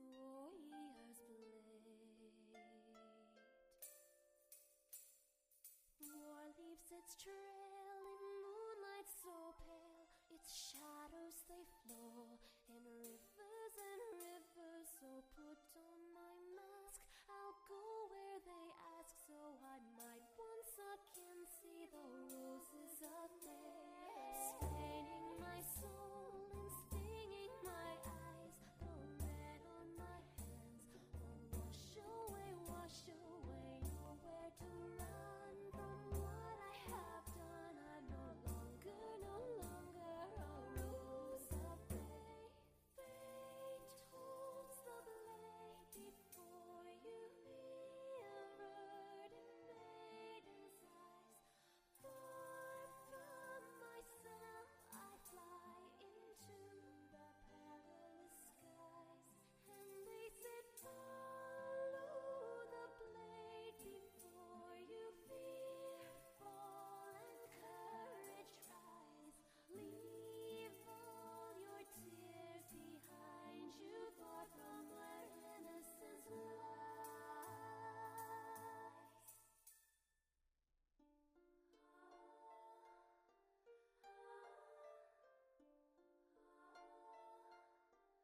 warrior's blade. War leaves its trail in moonlight so pale, its shadows they flow in rivers and rivers. So put on my mask, I'll go where they ask, so I might once again see the roses of May, staining my soul and stinging my eyes. The red on my hands will wash away, nowhere to run from what I have done. I'm no longer a rose of May. Fate holds the blade before you, mirrored in maiden's eyes. Far from myself I fly into the perilous skies, and they said follow the blade before you, fearful and courage rise. Leave all your tears behind you, far from where innocence lies.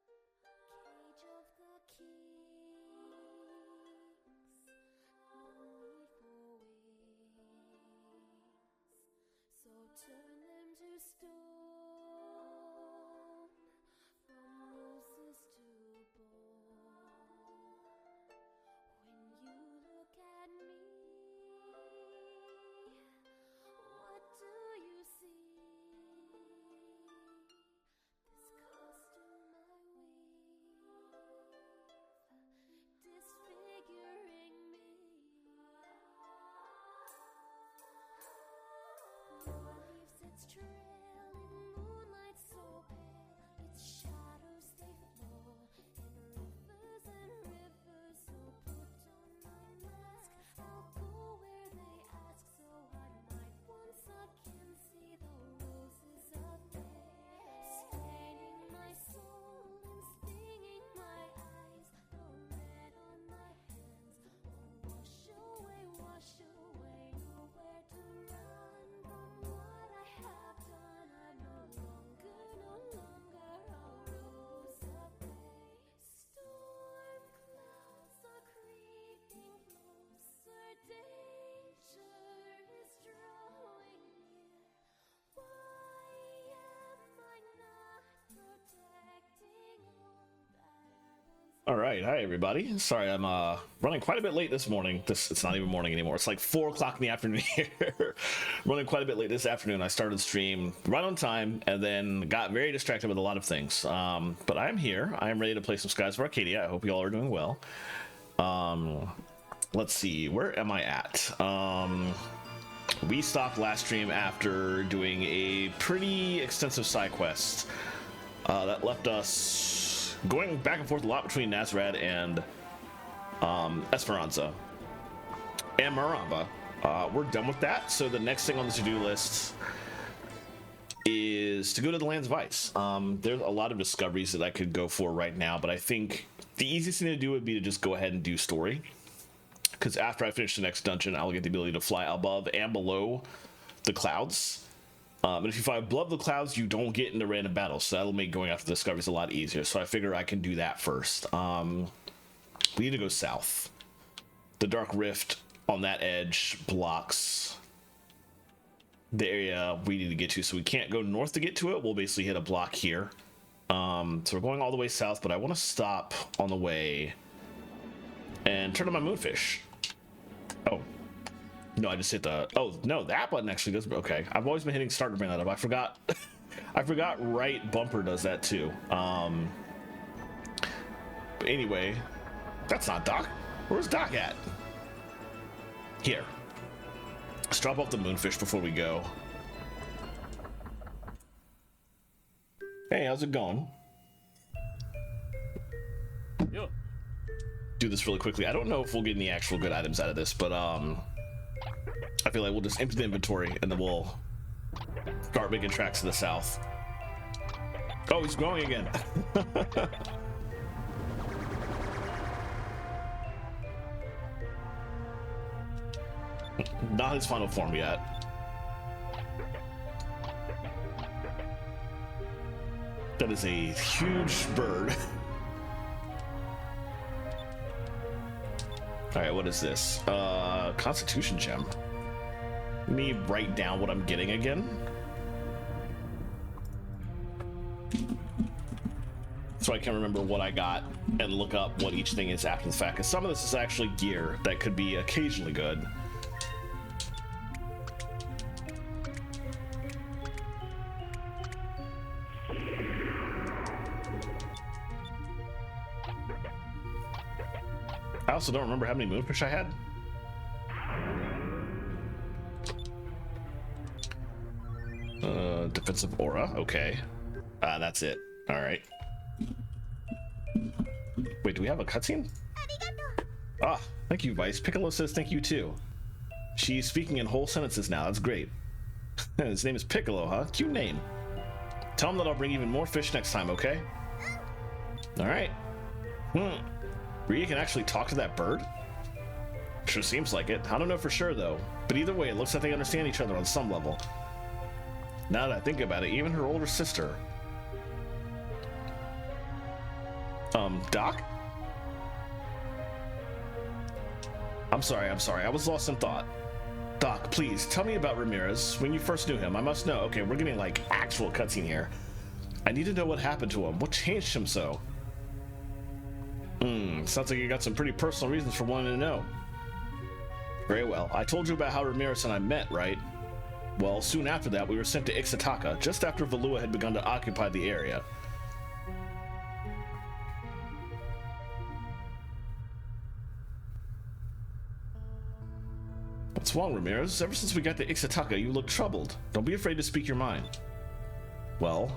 Cage of the kings, no need for wings, so turn them to stone, from roses to bone. When you look at me, what do you see? This costume I weave, disfiguring me. War leaves its trail in moonlight so pale, its shadows they flow in rivers and rivers. So put on my mask, I'll go where they ask, so I might once again see the roses of May, staining my soul and stinging my eyes. The red on my hands will wash away, nowhere to run from what I have done. I'm no longer a rose of May. Storm clouds are creeping closer, danger is drawing near. Why am I not protecting all that I once All right, hi everybody. Sorry, I'm running quite a bit late this morning. It's not even morning anymore. It's like 4 o'clock in the afternoon here. Running quite a bit late this afternoon. I started the stream right on time and then got very distracted with a lot of things. But I'm here. I am ready to play some Skies of Arcadia. I hope you all are doing well. Let's see, where am I at? We stopped last stream after doing a pretty extensive side quest that left us going back and forth a lot between Nazarad and Esperanza and Maramba. We're done with that, so the next thing on the to-do list is to go to the Lands of Ice. There's a lot of discoveries that I could go for right now, but I think the easiest thing to do would be to just go ahead and do story, because after I finish the next dungeon, I'll get the ability to fly above and below the clouds. And if you fly above the clouds, you don't get into random battles, so that'll make going after the discoveries a lot easier. So I figure I can do that first. We need to go south. The Dark Rift on that edge blocks the area we need to get to, so we can't go north to get to it. We'll basically hit a block here. So we're going all the way south, but I want to stop on the way and turn on my moonfish. Oh. No, I just hit the... Oh, no, that button actually does... Okay, I've always been hitting start to bring that up. I forgot... I forgot right bumper does that too. But anyway, that's not Doc. Where's Doc at? Here. Let's drop off the moonfish before we go. Hey, how's it going? Yo. Do this really quickly. I don't know if we'll get any actual good items out of this, but I feel like we'll just empty the inventory and then we'll start making tracks to the south. Oh, he's growing again. Not his final form yet. That is a huge bird. All right, what is this? Constitution gem. Let me write down what I'm getting again. So I can remember what I got and look up what each thing is after the fact. Because some of this is actually gear that could be occasionally good. I also don't remember how many moonfish I had. Defensive aura, okay. That's it. All right. Wait, do we have a cutscene? Ah, thank you, Vice. Piccolo says thank you too. She's speaking in whole sentences now. That's great. His name is Piccolo, huh? Cute name. Tell him that I'll bring even more fish next time, okay? All right. Ria can actually talk to that bird? Sure seems like it. I don't know for sure though. But either way, it looks like they understand each other on some level. Now that I think about it, even her older sister. Doc? I'm sorry. I was lost in thought. Doc, please, tell me about Ramirez. When you first knew him, I must know. Okay, we're getting like actual cutscene here. I need to know what happened to him. What changed him so? Sounds like you got some pretty personal reasons for wanting to know. Very well. I told you about how Ramirez and I met, right? Well, soon after that, we were sent to Ixataka, just after Valua had begun to occupy the area. What's wrong, Ramirez? Ever since we got to Ixataka, you look troubled. Don't be afraid to speak your mind. Well,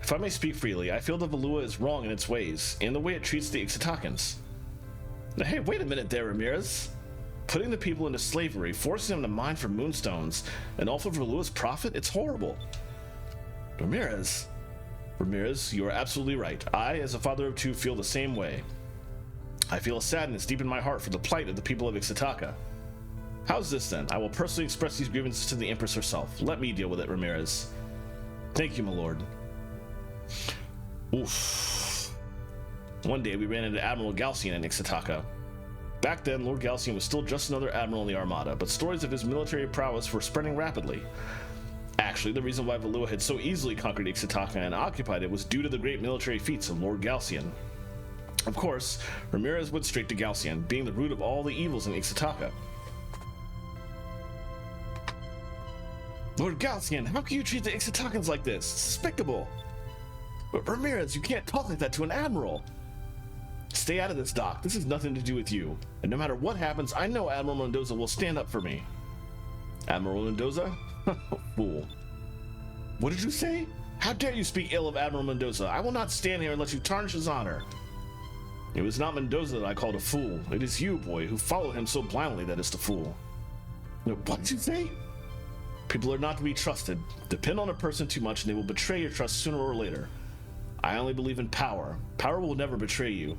if I may speak freely, I feel that Valua is wrong in its ways, in the way it treats the Ixatakans. Now, hey, wait a minute there, Ramirez. Putting the people into slavery, forcing them to mine for moonstones, and all for Valua's profit? It's horrible. Ramirez, you are absolutely right. I, as a father of two, feel the same way. I feel a sadness deep in my heart for the plight of the people of Ixataka. How's this then? I will personally express these grievances to the Empress herself. Let me deal with it, Ramirez. Thank you, my lord. Oof. One day we ran into Admiral Galcian in Ixataka. Back then, Lord Galcian was still just another admiral in the Armada, but stories of his military prowess were spreading rapidly. Actually, the reason why Valua had so easily conquered Ixataka and occupied it was due to the great military feats of Lord Galcian. Of course, Ramirez went straight to Galcian, being the root of all the evils in Ixataka. Lord Galcian, how can you treat the Ixatakans like this? It's despicable! But Ramirez, you can't talk like that to an admiral! Stay out of this, Doc. This has nothing to do with you. And no matter what happens, I know Admiral Mendoza will stand up for me. Admiral Mendoza? Fool. What did you say? How dare you speak ill of Admiral Mendoza? I will not stand here and let you tarnish his honor. It was not Mendoza that I called a fool. It is you, boy, who follow him so blindly that is the fool. What did you say? People are not to be trusted. Depend on a person too much and they will betray your trust sooner or later. I only believe in power. Power will never betray you.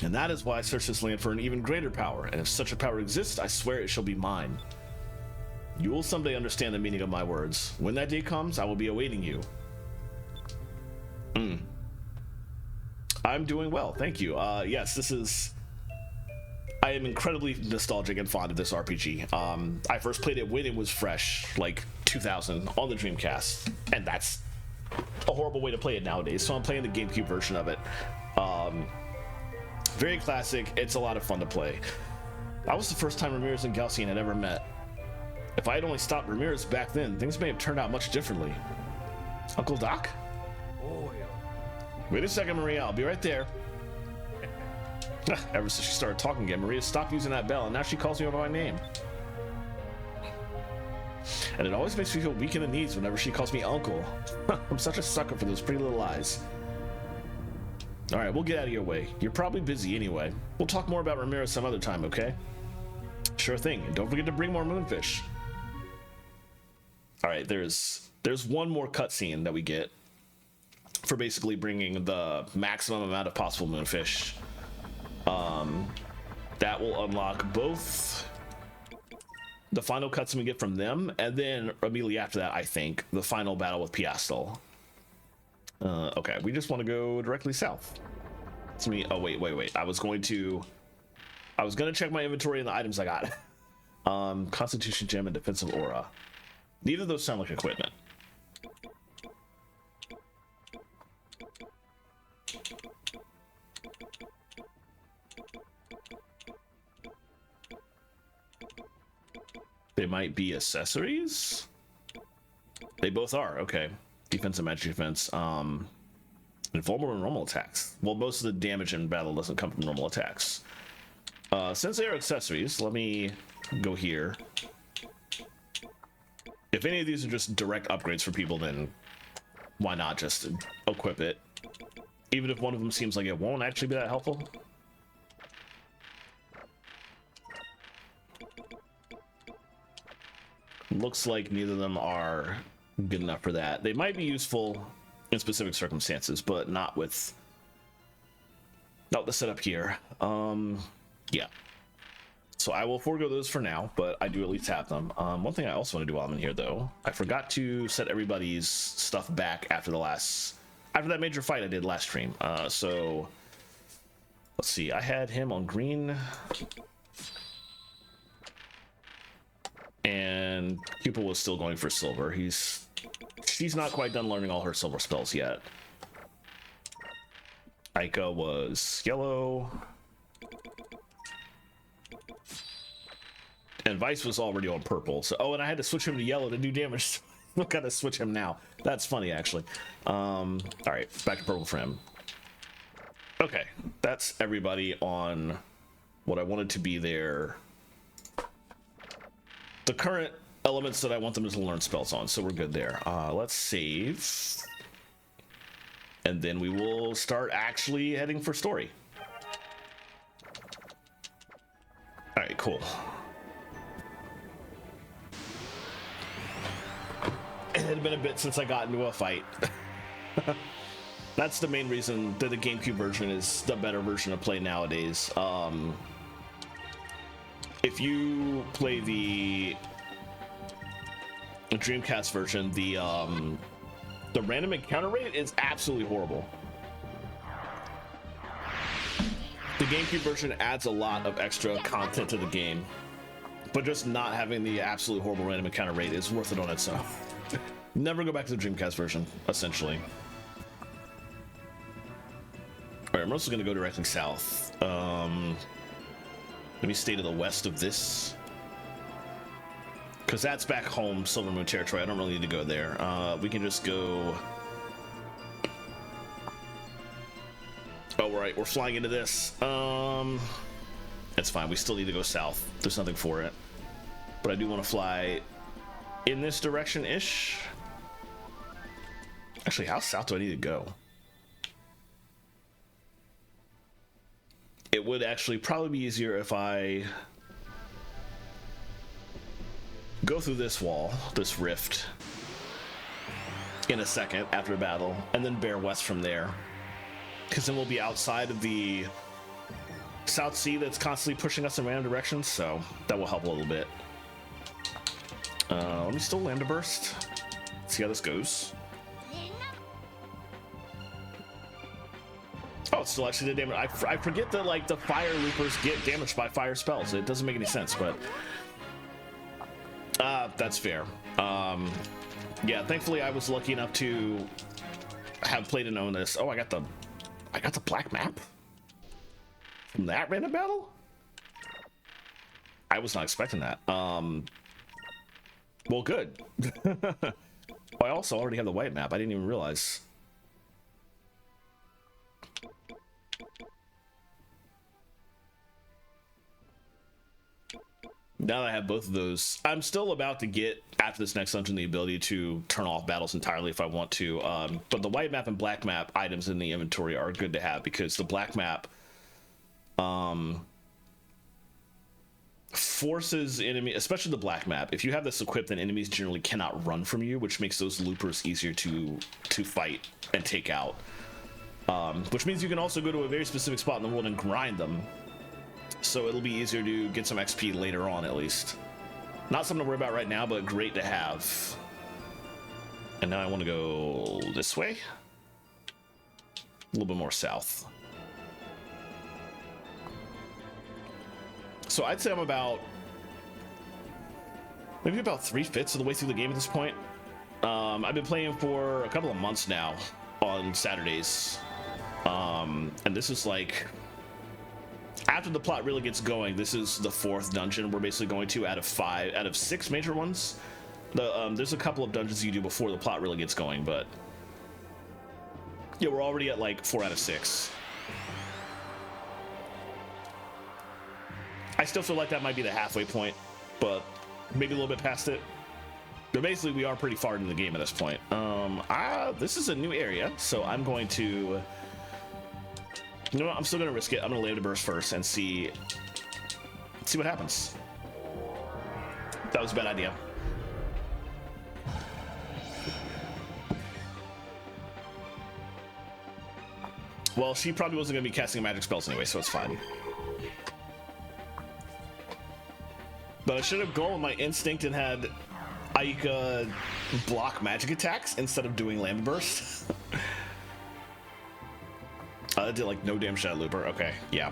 And that is why I search this land for an even greater power, and if such a power exists, I swear it shall be mine. You will someday understand the meaning of my words. When that day comes, I will be awaiting you. I'm doing well, thank you. Yes, I am incredibly nostalgic and fond of this RPG. I first played it when it was fresh, like 2000, on the Dreamcast, and that's a horrible way to play it nowadays, so I'm playing the GameCube version of it. Very classic. It's a lot of fun to play. That was the first time Ramirez and Galcian had ever met. If I had only stopped Ramirez back then, things may have turned out much differently. Uncle Doc? Oh, yeah. Wait a second, Maria. I'll be right there. Ever since she started talking again, Maria stopped using that bell, and now she calls me by my name. And it always makes me feel weak in the knees whenever she calls me Uncle. I'm such a sucker for those pretty little eyes. Alright, we'll get out of your way. You're probably busy anyway. We'll talk more about Ramirez some other time, okay? Sure thing, and don't forget to bring more moonfish. Alright, there's one more cutscene that we get for basically bringing the maximum amount of possible moonfish. That will unlock both the final cutscene we get from them, and then immediately after that, I think the final battle with Piastel. Okay, we just want to go directly south. It's me. Oh wait. I was gonna check my inventory and the items I got. Constitution gem and defensive aura. Neither of those sound like equipment. They might be accessories. They both are. Okay. Defense and magic defense. Invulnerable and normal attacks. Well, most of the damage in battle doesn't come from normal attacks. Since they are accessories, let me go here. If any of these are just direct upgrades for people, then why not just equip it? Even if one of them seems like it won't actually be that helpful. Looks like neither of them are good enough for that. They might be useful in specific circumstances, but not with the setup here. Yeah. So I will forego those for now, but I do at least have them. One thing I also want to do while I'm in here, though, I forgot to set everybody's stuff back after that major fight I did last stream. So let's see. I had him on green, and Pupil was still going for silver. She's not quite done learning all her silver spells yet. Aika was yellow. And Vice was already on purple. So, oh, and I had to switch him to yellow to do damage. I've got to switch him now. That's funny, actually. All right, back to purple for him. Okay, that's everybody on what I wanted to be the current elements that I want them to learn spells on. So we're good there. Let's save. And then we will start actually heading for story. All right, cool. It had been a bit since I got into a fight. That's the main reason that the GameCube version is the better version to play nowadays. If you play the Dreamcast version, the random encounter rate is absolutely horrible. The GameCube version adds a lot of extra content to the game, but just not having the absolute horrible random encounter rate is worth it on its own. Never go back to the Dreamcast version, essentially. Alright, I'm also going to go directly south. Let me stay to the west of this, because that's back home, Silver Moon territory. I don't really need to go there. We can just go... Oh, right, we're flying into this. It's fine, we still need to go south. There's nothing for it. But I do want to fly in this direction-ish. Actually, how south do I need to go? It would actually probably be easier if I go through this wall, this rift, in a second after a battle, and then bear west from there. Because then we'll be outside of the South Sea that's constantly pushing us in random directions, so that will help a little bit. Let me still land a burst. See how this goes. Oh, it's still actually did damage. I forget that like the fire loopers get damaged by fire spells. It doesn't make any sense, but that's fair. Yeah, thankfully I was lucky enough to have played and own this. Oh, I got the black map from that random battle. I was not expecting that. Well, good. I also already have the white map. I didn't even realize. Now that I have both of those, I'm still about to get, after this next dungeon, the ability to turn off battles entirely if I want to. But the white map and black map items in the inventory are good to have, because the black map forces enemy, especially the black map, if you have this equipped, then enemies generally cannot run from you, which makes those loopers easier to fight and take out. Which means you can also go to a very specific spot in the world and grind them. So it'll be easier to get some XP later on, at least. Not something to worry about right now, but great to have. And now I want to go this way. A little bit more south. So I'd say I'm about maybe about 3/5 of the way through the game at this point. I've been playing for a couple of months now on Saturdays. And this is like, after the plot really gets going, this is the 4th dungeon we're basically going to out of 6 major ones. There's a couple of dungeons you do before the plot really gets going, but yeah, we're already at like 4 out of 6. I still feel like that might be the halfway point, but maybe a little bit past it. But basically, we are pretty far into the game at this point. This is a new area, so I'm going to... You know what? I'm still going to risk it. I'm going to lay the burst first and see what happens. That was a bad idea. Well, she probably wasn't going to be casting magic spells anyway, so it's fine. But I should have gone with my instinct and had Aika block magic attacks instead of doing Lambda Burst. I did like no damage Shadow Looper. Okay, yeah.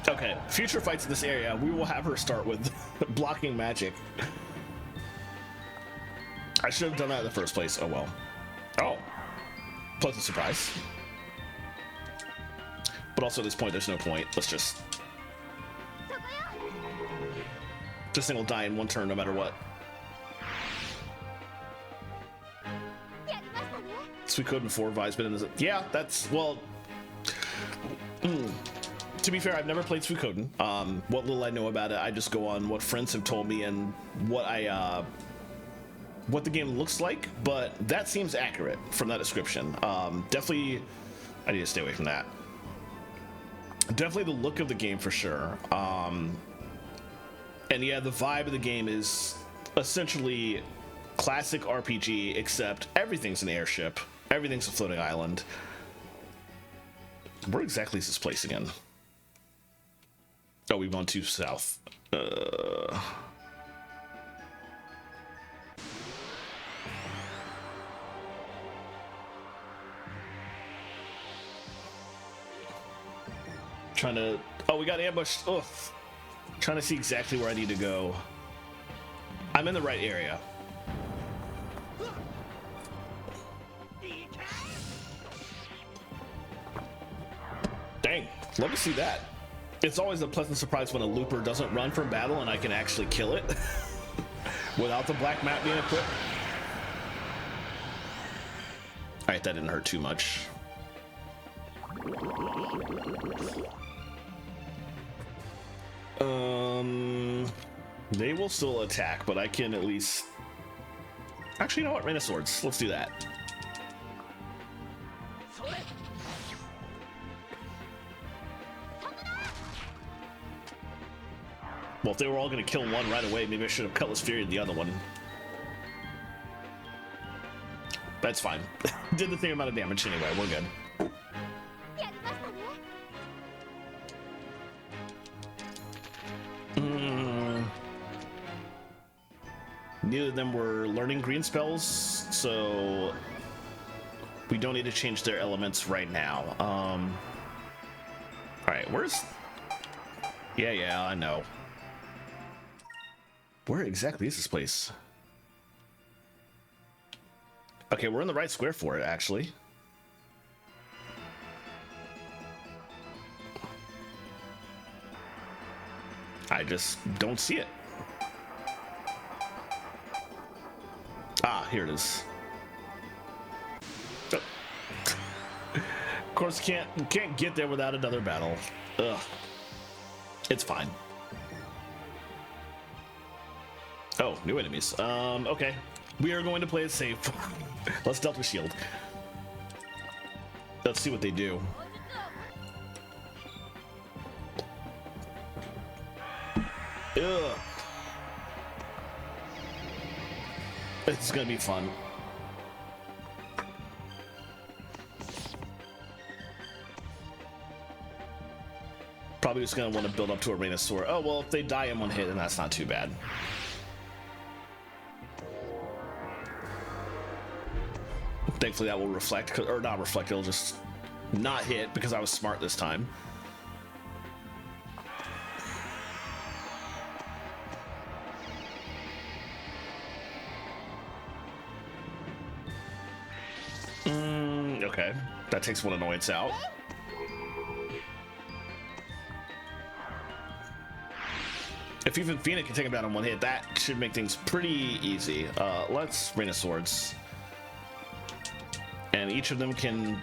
Okay, future fights in this area, we will have her start with blocking magic. I should have done that in the first place. Oh well. Oh, pleasant surprise. But also at this point, there's no point. Let's just... This thing will die in one turn no matter what. Suikoden 4 Vi's been in this... Yeah, that's... Well... To be fair, I've never played Suikoden. What little I know about it, I just go on what friends have told me and what what the game looks like, but that seems accurate from that description. Definitely... I need to stay away from that. Definitely the look of the game for sure. And yeah, the vibe of the game is essentially classic RPG, except everything's an airship, everything's a floating island. Where exactly is this place again? Oh, we've gone too south. Trying to... Oh, we got ambushed. Ugh. Trying to see exactly where I need to go. I'm in the right area. Dang, love to see that. It's always a pleasant surprise when a looper doesn't run from battle and I can actually kill it without the black map being equipped. Alright, that didn't hurt too much. They will still attack, but I can at least... Actually, you know what? Rain of Swords. Let's do that. Well, if they were all going to kill one right away, maybe I should have Cutlass Fury the other one. That's fine. Did the same amount of damage anyway. We're good. Neither of them were learning green spells, so we don't need to change their elements right now. All right, where's... Yeah, I know. Where exactly is this place? Okay, we're in the right square for it, actually. I just don't see it. Ah, here it is. Oh. Of course, can't get there without another battle. Ugh. It's fine. Oh, new enemies. Okay. We are going to play it safe. Let's Delta Shield. Let's see what they do. Ugh. It's gonna be fun. probably just gonna want to build up to a Rain of Sword. Oh well, if they die in one hit, then that's not too bad. Thankfully that will reflect, or not reflect, it'll just not hit because I was smart this time. Okay, that takes one annoyance out. If even Phoenix can take him down in one hit, that should make things pretty easy. Let's Rain of Swords. And each of them can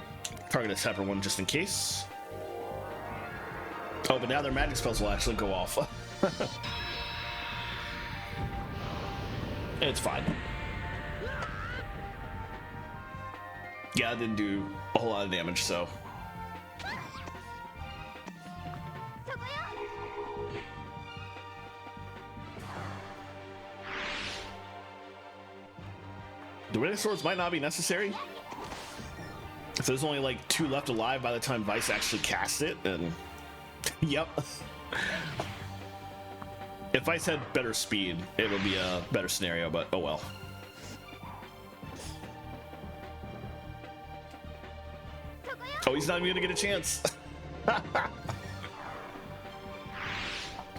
target a separate one just in case. Oh, but now their magic spells will actually go off. It's fine. Yeah, it didn't do a whole lot of damage, so. The Rain of Swords might not be necessary. If there's only like 2 left alive by the time Vice actually casts it, then yep. If Vice had better speed, it would be a better scenario, but oh well. Oh, he's not even gonna get a chance. That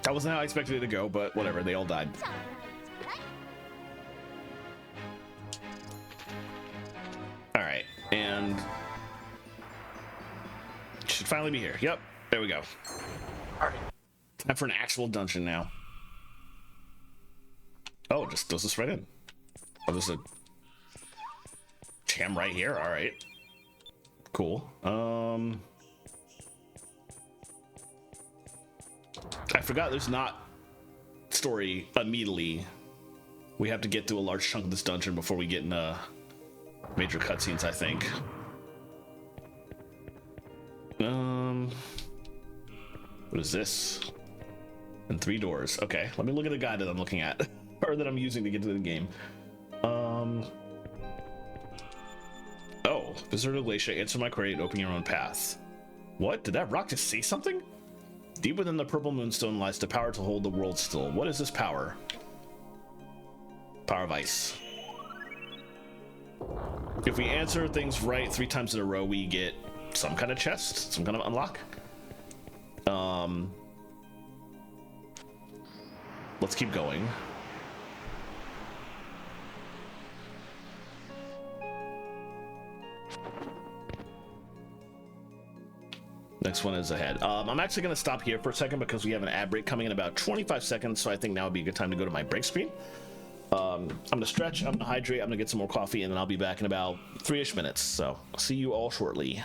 wasn't how I expected it to go, but whatever, they all died. Alright, and should finally be here. Yep, there we go. Alright. Time for an actual dungeon now. Oh, just does this right in. Oh, there's a jam right here. Alright. Cool. I forgot there's not story immediately. We have to get through a large chunk of this dungeon before we get into major cutscenes, I think. What is this? And 3 doors. Okay, let me look at the guide that I'm looking at, or that I'm using to get to the game. Oh, Visitor to Glacier, answer my query and open your own path. What? Did that rock just say something? Deep within the purple moonstone lies the power to hold the world still. What is this power? Power of ice. If we answer things right 3 times in a row, we get some kind of chest, some kind of unlock. Let's keep going. Next one is ahead. I'm actually going to stop here for a second because we have an ad break coming in about 25 seconds, so I think now would be a good time to go to my break screen. I'm going to stretch, I'm going to hydrate, I'm going to get some more coffee, and then I'll be back in about 3-ish minutes. So, see you all shortly.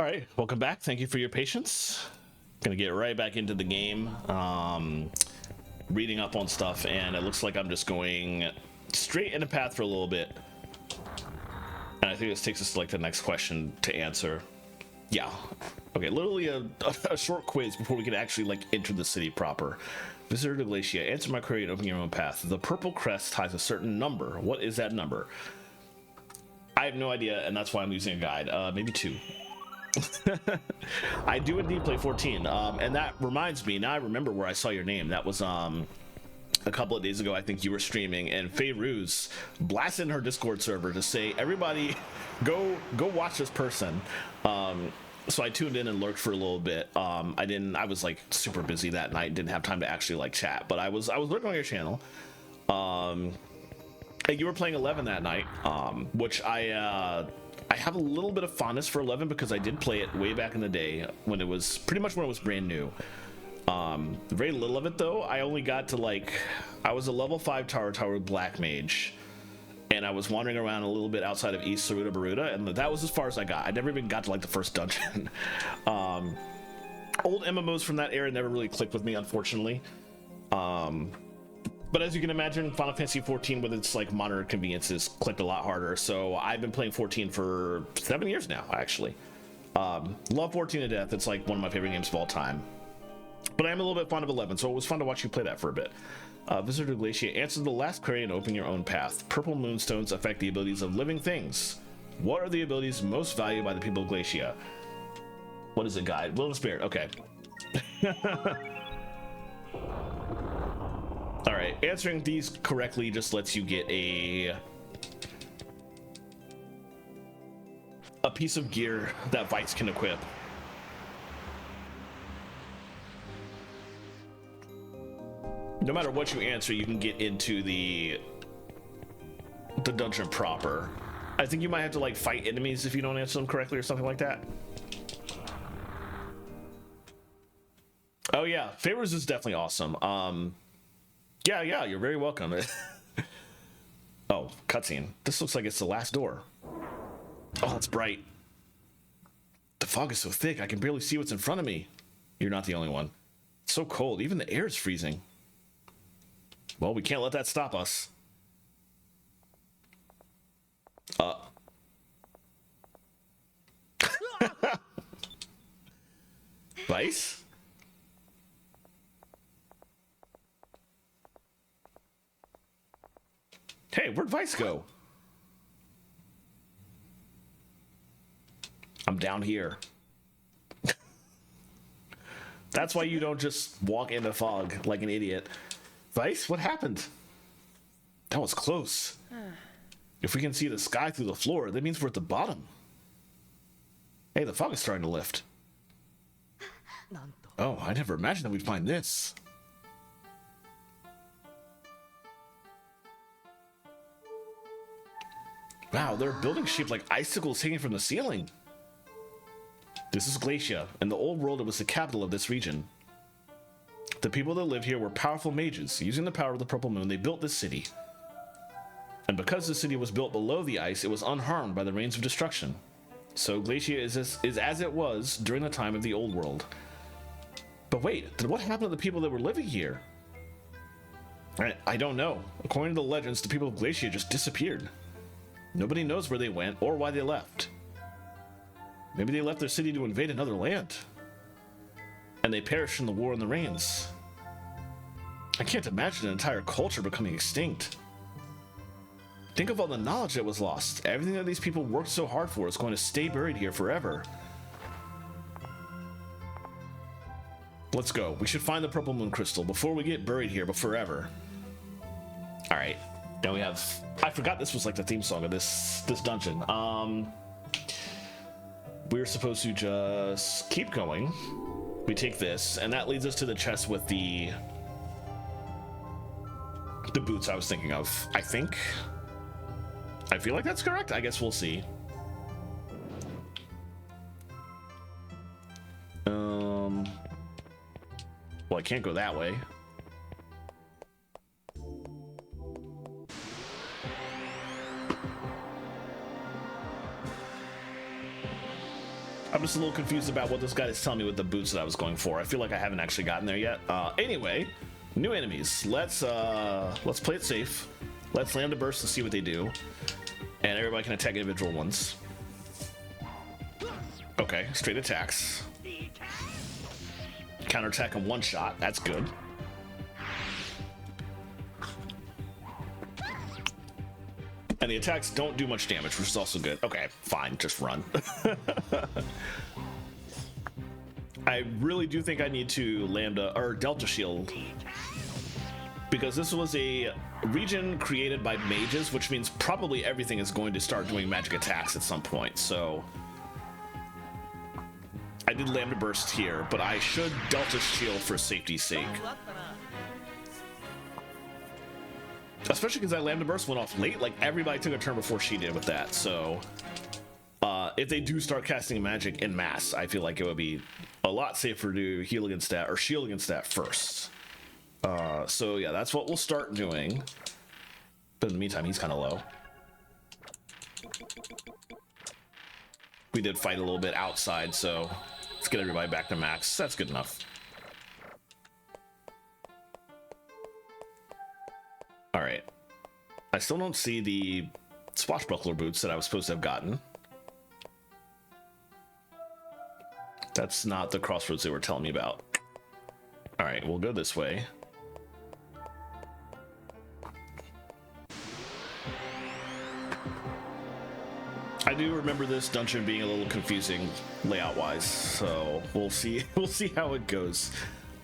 right, welcome back. Thank you for your patience. Gonna get right back into the game. Reading up on stuff, and it looks like I'm just going straight in a path for a little bit. And I think this takes us to like the next question to answer. Yeah. Okay, literally a short quiz before we can actually like enter the city proper. Visitor to Glacia. Answer my query and open your own path. The purple crest ties a certain number. What is that number? I have no idea, and that's why I'm using a guide. Maybe 2. I do indeed play 14. And that reminds me, now I remember where I saw your name. That was a couple of days ago. I think you were streaming, and Fayruz blasted in her Discord server to say, everybody go watch this person. So I tuned in and lurked for a little bit. I was like super busy that night, didn't have time to actually like chat, but I was lurking on your channel. And you were playing 11 that night, which I have a little bit of fondness for 11 because I did play it way back in the day when it was pretty much when it was brand new. Very little of it though. I only got to like, I was a level 5 tower with Black Mage, and I was wandering around a little bit outside of East Saruta Baruta, and that was as far as I got. I never even got to like the first dungeon. Old MMOs from that era never really clicked with me, unfortunately. But as you can imagine, Final Fantasy 14 with its like modern conveniences clicked a lot harder. So I've been playing 14 for 7 years now, actually. Love 14 to death. It's like one of my favorite games of all time. But I am a little bit fond of 11, so it was fun to watch you play that for a bit. Visitor to Glacia. Answer the last query and open your own path. Purple moonstones affect the abilities of living things. What are the abilities most valued by the people of Glacia? What is it, guide? Will of the Spirit. Okay. All right. Answering these correctly just lets you get a piece of gear that Vice can equip. No matter what you answer, you can get into the dungeon proper. I think you might have to like fight enemies if you don't answer them correctly or something like that. Oh yeah, Favors is definitely awesome. Yeah, you're very welcome. Oh, cutscene. This looks like it's the last door. Oh, it's bright. The fog is so thick, I can barely see what's in front of me. You're not the only one. It's so cold, even the air is freezing. Well, we can't let that stop us. Vice? Hey, where'd Vice go? I'm down here. That's why you don't just walk in the fog like an idiot. Vice, what happened? That was close. If we can see the sky through the floor, that means we're at the bottom. Hey, the fog is starting to lift. Oh, I never imagined that we'd find this. Wow, there are buildings shaped like icicles hanging from the ceiling. This is Glacia. In the old world, it was the capital of this region. The people that lived here were powerful mages. Using the power of the Purple Moon, they built this city. And because the city was built below the ice, it was unharmed by the rains of destruction. So Glacia is as it was during the time of the old world. But wait, what happened to the people that were living here? I don't know. According to the legends, the people of Glacia just disappeared. Nobody knows where they went or why they left. Maybe they left their city to invade another land. And they perished in the war and the rains. I can't imagine an entire culture becoming extinct. Think of all the knowledge that was lost. Everything that these people worked so hard for is going to stay buried here forever. Let's go. We should find the Purple Moon Crystal before we get buried here, but forever. All right. Now we have... I forgot this was like the theme song of this dungeon. We're supposed to just keep going. We take this, and that leads us to the chest with the boots I was thinking of. I think. I feel like that's correct. I guess we'll see. Well, I can't go that way. I'm just a little confused about what this guy is telling me with the boots that I was going for. I feel like I haven't actually gotten there yet. Anyway, new enemies. Let's play it safe. Let's land a burst to see what they do, and everybody can attack individual ones. Okay, straight attacks. Counterattack in one shot. That's good. And the attacks don't do much damage, which is also good. Okay, fine, just run. I really do think I need to Lambda or Delta Shield, because this was a region created by mages, which means probably everything is going to start doing magic attacks at some point. So I did Lambda Burst here, but I should Delta Shield for safety's sake. Especially because that Lambda Burst went off late. Like, everybody took a turn before she did with that. So if they do start casting magic en masse, I feel like it would be a lot safer to heal against that or shield against that first. So yeah, that's what we'll start doing. But in the meantime, he's kind of low. We did fight a little bit outside, so let's get everybody back to max. That's good enough. All right. I still don't see the swashbuckler boots that I was supposed to have gotten. That's not the crossroads they were telling me about. All right, we'll go this way. I do remember this dungeon being a little confusing layout-wise, so we'll see. We'll see how it goes.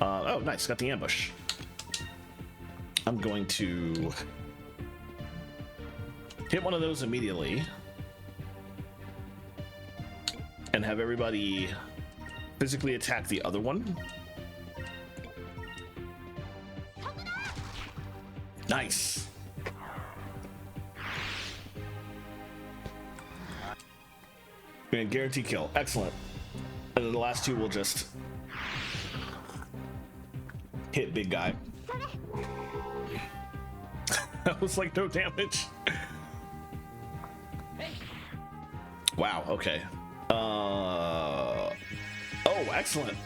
Oh, nice, got the ambush. I'm going to hit one of those immediately and have everybody physically attack the other one. Nice. And guarantee kill. Excellent. And then the last two will just hit big guy. That was like no damage. Wow, okay. Oh, excellent.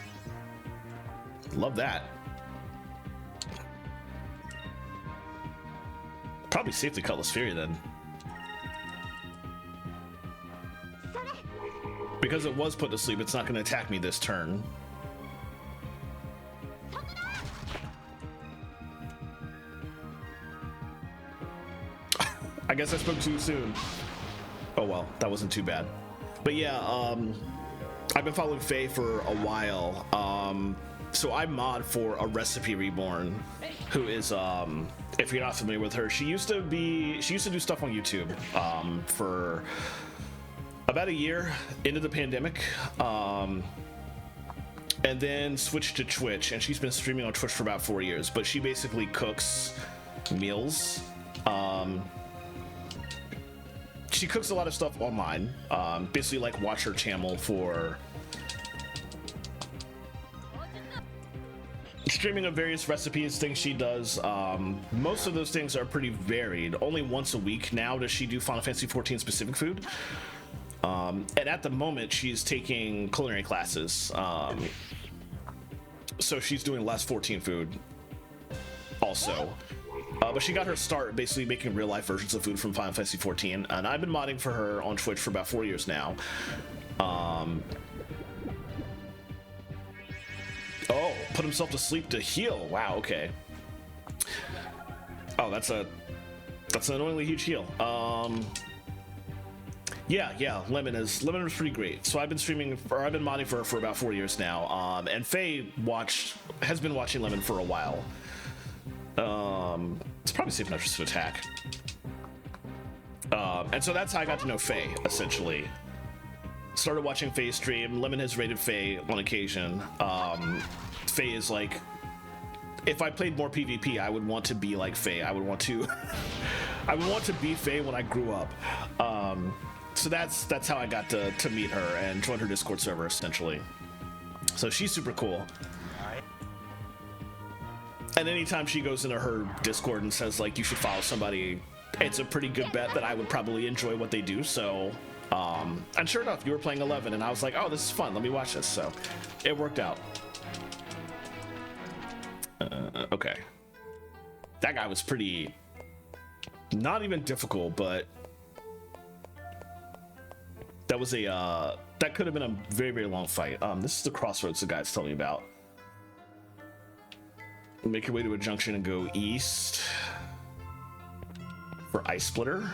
Love that. Probably safely Cutlass Fury then. Because it was put to sleep, it's not going to attack me this turn. I guess I spoke too soon. Oh well, that wasn't too bad. But yeah, I've been following Faye for a while. So I mod for a Recipe Reborn, who is, if you're not familiar with her, she used to do stuff on YouTube for about a year into the pandemic, and then switched to Twitch, and she's been streaming on Twitch for about 4 years. But she basically cooks meals. She cooks a lot of stuff online. Basically, like, watch her channel for streaming of various recipes, things she does. Most of those things are pretty varied. Only once a week now does she do Final Fantasy 14 specific food. And at the moment, she's taking culinary classes. So she's doing less 14 food also. But she got her start basically making real life versions of food from Final Fantasy 14, and I've been modding for her on Twitch for about 4 years now. Oh, put himself to sleep to heal. Wow, okay. Oh, that's an annoyingly huge heal. Yeah, Lemon is pretty great. So I've been modding for her for about 4 years now. And Faye has been watching Lemon for a while. It's probably safe enough just to attack. And so that's how I got to know Faye, essentially. Started watching Faye stream. Lemon has rated Faye on occasion. Faye is like, if I played more PvP, I would want to be like Faye. I would want to be Faye when I grew up. So that's how I got to meet her and join her Discord server, essentially. So she's super cool. And anytime she goes into her Discord and says, like, you should follow somebody, it's a pretty good bet that I would probably enjoy what they do. So And sure enough, you were playing 11, and I was like, oh, this is fun. Let me watch this. So it worked out. Okay. That guy was pretty, not even difficult, but that was a, that could have been a very, very long fight. This is the crossroads the guy's telling me about. Make your way to a junction and go east for Ice Splitter.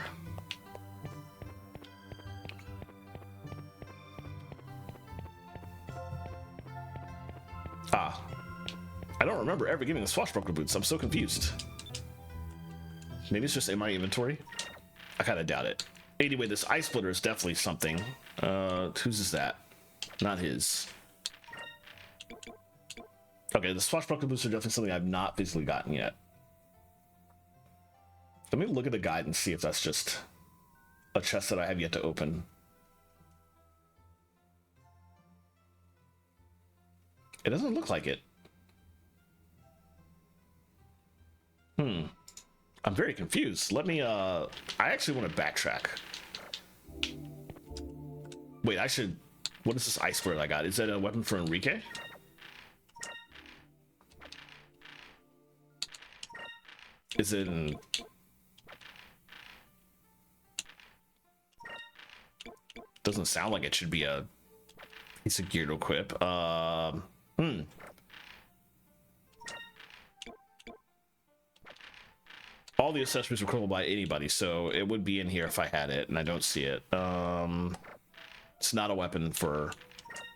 I don't remember ever getting the swashbuckler boots. I'm so confused. Maybe it's just in my inventory. I kind of doubt it. Anyway, this Ice Splitter is definitely something. Whose is that? Not his. Okay, the swashbuckler boots are definitely something I've not physically gotten yet. Let me look at the guide and see if that's just a chest that I have yet to open. It doesn't look like it. I'm very confused. Let me, I actually want to backtrack. Wait, I should, what is this ice square I got? Is that a weapon for Enrique? Is it in... Doesn't sound like it should be a piece of gear to equip. All the accessories are equipable by anybody, so it would be in here if I had it, and I don't see it. It's not a weapon for...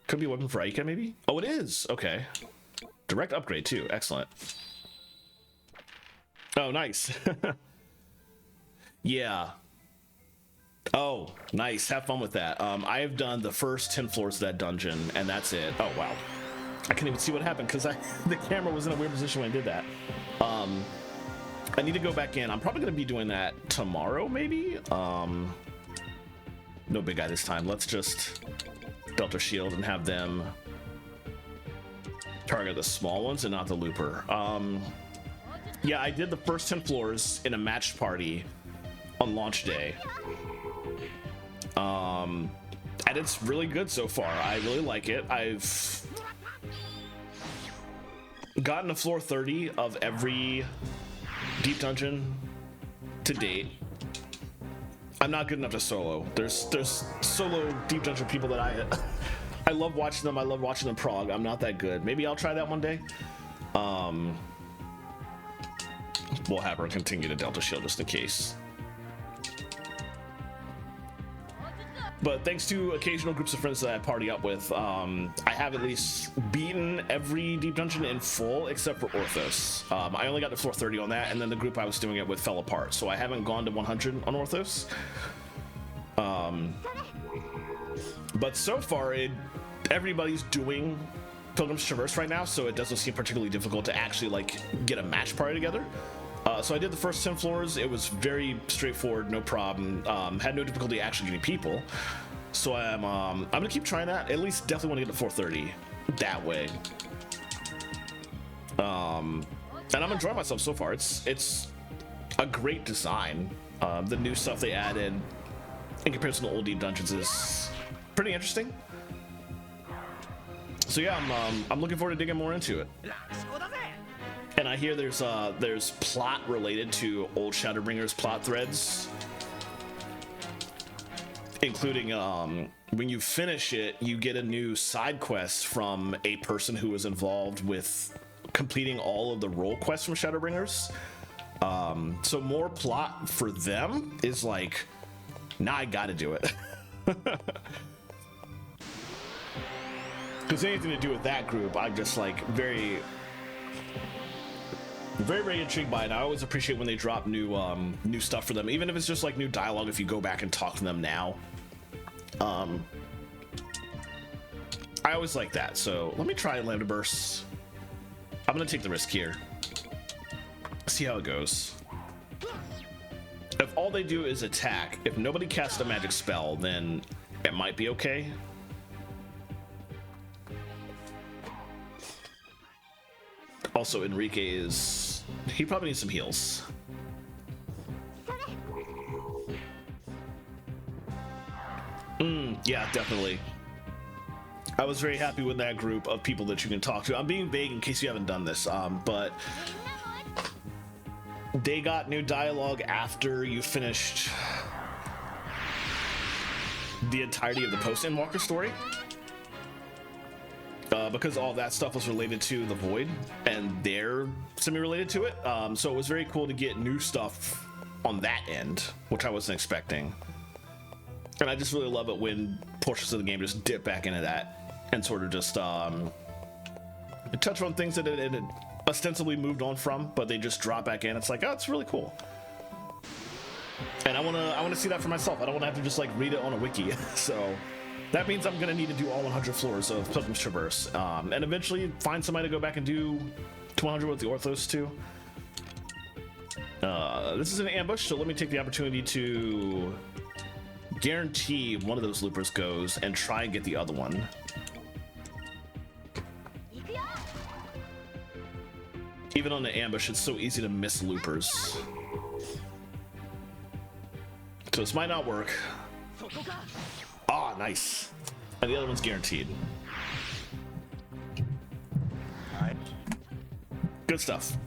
Could be a weapon for Aika, maybe? Oh, it is! Okay. Direct upgrade, too. Excellent. Oh, nice. Yeah. Oh, nice. Have fun with that. I have done the first 10 floors of that dungeon, and that's it. Oh, wow. I couldn't even see what happened, because the camera was in a weird position when I did that. I need to go back in. I'm probably going to be doing that tomorrow, maybe? No big guy this time. Let's just Delta Shield and have them target the small ones and not the looper. Yeah, I did the first 10 floors in a matched party on launch day. And it's really good so far. I really like it. I've gotten to floor 30 of every deep dungeon to date. I'm not good enough to solo. There's solo deep dungeon people that I love watching them. I love watching them prog. I'm not that good. Maybe I'll try that one day. We'll have her continue to Delta Shield just in case. But thanks to occasional groups of friends that I party up with, I have at least beaten every deep dungeon in full except for Orthos. I only got to floor 30 on that, and then the group I was doing it with fell apart, so I haven't gone to 100 on Orthos. But so far, everybody's doing Pilgrim's Traverse right now, so it doesn't seem particularly difficult to actually like get a match party together. So I did the first 10 floors. It was very straightforward, no problem. Had no difficulty actually getting people. So I'm gonna keep trying that. At least definitely want to get to 430 that way. And I'm enjoying myself so far. It's a great design. The new stuff they added in comparison to old deep dungeons is pretty interesting. So yeah, I'm looking forward to digging more into it. And I hear there's plot related to old Shadowbringers plot threads, including when you finish it, you get a new side quest from a person who was involved with completing all of the role quests from Shadowbringers. So more plot for them is like, now I gotta do it. Because anything to do with that group, I'm just like very intrigued by it. I always appreciate when they drop new stuff for them, even if it's just like new dialogue. If you go back and talk to them now, I always like that. So let me try Lambda Burst. I'm gonna take the risk here, see how it goes. If all they do is attack, if nobody casts a magic spell, then it might be okay. Also, Enrique he probably needs some heals. Yeah, definitely. I was very happy with that group of people that you can talk to. I'm being vague in case you haven't done this, but they got new dialogue after you finished the entirety of the post-Endwalker story. Because all that stuff was related to the Void, and they're semi-related to it. So it was very cool to get new stuff on that end, which I wasn't expecting. And I just really love it when portions of the game just dip back into that and sort of just touch on things that it had ostensibly moved on from, but they just drop back in. It's like, oh, it's really cool. And I wanna see that for myself. I don't wanna have to just like read it on a wiki. So that means I'm gonna need to do all 100 floors of Pilgrim's Traverse, and eventually find somebody to go back and do 200 with the Orthos too. This is an ambush, so let me take the opportunity to guarantee one of those loopers goes and try and get the other one. Even on the ambush, it's so easy to miss loopers. So this might not work. Ah, nice. And the other one's guaranteed. Good stuff.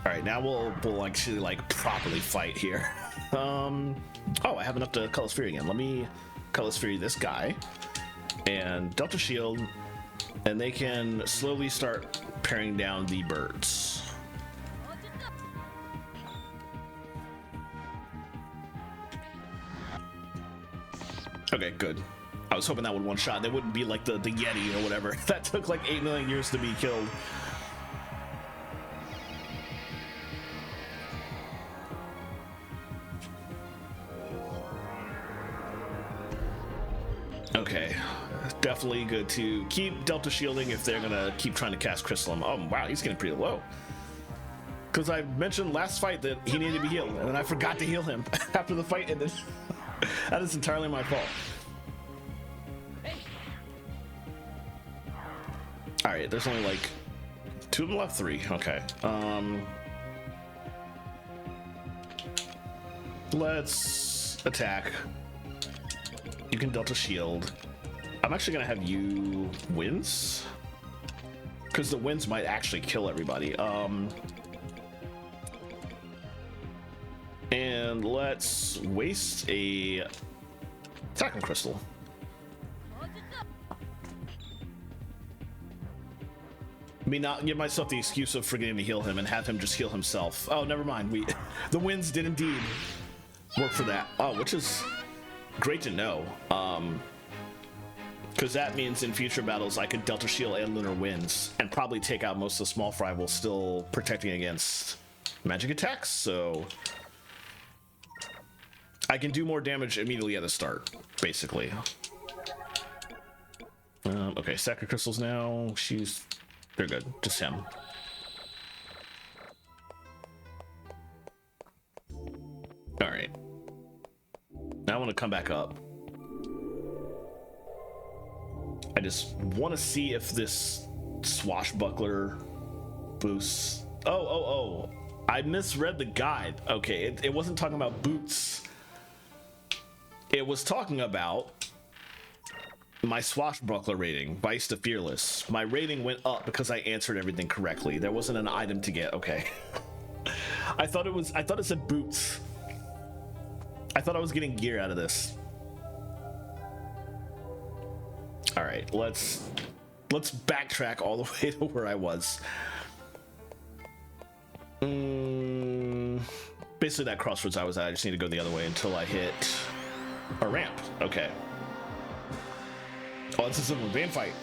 All right, now we'll actually like properly fight here. Oh, I have enough to Color Sphere again. Let me Color Sphere this guy and Delta Shield, and they can slowly start paring down the birds. Okay, good. I was hoping that would one shot. They wouldn't be like the Yeti or whatever. That took like 8 million years to be killed. Okay, definitely good to keep Delta shielding if they're gonna keep trying to cast Crystal. Oh wow, he's getting pretty low. Because I mentioned last fight that he needed to be healed, and then I forgot to heal him after the fight ended. That is entirely my fault. All right, there's only like 2 of them left, 3. Okay. Let's attack. You can Delta Shield. I'm actually gonna have you Winds, because the Winds might actually kill everybody. And let's waste a Attacking Crystal. Me not give myself the excuse of forgetting to heal him and have him just heal himself. Oh, never mind. The Winds did indeed work for that. Oh, which is great to know. Because that means in future battles I could Delta Shield and Lunar Winds and probably take out most of the small fry while still protecting against magic attacks. So I can do more damage immediately at the start, basically. Okay, Sacred Crystals now. They're good. Just him. All right. Now I want to come back up. I just want to see if this swashbuckler boosts. Oh. I misread the guide. Okay, it wasn't talking about boots. It was talking about my swashbuckler rating, Vice to Fearless. My rating went up because I answered everything correctly. There wasn't an item to get. Okay. I thought it said boots. I thought I was getting gear out of this. All right, let's backtrack all the way to where I was. Basically that crossroads I was at. I just need to go the other way until I hit a ramp. Okay. Oh, it's a Civil Bane fight.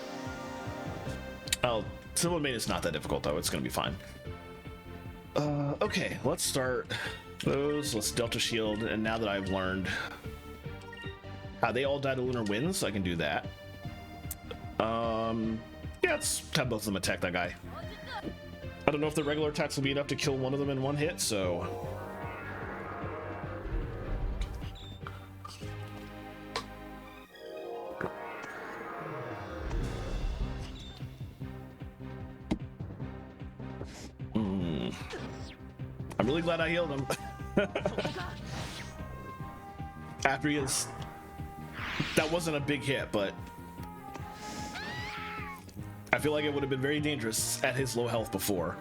Oh, Civil Bane is not that difficult though. It's gonna be fine. Okay, let's start those. Let's Delta Shield, and now that I've learned how they all die to Lunar Winds, I can do that. Yeah, let's have both of them attack that guy. I don't know if the regular attacks will be enough to kill one of them in one hit, so I'm really glad I healed him. After he gets That wasn't a big hit, but I feel like it would have been very dangerous at his low health before.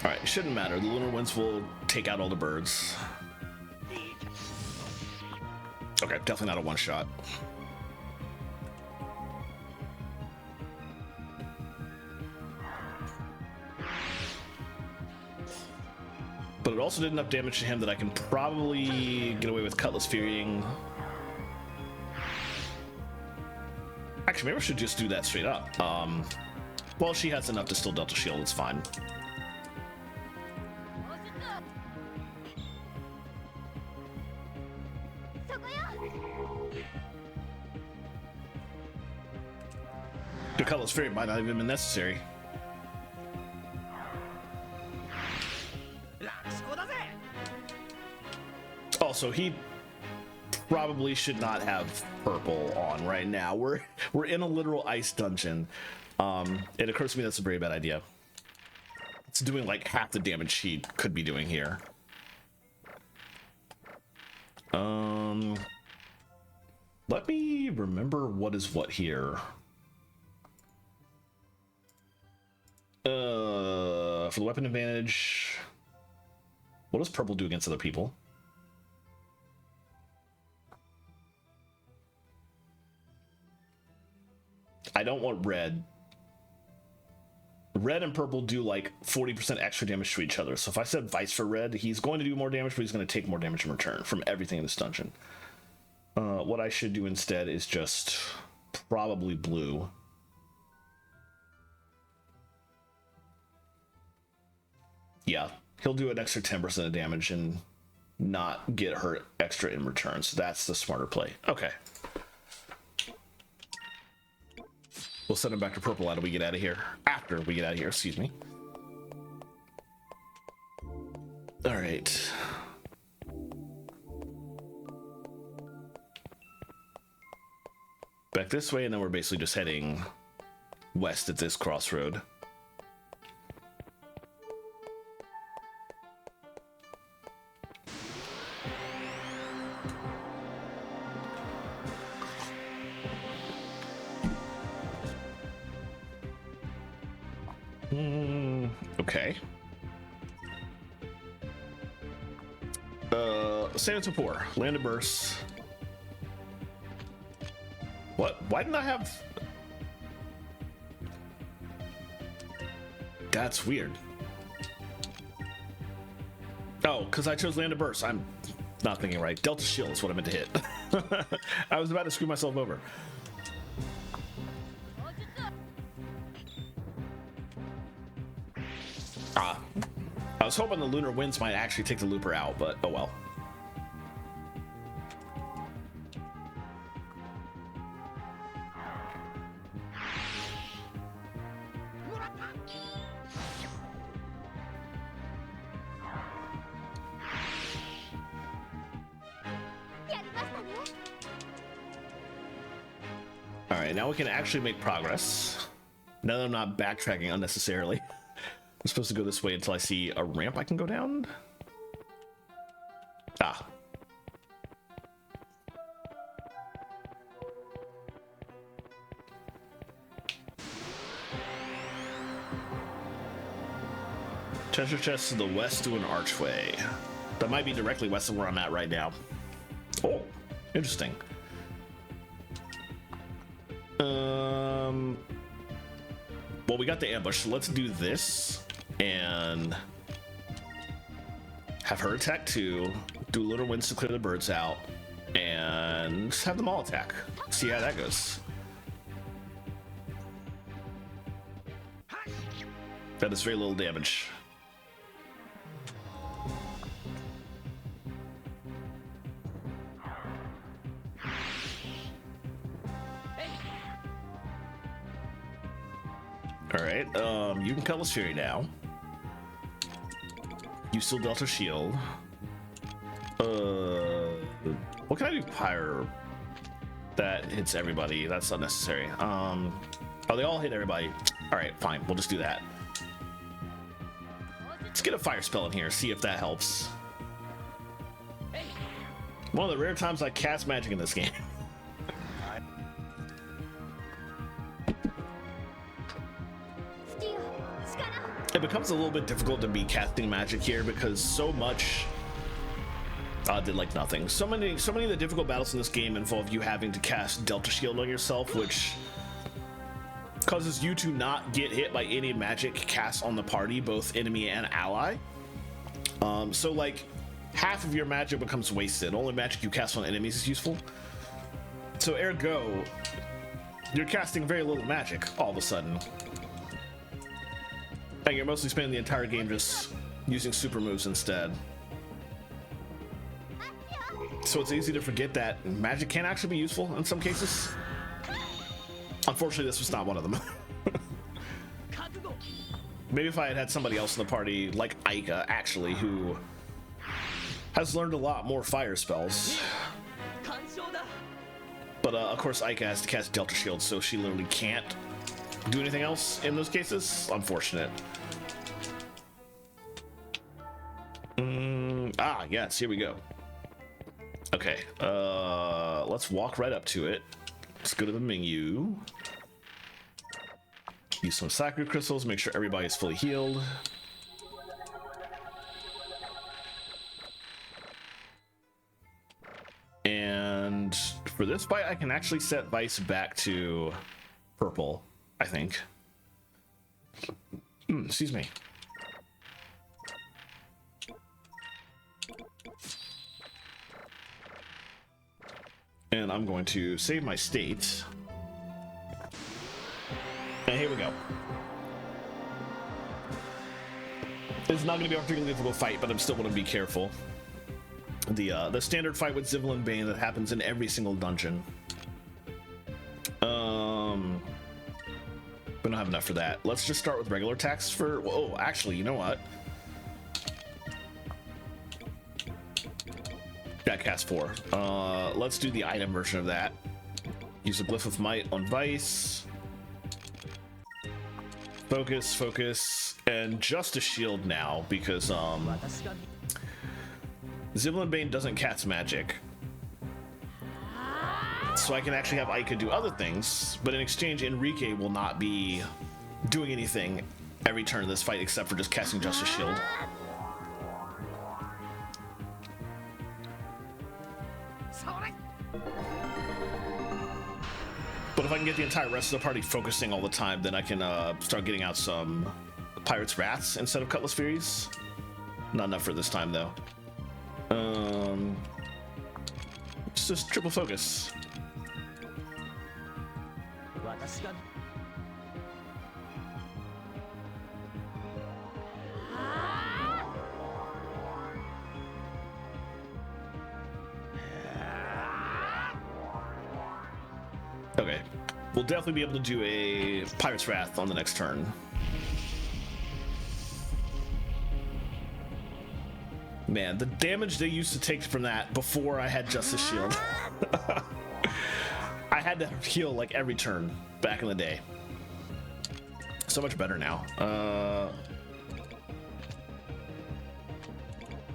All right, shouldn't matter. The lunar winds will take out all the birds. Okay, definitely not a one shot. But it also did enough damage to him that I can probably get away with Cutlass Furying. Actually, maybe I should just do that straight up. Well, she has enough to still Delta Shield, it's fine. The Cutlass Fury might not even be necessary. Also, he probably should not have purple on right now. We're in a literal ice dungeon. It occurs to me that's a very bad idea. It's doing like half the damage he could be doing here. Let me remember what is what here. For the weapon advantage, what does purple do against other people? I don't want red. Red and purple do like 40% extra damage to each other. So if I said vice for red, he's going to do more damage, but he's going to take more damage in return from everything in this dungeon. What I should do instead is just probably blue. Yeah, he'll do an extra 10% of damage and not get hurt extra in return. So that's the smarter play. Okay. We'll send him back to purple after we get out of here. After we get out of here, excuse me. All right. Back this way, and then we're basically just heading west at this crossroad. Okay. San Topor, Land of Bursts. What? Why didn't I have... That's weird. Oh, because I chose Land of Bursts. I'm not thinking right. Delta Shield is what I meant to hit. I was about to screw myself over. I was hoping the lunar winds might actually take the looper out, but oh well. All right, now we can actually make progress. Now that I'm not backtracking unnecessarily. I'm supposed to go this way until I see a ramp I can go down. Ah. Treasure chest to the west to an archway. That might be directly west of where I'm at right now. Oh, interesting. Well, we got the ambush, so let's do this and have her attack too, do lunar winds to clear the birds out, and just have them all attack. See how that goes. That is very little damage. All right, you can Cutlass Fury now. You still Delta Shield. What can I do? Pyre. That hits everybody. That's unnecessary. Oh, they all hit everybody. All right, fine. We'll just do that. Let's get a fire spell in here. See if that helps. One of the rare times I cast magic in this game. It becomes a little bit difficult to be casting magic here because so much did like nothing. So many of the difficult battles in this game involve you having to cast Delta Shield on yourself, which causes you to not get hit by any magic cast on the party, both enemy and ally. So like half of your magic becomes wasted. Only magic you cast on enemies is useful. So ergo, you're casting very little magic all of a sudden. And you're mostly spending the entire game just using super moves instead. So it's easy to forget that magic can actually be useful in some cases. Unfortunately, this was not one of them. Maybe if I had had somebody else in the party, like Aika, actually, who has learned a lot more fire spells. But of course, Aika has to cast Delta Shield, so she literally can't do anything else in those cases. Unfortunate. Yes, here we go. Okay, let's walk right up to it. Let's go to the menu. Use some sacred crystals, make sure everybody is fully healed. And for this fight, I can actually set Vice back to purple, I think. Excuse me. And I'm going to save my state. And here we go. It's not going to be a particularly difficult fight, but I'm still going to be careful. The standard fight with Zivelin Bane that happens in every single dungeon. We don't have enough for that. Let's just start with regular attacks for... Oh, actually, you know what? Yeah, cast 4. Let's do the item version of that. Use a Glyph of Might on Vice. Focus, and just a shield now because Zivelin Bane doesn't cast magic. So I can actually have Aika do other things, but in exchange, Enrique will not be doing anything every turn of this fight except for just casting just a shield. But if I can get the entire rest of the party focusing all the time, then I can start getting out some Pirate's Wraths instead of Cutlass Furies. Not enough for this time, though. Just triple focus. Okay, we'll definitely be able to do a Pirate's Wrath on the next turn. Man, the damage they used to take from that before I had Justice Shield. I had to heal like every turn back in the day. So much better now.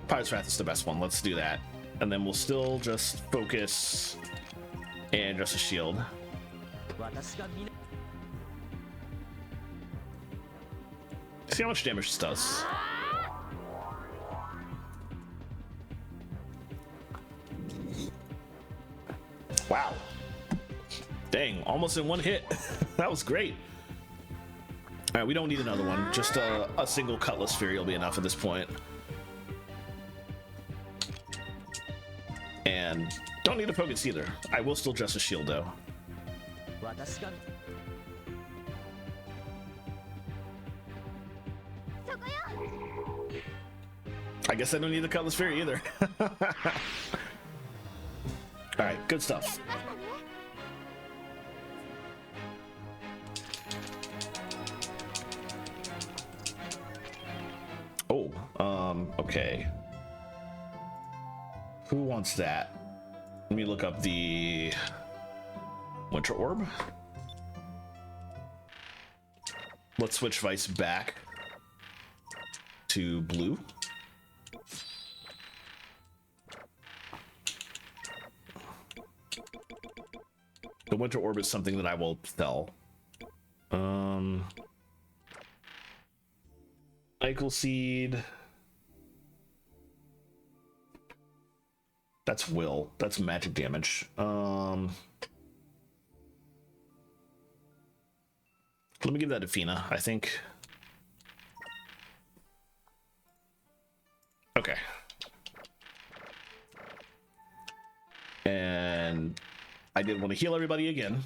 Pirate's Wrath is the best one. Let's do that. And then we'll still just focus and Justice Shield. See how much damage this does. Wow. Dang, almost in one hit. That was great. All right, we don't need another one. Just a single Cutlass Fury will be enough at this point. And don't need a focus either. I will still Justice Shield though. I guess I don't need the Cutlass Fury either. Alright, good stuff. Oh, okay. Who wants that? Let me look up the Winter Orb. Let's switch Vice back to blue. The winter orb is something that I will sell. Eichel seed. That's will. That's magic damage. Let me give that to Fina, I think. Okay. And I did want to heal everybody again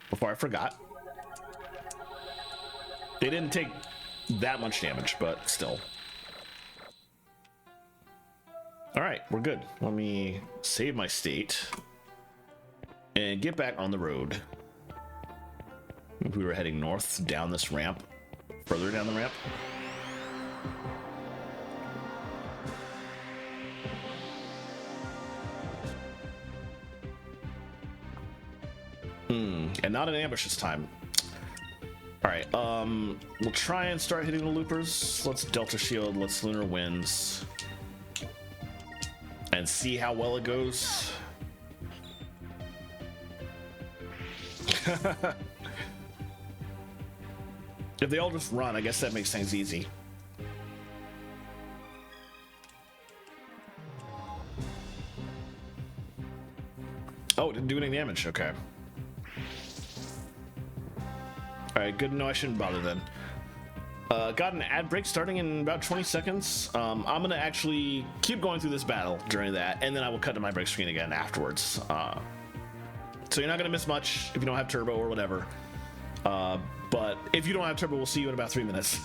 before I forgot. They didn't take that much damage, but still. All right, we're good. Let me save my state and get back on the road. We were heading north down this ramp, further down the ramp. And not an ambush this time. All right, we'll try and start hitting the loopers. Let's Delta Shield, let's Lunar Winds, and see how well it goes. If they all just run, I guess that makes things easy. Oh, it didn't do any damage, okay. All right, good to know I shouldn't bother then. Got an ad break starting in about 20 seconds. I'm gonna actually keep going through this battle during that, and then I will cut to my break screen again afterwards. So you're not gonna miss much if you don't have turbo or whatever. But if you don't have turbo, we'll see you in about 3 minutes.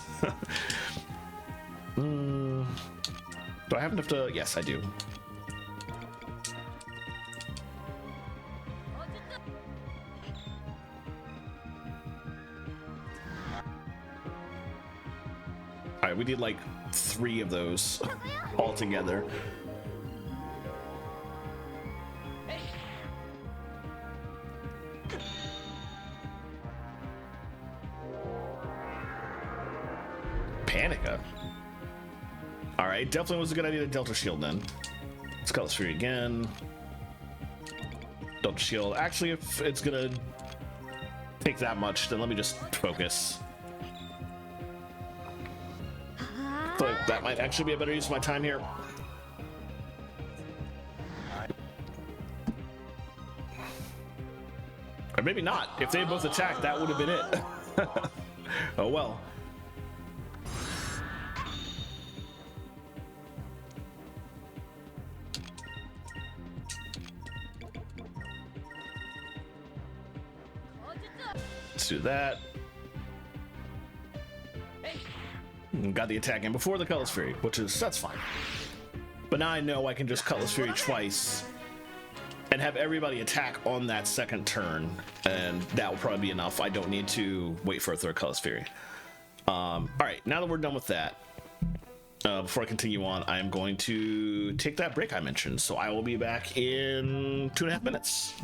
Do I have enough to? Yes, I do. All right, we did like 3 of those all together. Panica. All right, definitely was a good idea to Delta Shield then. Let's Color Sphere again. Delta Shield. Actually, if it's gonna take that much, then let me just focus. Like that might actually be a better use of my time here. Or maybe not. If they both attacked, that would have been it. Oh well. Let's do that. Got the attack in before the Cutlass Fury, that's fine. But now I know I can just Cutlass Fury twice and have everybody attack on that second turn, and that will probably be enough. I don't need to wait for a third Cutlass Fury. All right, now that we're done with that, before I continue on, I am going to take that break I mentioned. So I will be back in 2.5 minutes.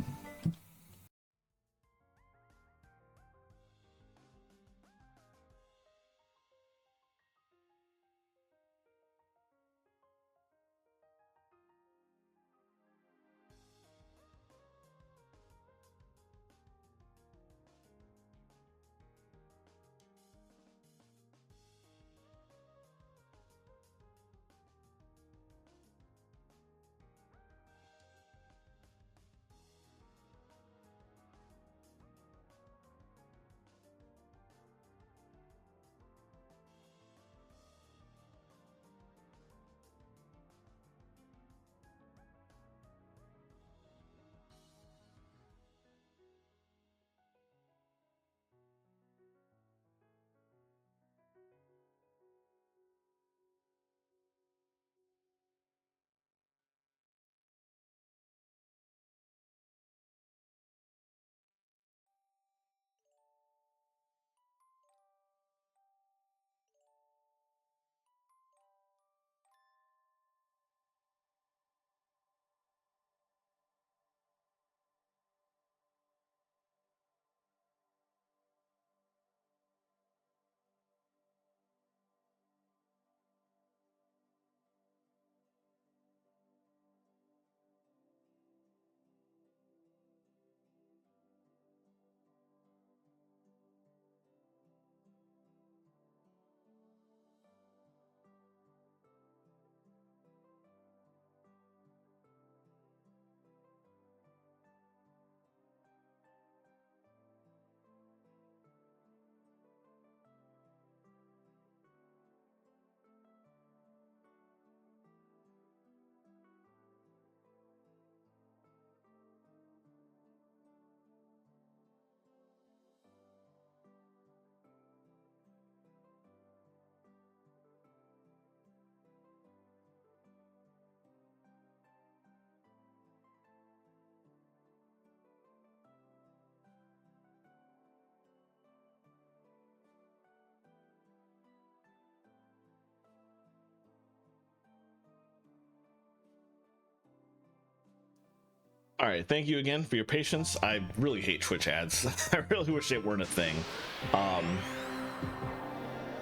All right, thank you again for your patience. I really hate Twitch ads. I really wish they weren't a thing.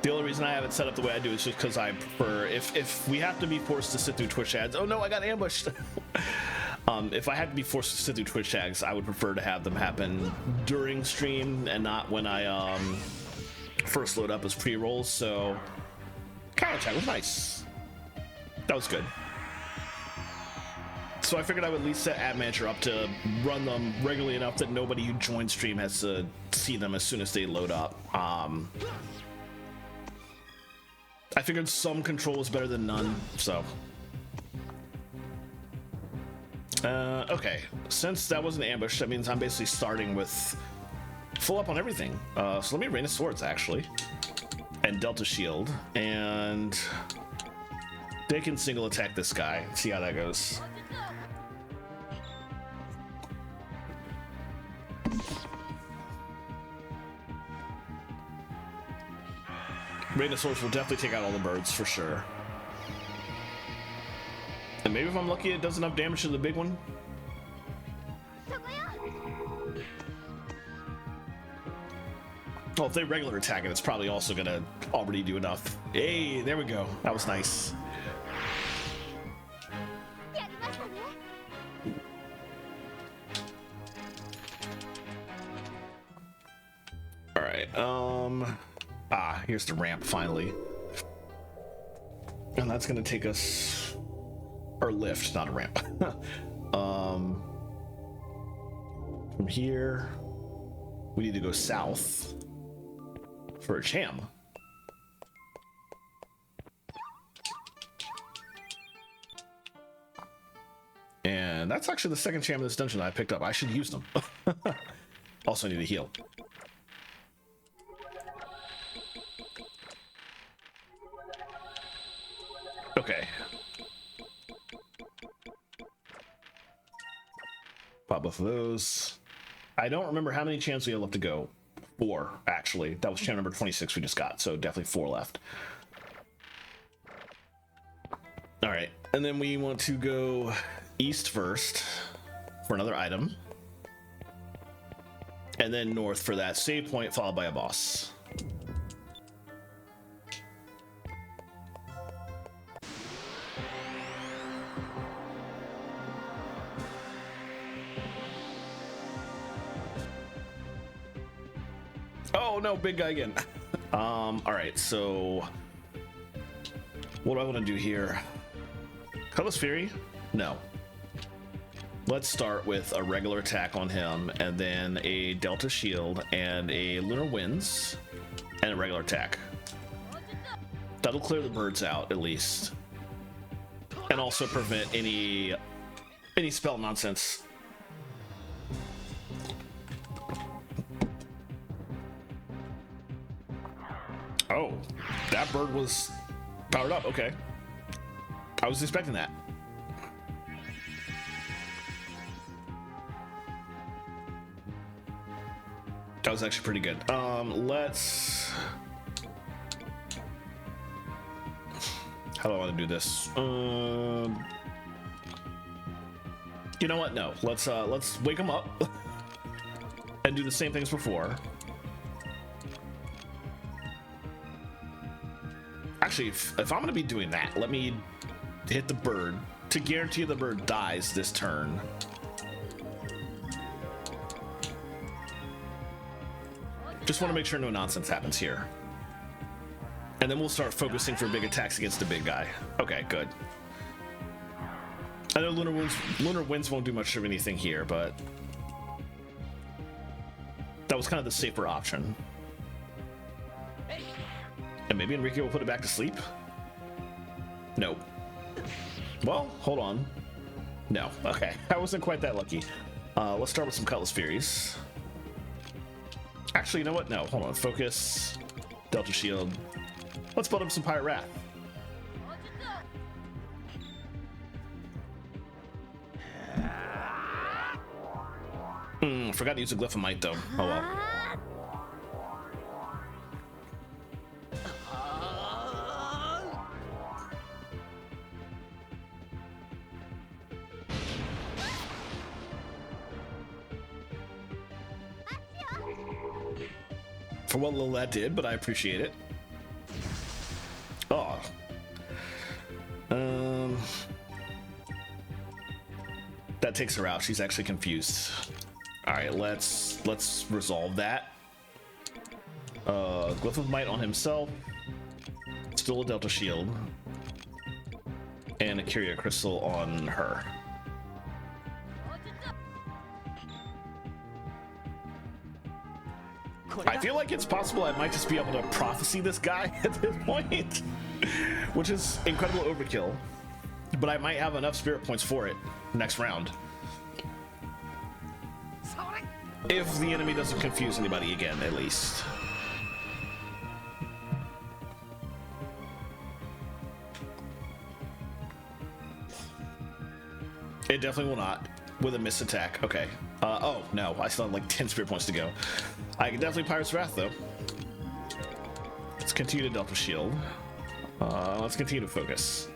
The only reason I have it set up the way I do is just because I prefer, if we have to be forced to sit through Twitch ads. Oh no, I got ambushed. If I had to be forced to sit through Twitch ads, I would prefer to have them happen during stream and not when I first load up as pre-rolls. So counter attack was nice. That was good. So I figured I would at least set Ad Manager up to run them regularly enough that nobody who joins stream has to see them as soon as they load up. I figured some control was better than none, so. Okay, since that was an ambush, that means I'm basically starting with full up on everything. So let me Rain of Swords, actually. And Delta Shield, and they can single attack this guy. See how that goes. Rain of Swords will definitely take out all the birds for sure. And maybe if I'm lucky it does enough damage to the big one. Well, if they regular attack it, it's probably also gonna already do enough. Hey, there we go. That was nice. All right, here's the ramp finally. And that's gonna take us, or lift, not a ramp. From here, we need to go south for a cham. And that's actually the second cham in this dungeon that I picked up. I should use them. Also need to heal. Okay. Pop both of those. I don't remember how many chams we have left to go. 4, actually. That was cham number 26 we just got, so definitely 4 left. All right, and then we want to go east first for another item. And then north for that save point, followed by a boss. Oh no, big guy again. All right, so what do I want to do here? Cutlass Fury? No. Let's start with a regular attack on him, and then a Delta Shield, and a Lunar Winds, and a regular attack. That'll clear the birds out, at least. And also prevent any spell nonsense. Oh, that bird was powered up, okay. I was expecting that. That was actually pretty good. Let's... How do I want to do this? You know what? No. Let's wake him up and do the same thing as before. Actually, if I'm going to be doing that, let me hit the bird to guarantee the bird dies this turn. Just want to make sure no nonsense happens here. And then we'll start focusing for big attacks against the big guy. Okay, good. I know Lunar Winds won't do much of anything here, but that was kind of the safer option. And maybe Enrique will put it back to sleep? Nope. Well, hold on. No, okay. I wasn't quite that lucky. Let's start with some Cutlass Furies. Actually, you know what? No, hold on. Focus. Delta Shield. Let's build up some Pirate Wrath. Forgot to use a Glyph of Might, though. Oh well. for what little that did, but I appreciate it. Oh. That takes her out. She's actually confused. All right, let's resolve that. Glyph of Might on himself. Still a Delta Shield. And a Curia Crystal on her. I feel like it's possible I might just be able to prophecy this guy at this point, which is incredible overkill, but I might have enough spirit points for it next round. If the enemy doesn't confuse anybody again, at least. It definitely will not. With a miss attack. Okay. Oh, no. I still have like 10 spirit points to go. I can definitely Pirate's Wrath, though. Let's continue to Delta Shield. Let's continue to focus.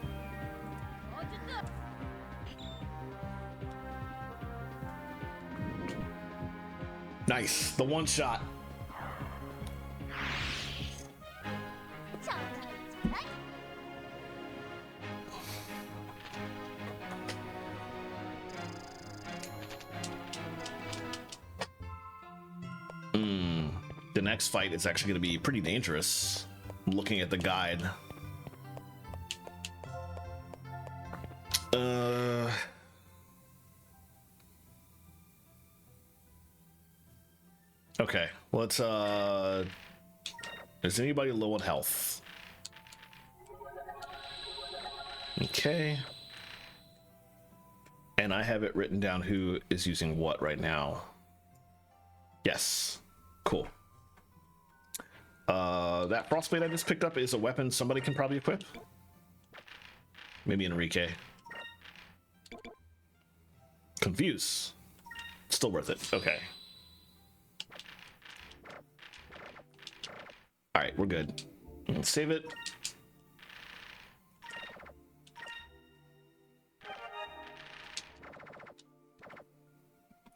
Nice. The one shot. The next fight is actually going to be pretty dangerous. I'm looking at the guide. Okay, let's is anybody low on health? Okay. And I have it written down who is using what right now. Yes. Cool. That frostblade I just picked up is a weapon somebody can probably equip. Maybe Enrique. Confuse. Still worth it. Okay. All right, we're good. Let's save it.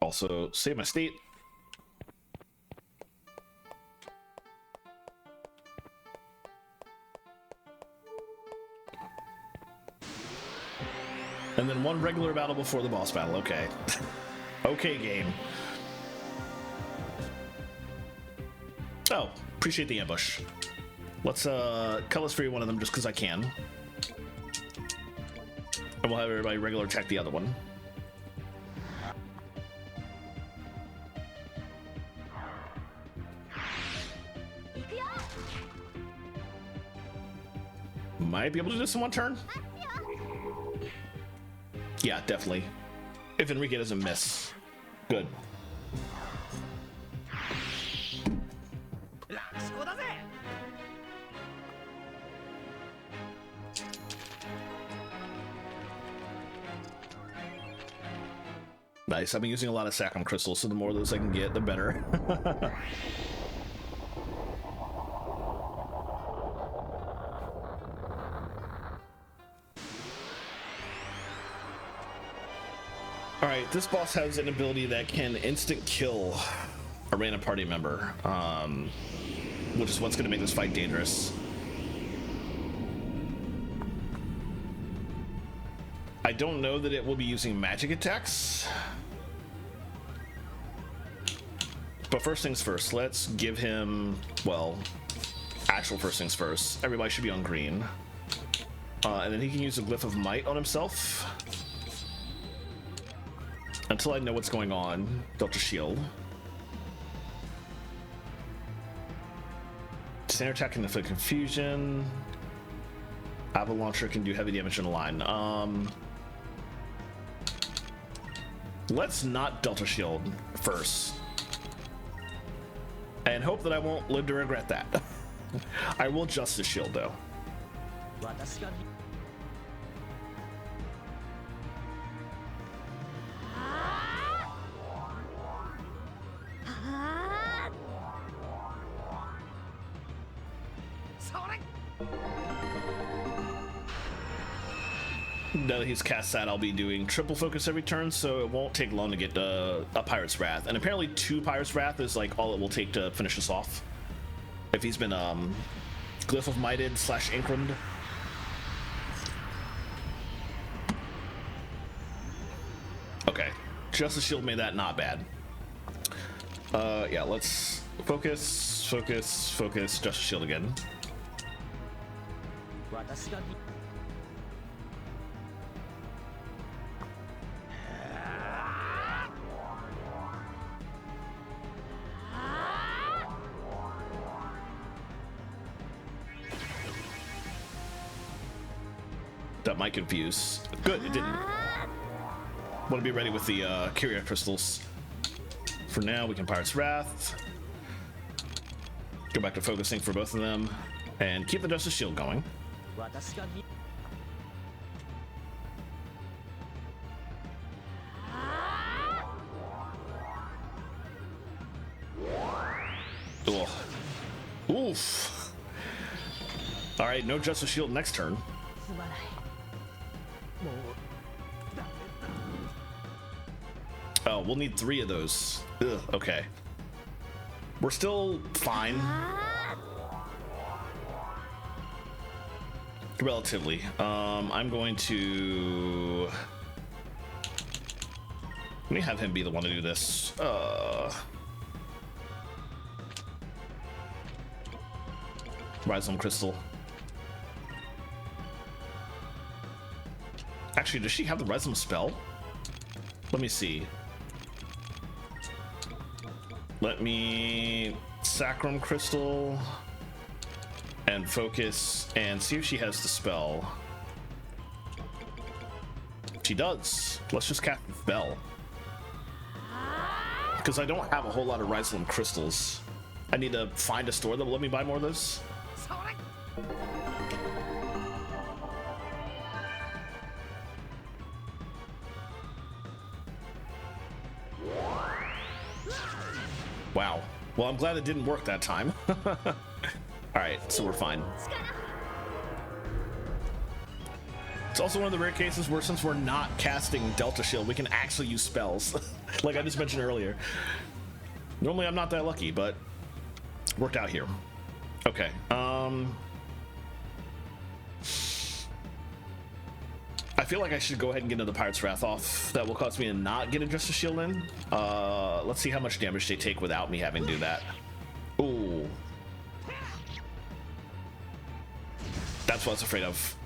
Also, save my state. And then one regular battle before the boss battle. Okay. Okay, game. Oh, appreciate the ambush. Let's colorless free one of them just because I can. And we'll have everybody regular attack the other one. Might be able to do this in one turn. Yeah, definitely. If Enrique doesn't miss. Good. Nice. I've been using a lot of Sacrum crystals, so the more of those I can get, the better. Alright, this boss has an ability that can instant kill a random party member, which is what's going to make this fight dangerous. I don't know that it will be using magic attacks. But first things first, let's give him, well, actual first things first. Everybody should be on green. And then he can use a Glyph of Might on himself. Until I know what's going on, Delta Shield. Standard attack can inflict confusion. Avalauncher can do heavy damage in a line. Let's not Delta Shield first. And hope that I won't live to regret that. I will Justice Shield though. Now that he's cast that, I'll be doing triple focus every turn, so it won't take long to get a Pirate's Wrath. And apparently 2 Pirate's Wrath is like all it will take to finish us off. if he's been Glyph of Mighted / Incrumed. Okay, Justice Shield made that not bad. Yeah, let's focus, Justice Shield again. That might confuse. Good, it didn't. Want to be ready with the Curia crystals. For now, we can Pirate's Wrath. Go back to focusing for both of them. And keep the Justice Shield going. Ugh. Oof. Alright, no Justice Shield next turn. Oh, we'll need 3 of those. Ugh, okay. We're still fine. Relatively. I'm going to... Let me have him be the one to do this. Rhizome Crystal. Actually, does she have the Rhizome spell? Let me see. Let me Sacrum Crystal and focus and see if she has the spell. She does. Let's just cast the spell. Because I don't have a whole lot of Rhizome crystals. I need to find a store that will let me buy more of those. Wow. Well, I'm glad it didn't work that time. Alright, so we're fine. It's also one of the rare cases where since we're not casting Delta Shield, we can actually use spells. Like I just mentioned earlier. Normally I'm not that lucky, but worked out here. Okay. I feel like I should go ahead and get another Pirate's Wrath off. That will cause me to not get a Justice Shield in. Let's see how much damage they take without me having to do that. Ooh. That's what I was afraid of.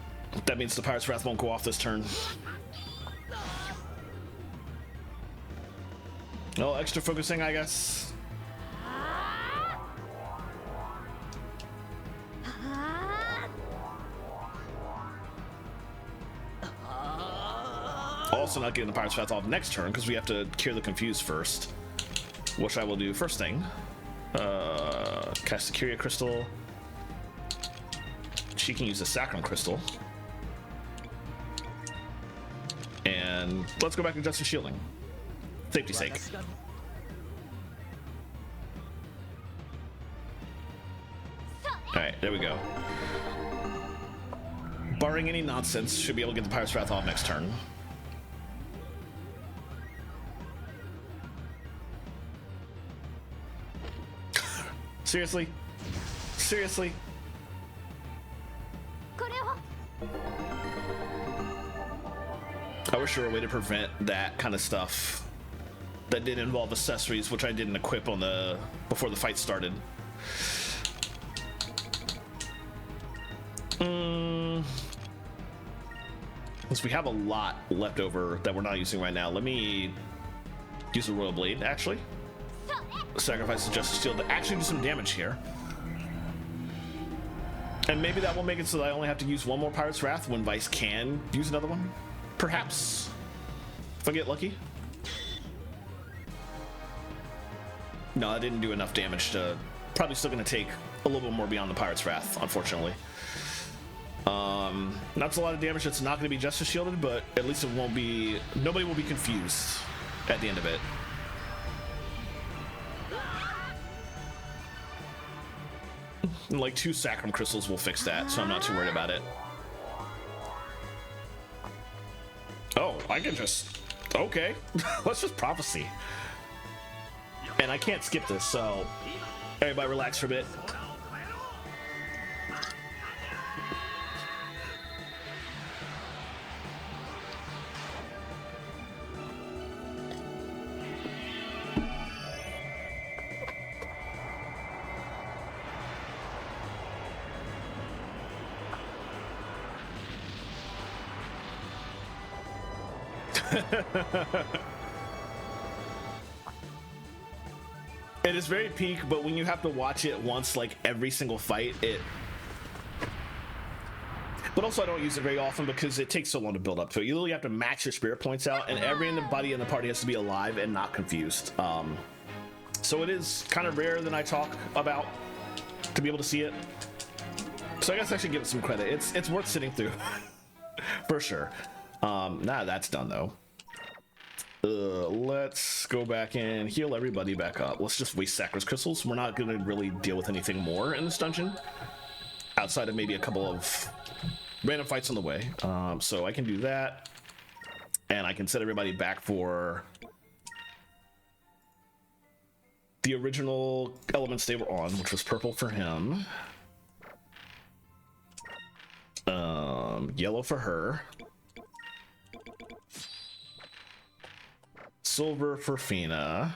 That means the Pirate's Wrath won't go off this turn. Oh, extra focusing, I guess. Also not getting the Pirate's Wrath off next turn because we have to cure the Confuse first, which I will do first thing. Cast the Curia Crystal. She can use the Sacrum Crystal. And let's go back to Justice Shielding. Safety's sake. Alright, there we go. Barring any nonsense, should be able to get the Pirate's Wrath off next turn. Seriously? Seriously? I wish there were a way to prevent that kind of stuff that did involve accessories, which I didn't equip on the before the fight started. Since we have a lot left over that we're not using right now, let me use the Royal Blade, actually. Sacrifice the Justice Shield to actually do some damage here. And maybe that will make it so that I only have to use one more Pirate's Wrath when Vice can use another one. Perhaps. If I get lucky. No, I didn't do enough damage to... Probably still going to take a little bit more beyond the Pirate's Wrath, unfortunately. That's a lot of damage that's not going to be Justice Shielded, but at least it won't be... Nobody will be confused at the end of it. And like 2 Sacrum Crystals will fix that, so I'm not too worried about it. Oh, I can just... Okay. Let's just Prophecy. And I can't skip this, so... Everybody relax for a bit. It is very peak, but when you have to watch it once, like every single fight, it. But also, I don't use it very often because it takes so long to build up to it. You literally have to max your spirit points out, and everybody in the party has to be alive and not confused. So it is kind of rare than I talk about to be able to see it. So I guess I should give it some credit. It's worth sitting through for sure. Now that's done though. Let's go back and heal everybody back up. Let's just waste Sacred Crystals. We're not going to really deal with anything more in this dungeon outside of maybe a couple of random fights on the way. So I can do that, and I can set everybody back for the original elements they were on, which was purple for him, yellow for her, silver for Fina,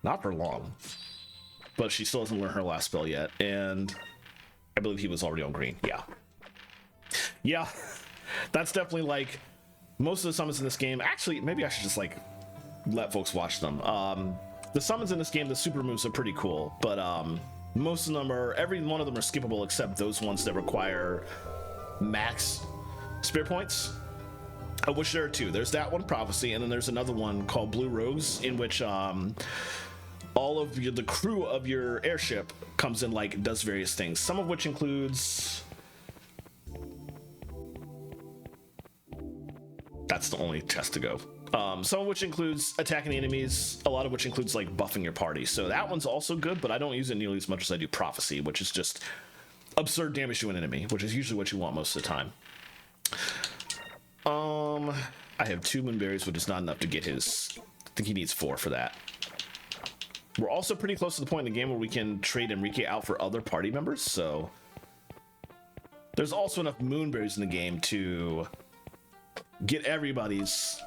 not for long, but she still hasn't learned her last spell yet, and I believe he was already on green. Yeah, that's definitely like most of the summons in this game. Actually, maybe I should just like let folks watch them. The summons in this game, the super moves are pretty cool, but most of them are, every one of them are skippable except those ones that require max spirit points, of which there are two. There's that one, Prophecy, and then there's another one called Blue Rose, in which all of the crew of your airship comes in, like, does various things, some of which includes... That's the only test to go. Some of which includes attacking enemies, a lot of which includes like buffing your party. So that one's also good, but I don't use it nearly as much as I do Prophecy, which is just absurd damage to an enemy, which is usually what you want most of the time. I have 2 moonberries, which is not enough to get his. I think he needs 4 for that. We're also pretty close to the point in the game where we can trade Enrique out for other party members, so there's also enough moonberries in the game to get everybody's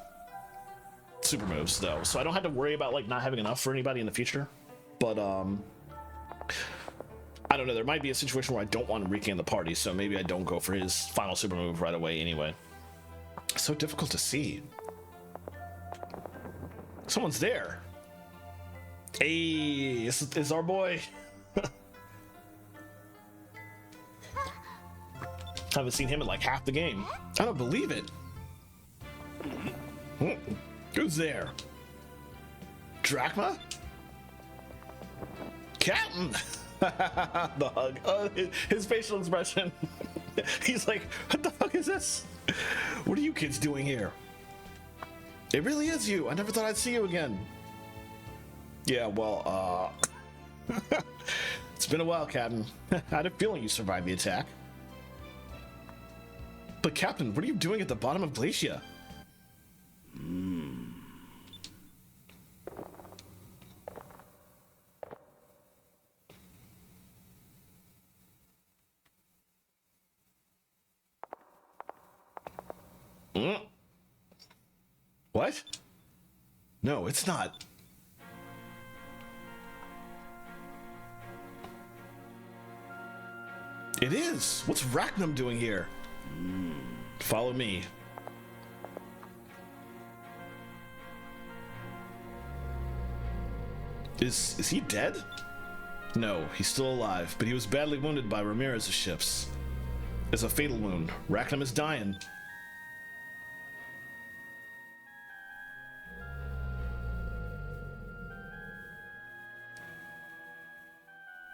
super moves though, so I don't have to worry about like not having enough for anybody in the future. But I don't know, there might be a situation where I don't want Enrique in the party, so maybe I don't go for his final super move right away anyway. It's so difficult to see. Someone's there. Hey, this is our boy. Haven't seen him in like half the game. I don't believe it. Who's there? Drachma? Captain! The hug. Oh, his facial expression. He's like, what the fuck is this? What are you kids doing here? It really is you. I never thought I'd see you again. Yeah, well, it's been a while, Captain. I had a feeling you survived the attack. But Captain, what are you doing at the bottom of Glacia? What? No, it's not. It is. What's Rachnum doing here? Follow me. Is he dead? No, he's still alive, but he was badly wounded by Ramirez's ships. It's a fatal wound. Rachnum is dying.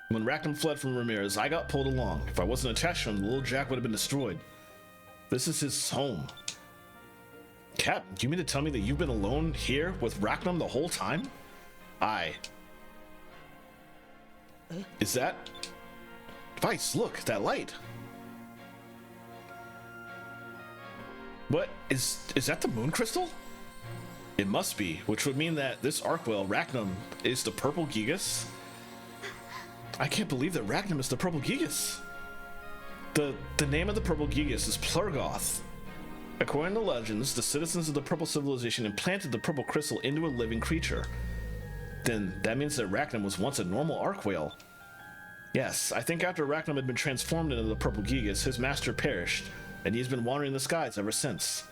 When Rachnum fled from Ramirez, I got pulled along. If I wasn't attached to him, the little Jack would have been destroyed. This is his home. Cap, do you mean to tell me that you've been alone here with Rachnum the whole time? Aye. Is that... Vice, look, that light. What? Is that the moon crystal? It must be, which would mean that this Arkwell, Rachnum, is the purple Gigas? I can't believe that Rachnum is the purple Gigas. The name of the purple Gigas is Plurgoth. According to legends, the citizens of the purple civilization implanted the purple crystal into a living creature. Then that means that Rachnum was once a normal Arkwhale. Yes, I think after Rachnum had been transformed into the purple Gigas, his master perished, and he's been wandering the skies ever since.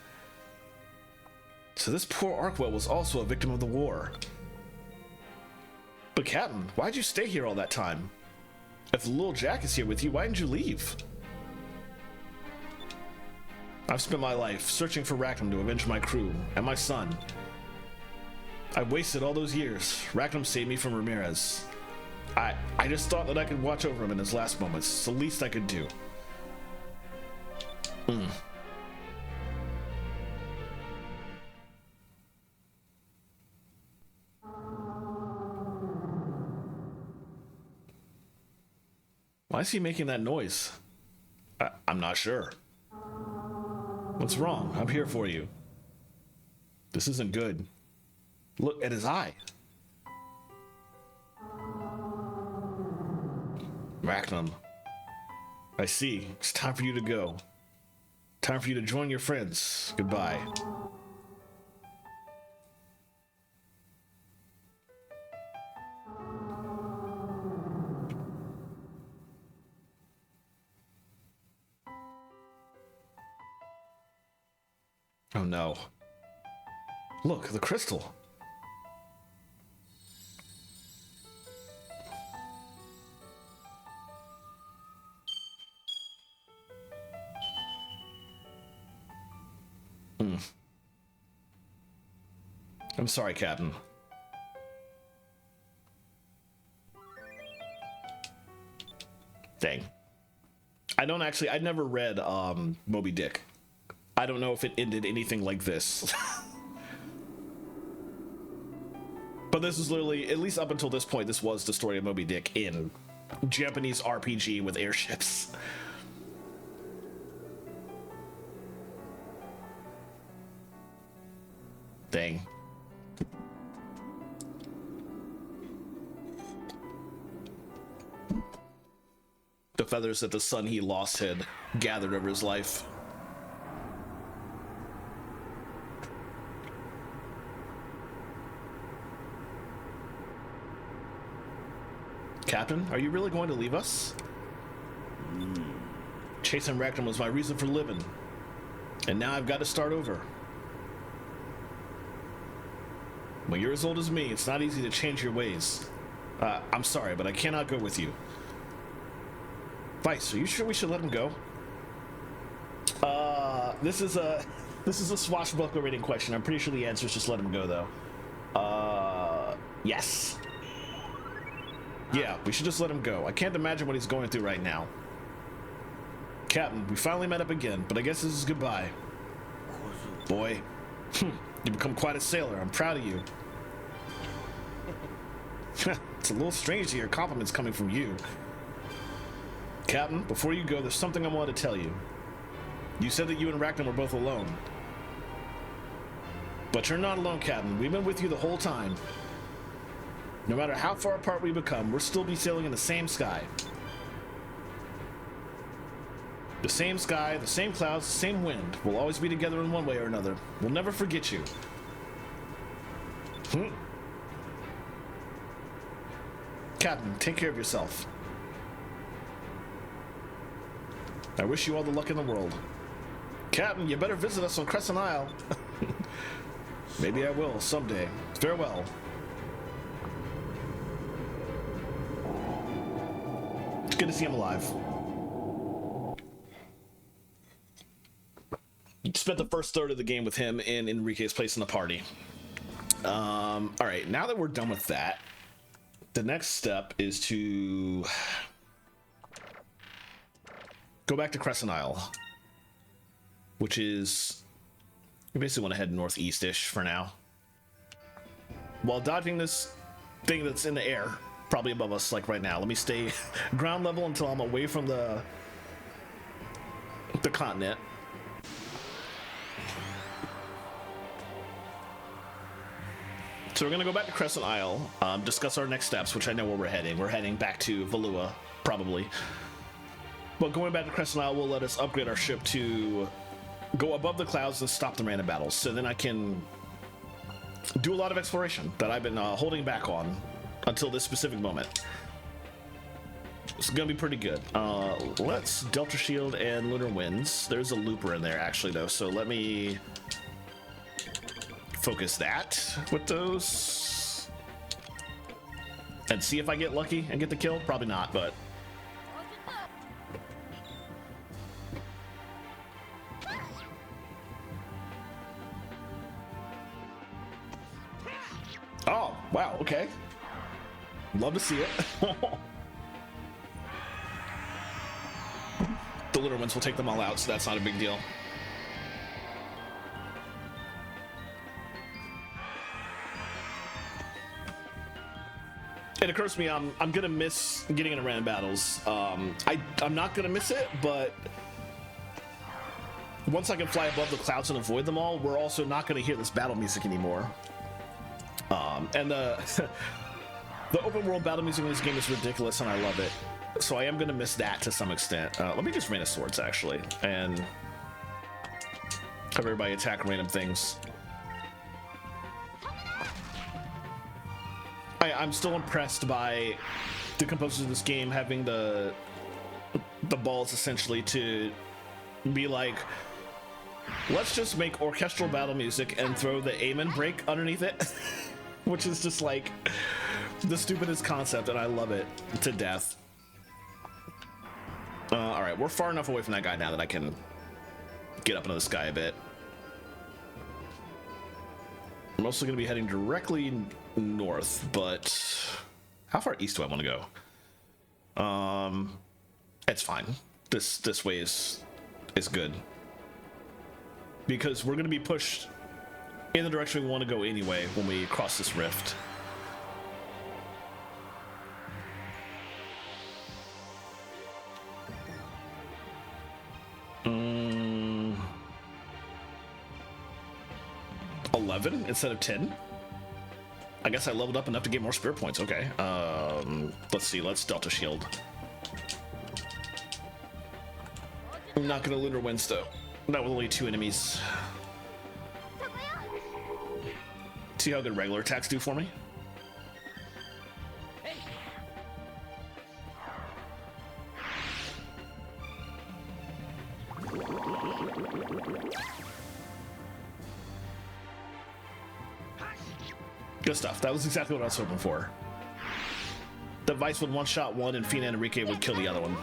So this poor Arkwell was also a victim of the war. But Captain, why'd you stay here all that time? If little Jack is here with you, why didn't you leave? I've spent my life searching for Rackham to avenge my crew and my son. I wasted all those years. Rackham saved me from Ramirez. I just thought that I could watch over him in his last moments. It's the least I could do. Why is he making that noise? I'm not sure. What's wrong? I'm here for you. This isn't good. Look at his eye. Rackham. I see. It's time for you to go. Time for you to join your friends. Goodbye. Oh no. Look, the crystal. I'm sorry, Captain. Dang. I never read Moby Dick. I don't know if it ended anything like this. But this is literally, at least up until this point, this was the story of Moby Dick in Japanese RPG with airships. Dang. The feathers that the son he lost had gathered over his life. Captain, are you really going to leave us? Chasing Rackham was my reason for living. And now I've got to start over. When you're as old as me, it's not easy to change your ways. I'm sorry, but I cannot go with you. Vice, are you sure we should let him go? This is a swashbuckler rating question. I'm pretty sure the answer is just let him go, though. Yes. Yeah, we should just let him go. I can't imagine what he's going through right now. Captain, we finally met up again, but I guess this is goodbye. Boy, you've become quite a sailor. I'm proud of you. It's a little strange to hear compliments coming from you. Captain, before you go, there's something I wanted to tell you. You said that you and Rackham were both alone. But you're not alone, Captain. We've been with you the whole time. No matter how far apart we become, we'll still be sailing in the same sky. The same sky, the same clouds, the same wind. We'll always be together in one way or another. We'll never forget you. Captain, take care of yourself. I wish you all the luck in the world. Captain, you better visit us on Crescent Isle. Maybe I will, someday. Farewell. It's good to see him alive. You spent the first third of the game with him and Enrique's place in the party. Alright, now that we're done with that, the next step is to go back to Crescent Isle, which is, we basically want to head northeast-ish for now, while dodging this thing that's in the air, probably above us, like right now. Let me stay ground level until I'm away from the continent. So we're gonna go back to Crescent Isle, discuss our next steps, which I know where we're heading. We're heading back to Valua, probably. But going back to Crescent Isle will let us upgrade our ship to go above the clouds and stop the random battles. So then I can do a lot of exploration that I've been holding back on until this specific moment. It's gonna be pretty good. Let's Delta Shield and Lunar Winds. There's a looper in there actually though, so let me focus that with those and see if I get lucky and get the kill. Probably not, but oh wow, okay, love to see it. The litter ones will take them all out, so that's not a big deal. It occurs to me I'm gonna miss getting into random battles. I'm not gonna miss it, but once I can fly above the clouds and avoid them all, we're also not gonna hear this battle music anymore. And the the open world battle music in this game is ridiculous, and I love it. So I am gonna miss that to some extent. Let me just rain a swords actually, and have everybody attack random things. I'm still impressed by the composers of this game having the balls essentially to be like, let's just make orchestral battle music and throw the amen break underneath it, which is just like the stupidest concept, and I love it to death. All right, we're far enough away from that guy now that I can get up into the sky a bit. I'm mostly going to be heading directly north, but how far east do I want to go? It's fine. This way is good because we're going to be pushed in the direction we want to go anyway when we cross this rift. Mm, 11 instead of 10. I guess I leveled up enough to get more spirit points. Okay. Let's see. Let's Delta Shield. I'm not gonna Lunar Winds though. Not with only 2 enemies. See how good regular attacks do for me. Good stuff. That was exactly what I was hoping for. The Vice would one-shot one, and Fina and Enrique would kill the other one.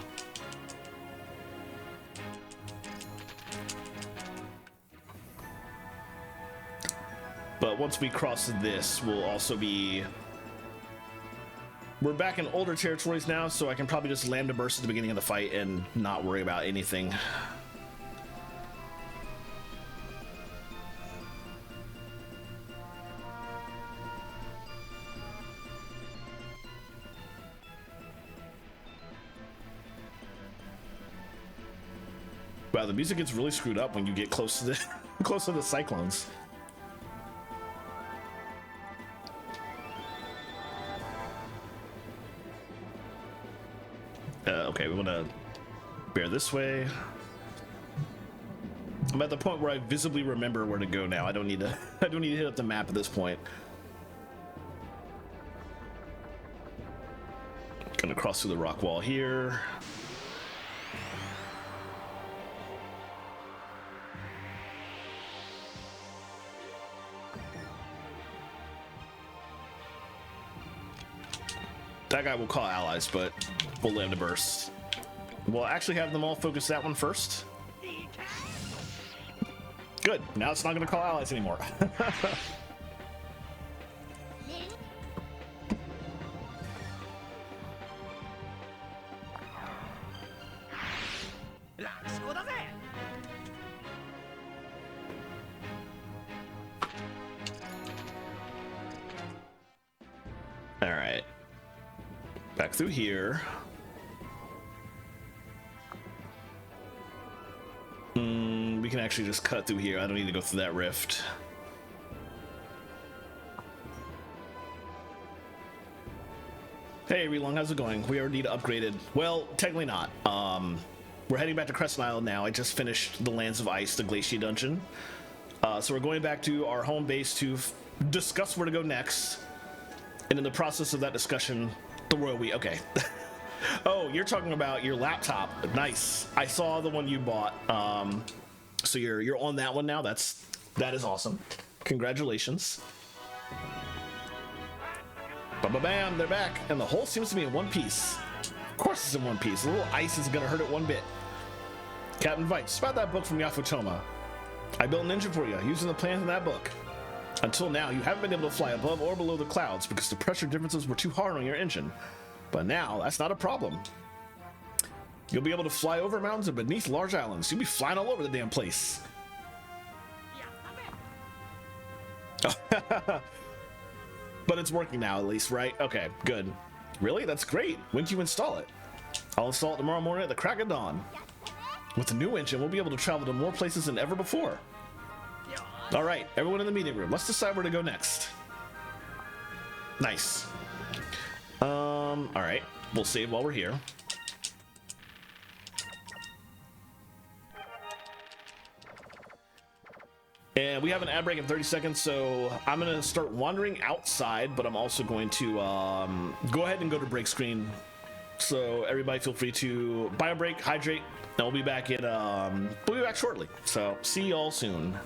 But once we cross this, we'll also be... We're back in older territories now, so I can probably just Lambda Burst at the beginning of the fight and not worry about anything. Wow, the music gets really screwed up when you get close to the close to the cyclones. Okay, we want to bear this way. I'm at the point where I visibly remember where to go now. I don't need to hit up the map at this point. Gonna cross through the rock wall here. That guy will call allies, but we'll Lambda Burst. We'll actually have them all focus that one first. Good. Now it's not going to call allies anymore. All right. Back through here. We can actually just cut through here. I don't need to go through that rift. Hey, Relong, how's it going? We already upgraded. Well, technically not. We're heading back to Crescent Isle now. I just finished the Lands of Ice, the Glacier Dungeon. So we're going back to our home base to discuss where to go next. And in the process of that discussion, the Royal We. Okay. Oh, you're talking about your laptop. Nice. I saw the one you bought. So you're on that one now. That is awesome. Congratulations. Ba-ba-bam, they're back, and the hole seems to be in one piece. Of course it's in one piece. A little ice isn't gonna hurt it one bit. Captain Vice, spot that book from Yafutoma. I built an engine for you, using the plans in that book. Until now, you haven't been able to fly above or below the clouds because the pressure differences were too hard on your engine. But now, that's not a problem. You'll be able to fly over mountains and beneath large islands. You'll be flying all over the damn place. But it's working now, at least, right? Okay, good. Really? That's great. When can you install it? I'll install it tomorrow morning at the crack of dawn. With the new engine, we'll be able to travel to more places than ever before. All right, everyone in the meeting room, let's decide where to go next. Nice. All right, we'll save while we're here. And we have an ad break in 30 seconds, so I'm gonna start wandering outside, but I'm also going to go ahead and go to break screen. So everybody feel free to buy a break, hydrate, and we'll be back shortly. So see y'all soon.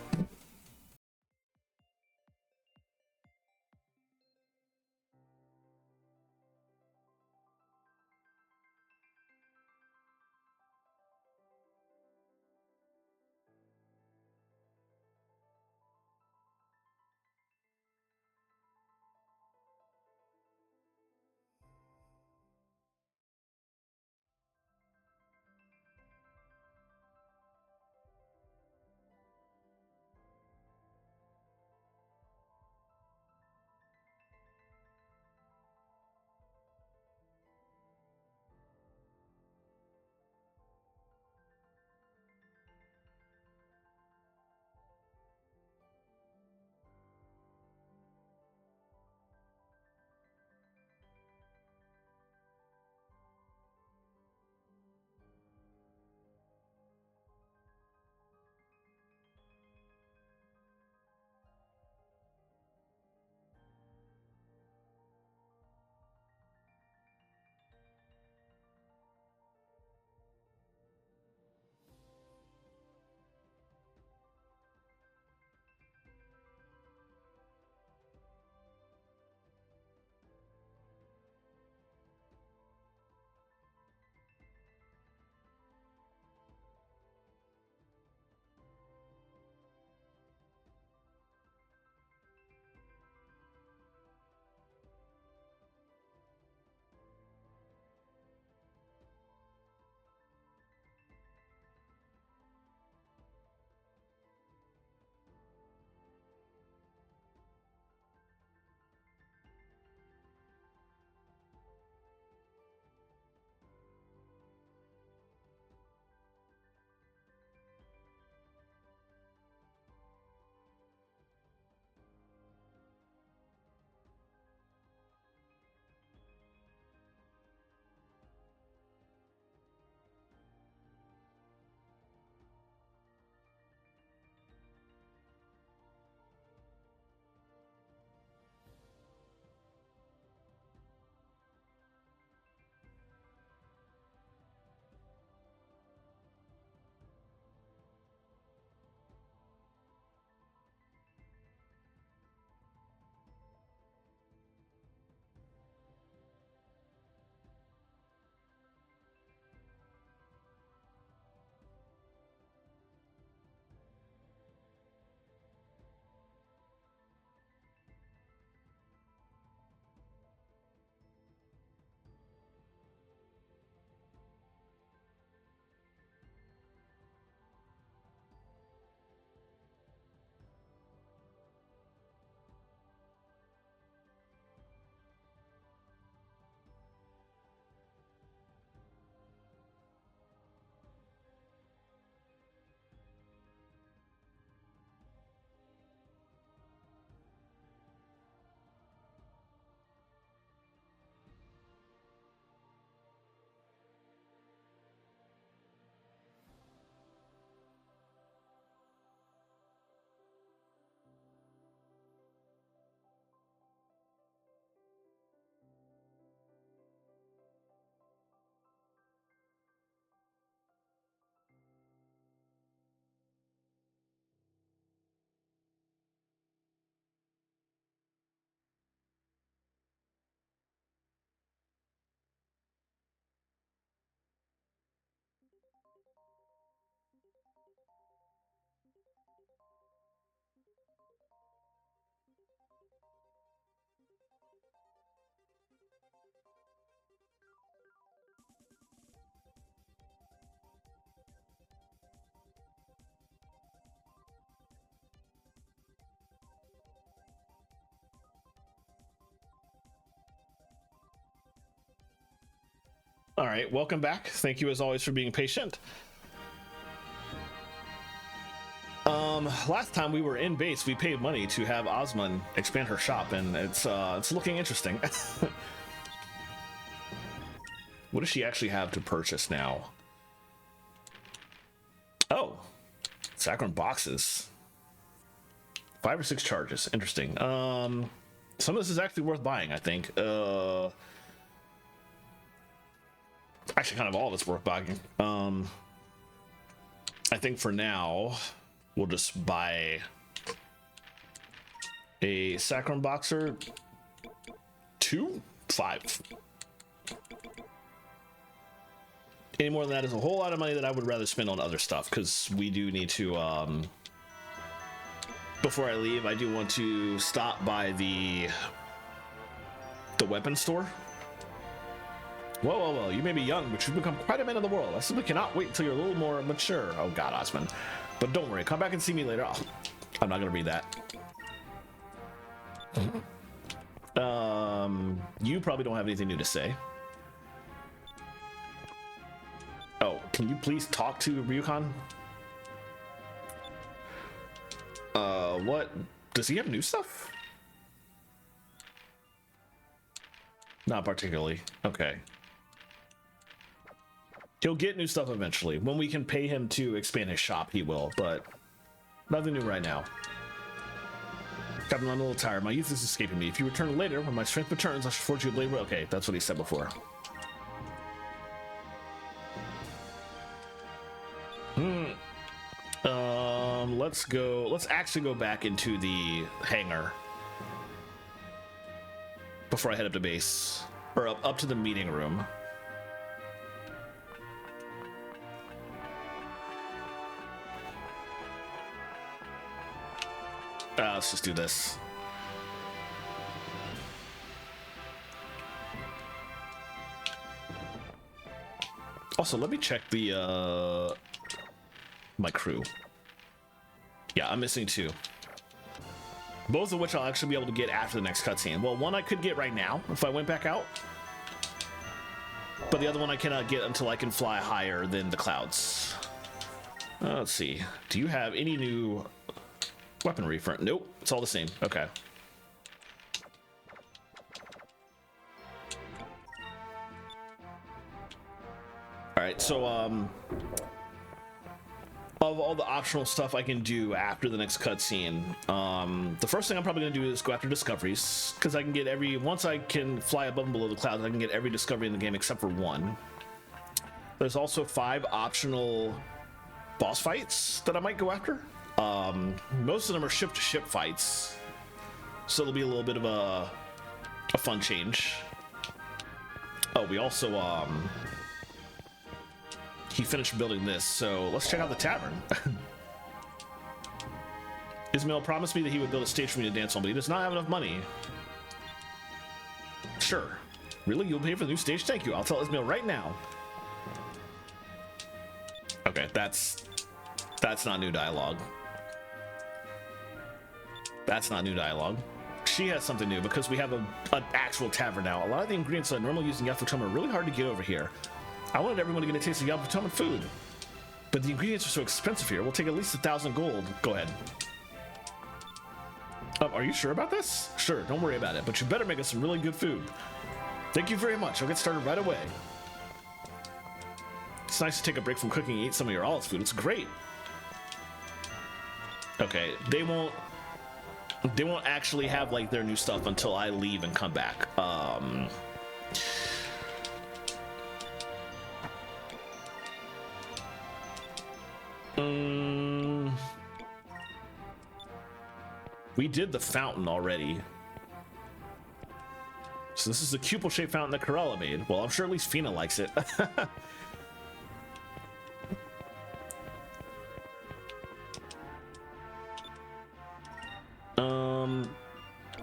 All right, welcome back. Thank you as always for being patient. Last time we were in base, we paid money to have Osman expand her shop, and it's looking interesting. What does she actually have to purchase now? Oh, saccharin boxes. 5 or 6 charges. Interesting. Some of this is actually worth buying, I think. Actually, kind of all of it's worth buying. I think for now, we'll just buy a saccharin boxer. 2? 5. Any more than that is a whole lot of money that I would rather spend on other stuff, because we do need to, before I leave, I do want to stop by the weapon store. Whoa, you may be young, but you've become quite a man of the world. I simply cannot wait until you're a little more mature. Oh God, Osman. But don't worry, come back and see me later. Oh, I'm not gonna read that. You probably don't have anything new to say. Oh, can you please talk to Ryukan? What? Does he have new stuff? Not particularly. Okay. He'll get new stuff eventually. When we can pay him to expand his shop, he will, but nothing new right now. Captain, I'm a little tired. My youth is escaping me. If you return later, when my strength returns, I shall forge you a blade. Okay, that's what he said before. Let's go. Let's actually go back into the hangar before I head up to base, or up to the meeting room. Let's just do this. Also, let me check the my crew. Yeah, I'm missing 2. Both of which I'll actually be able to get after the next cutscene. Well, one I could get right now if I went back out, but the other one I cannot get until I can fly higher than the clouds. Let's see. Do you have any new weaponry for? Nope, it's all the same. Okay. All right, so of all the optional stuff I can do after the next cutscene, the first thing I'm probably gonna do is go after discoveries, because I can get once I can fly above and below the clouds, I can get every discovery in the game except for 1. There's also 5 optional boss fights that I might go after. Most of them are ship-to-ship fights, so there'll be a little bit of a fun change. Oh, we also he finished building this, so let's check out the tavern. Ismail promised me that he would build a stage for me to dance on, but he does not have enough money. Sure. Really? You'll pay for the new stage? Thank you. I'll tell Ismail right now. Okay, that's not new dialogue. That's not new dialogue. She has something new because we have an actual tavern now. A lot of the ingredients that I normally use in Yafutoma are really hard to get over here. I wanted everyone to get a taste of Yafutoma food, but the ingredients are so expensive here. We'll take at least 1,000 gold. Go ahead. Are you sure about this? Sure, don't worry about it, but you better make us some really good food. Thank you very much. I'll get started right away. It's nice to take a break from cooking and eat some of your olive food. It's great. Okay, they won't actually have like their new stuff until I leave and come back. We did the fountain already. So this is the cupid-shaped fountain that Corella made. Well, I'm sure at least Fina likes it.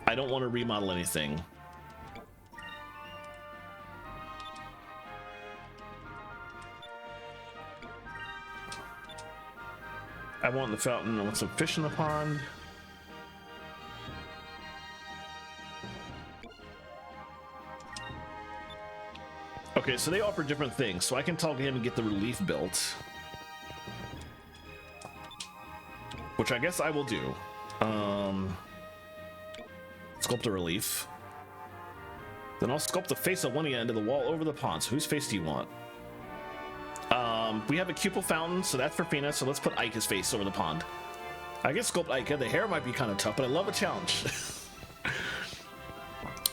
I don't want to remodel anything. I want the fountain. I want some fish in the pond. Okay, Okay, so they offer different things. So I can talk to him and get the relief built. Which I guess I will do. Sculpt a relief. Then I'll sculpt the face of one end of the wall over the pond. So whose face do you want? We have a cupel fountain, so that's for Fina. So let's put Ika's face over the pond. I guess sculpt Ika. The hair might be kind of tough, but I love a challenge.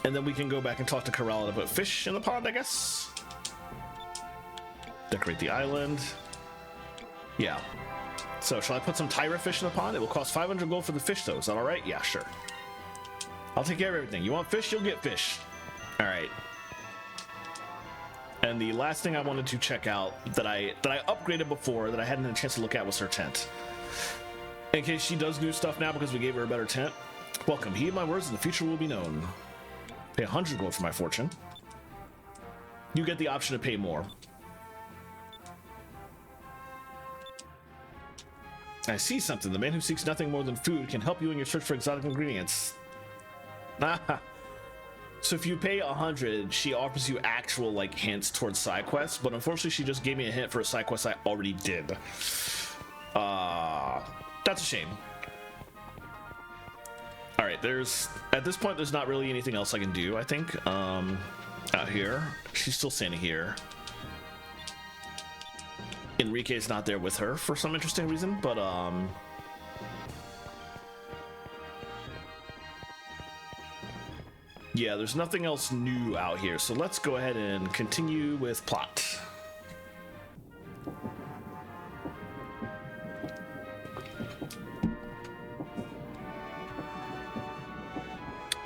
And then we can go back and talk to Corella to put fish in the pond, I guess. Decorate the island. Yeah. So shall I put some Tyra fish in the pond? It will cost 500 gold for the fish, though. Is that all right? Yeah, sure. I'll take care of everything. You want fish? You'll get fish. All right. And the last thing I wanted to check out that I upgraded before that I hadn't had a chance to look at was her tent. In case she does new stuff now because we gave her a better tent. Welcome. Heed my words and the future will be known. Pay 100 gold for my fortune. You get the option to pay more. I see something. The man who seeks nothing more than food can help you in your search for exotic ingredients. So if you pay 100, she offers you actual like hints towards side quests, but unfortunately she just gave me a hint for a side quest I already did. That's a shame. All right, at this point there's not really anything else I can do, I think. Out here, she's still standing here. Enrique's not there with her for some interesting reason, but yeah, there's nothing else new out here, so let's go ahead and continue with plot.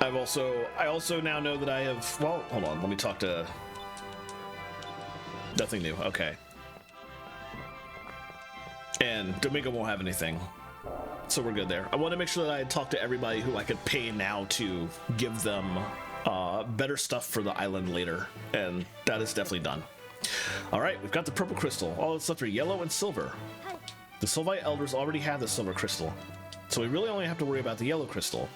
I also now know that I have, well, hold on, let me talk to, nothing new, okay. And Domingo won't have anything, so we're good there. I want to make sure that I talk to everybody who I could pay now to give them better stuff for the island later, and that is definitely done. All right, we've got the purple crystal. All that's left are yellow and silver. The Sylvite elders already have the silver crystal, so we really only have to worry about the yellow crystal.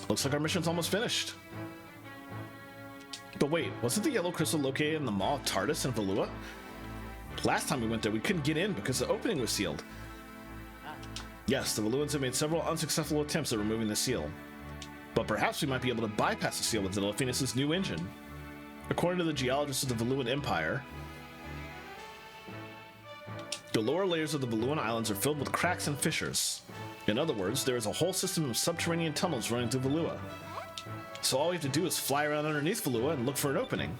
Looks like our mission's almost finished. But wait, wasn't the yellow crystal located in the Maw of Tardis in Valua? Last time we went there, we couldn't get in because the opening was sealed. Yes, the Valuans have made several unsuccessful attempts at removing the seal. But perhaps we might be able to bypass the seal with Delphinus' new engine. According to the geologists of the Valuan Empire, the lower layers of the Valuan Islands are filled with cracks and fissures. In other words, there is a whole system of subterranean tunnels running through Valua. So all we have to do is fly around underneath Valua and look for an opening.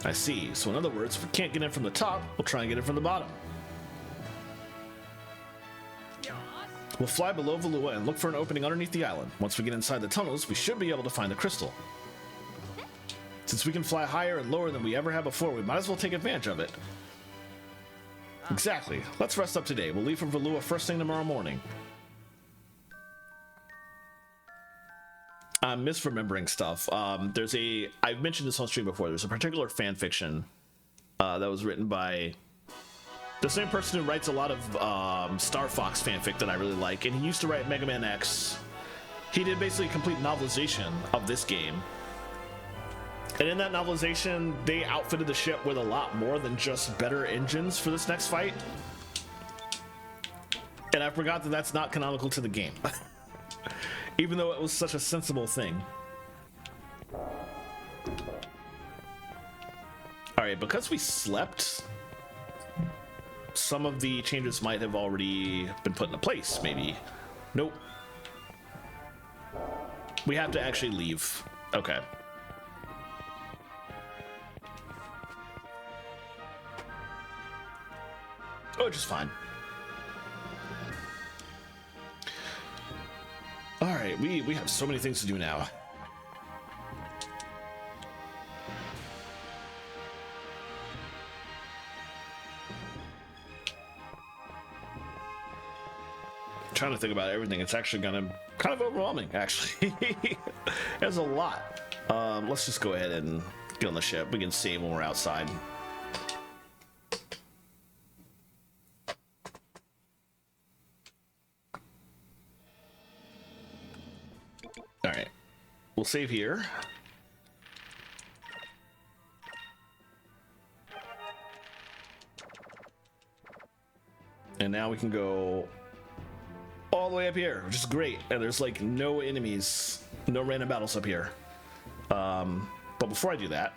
I see. So in other words, if we can't get in from the top, we'll try and get in from the bottom. We'll fly below Valua and look for an opening underneath the island. Once we get inside the tunnels, we should be able to find the crystal. Since we can fly higher and lower than we ever have before, we might as well take advantage of it. Exactly. Let's rest up today. We'll leave from Valua first thing tomorrow morning. I'm misremembering stuff. I've mentioned this on stream before. There's a particular fan fiction that was written by the same person who writes a lot of Star Fox fanfic that I really like, and he used to write Mega Man X. He did basically a complete novelization of this game. And in that novelization, they outfitted the ship with a lot more than just better engines for this next fight. And I forgot that that's not canonical to the game. Even though it was such a sensible thing. Alright, because we slept, some of the changes might have already been put into place, maybe. Nope. We have to actually leave. Okay. Oh, just fine. All right, we have so many things to do now. I'm trying to think about everything. It's actually kind of overwhelming, actually. There's a lot. Let's just go ahead and get on the ship. We can save when we're outside. All right, we'll save here. And now we can go all the way up here, which is great. And there's like no enemies, no random battles up here. But before I do that,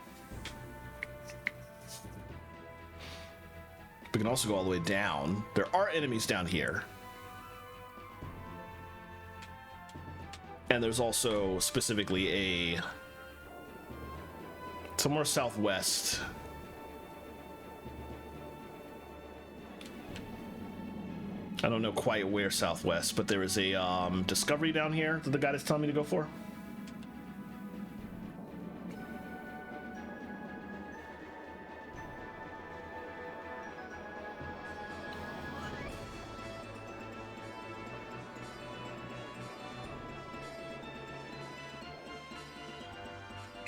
we can also go all the way down. There are enemies down here. And there's also specifically somewhere southwest. I don't know quite where southwest, but there is a discovery down here that the guide is telling me to go for.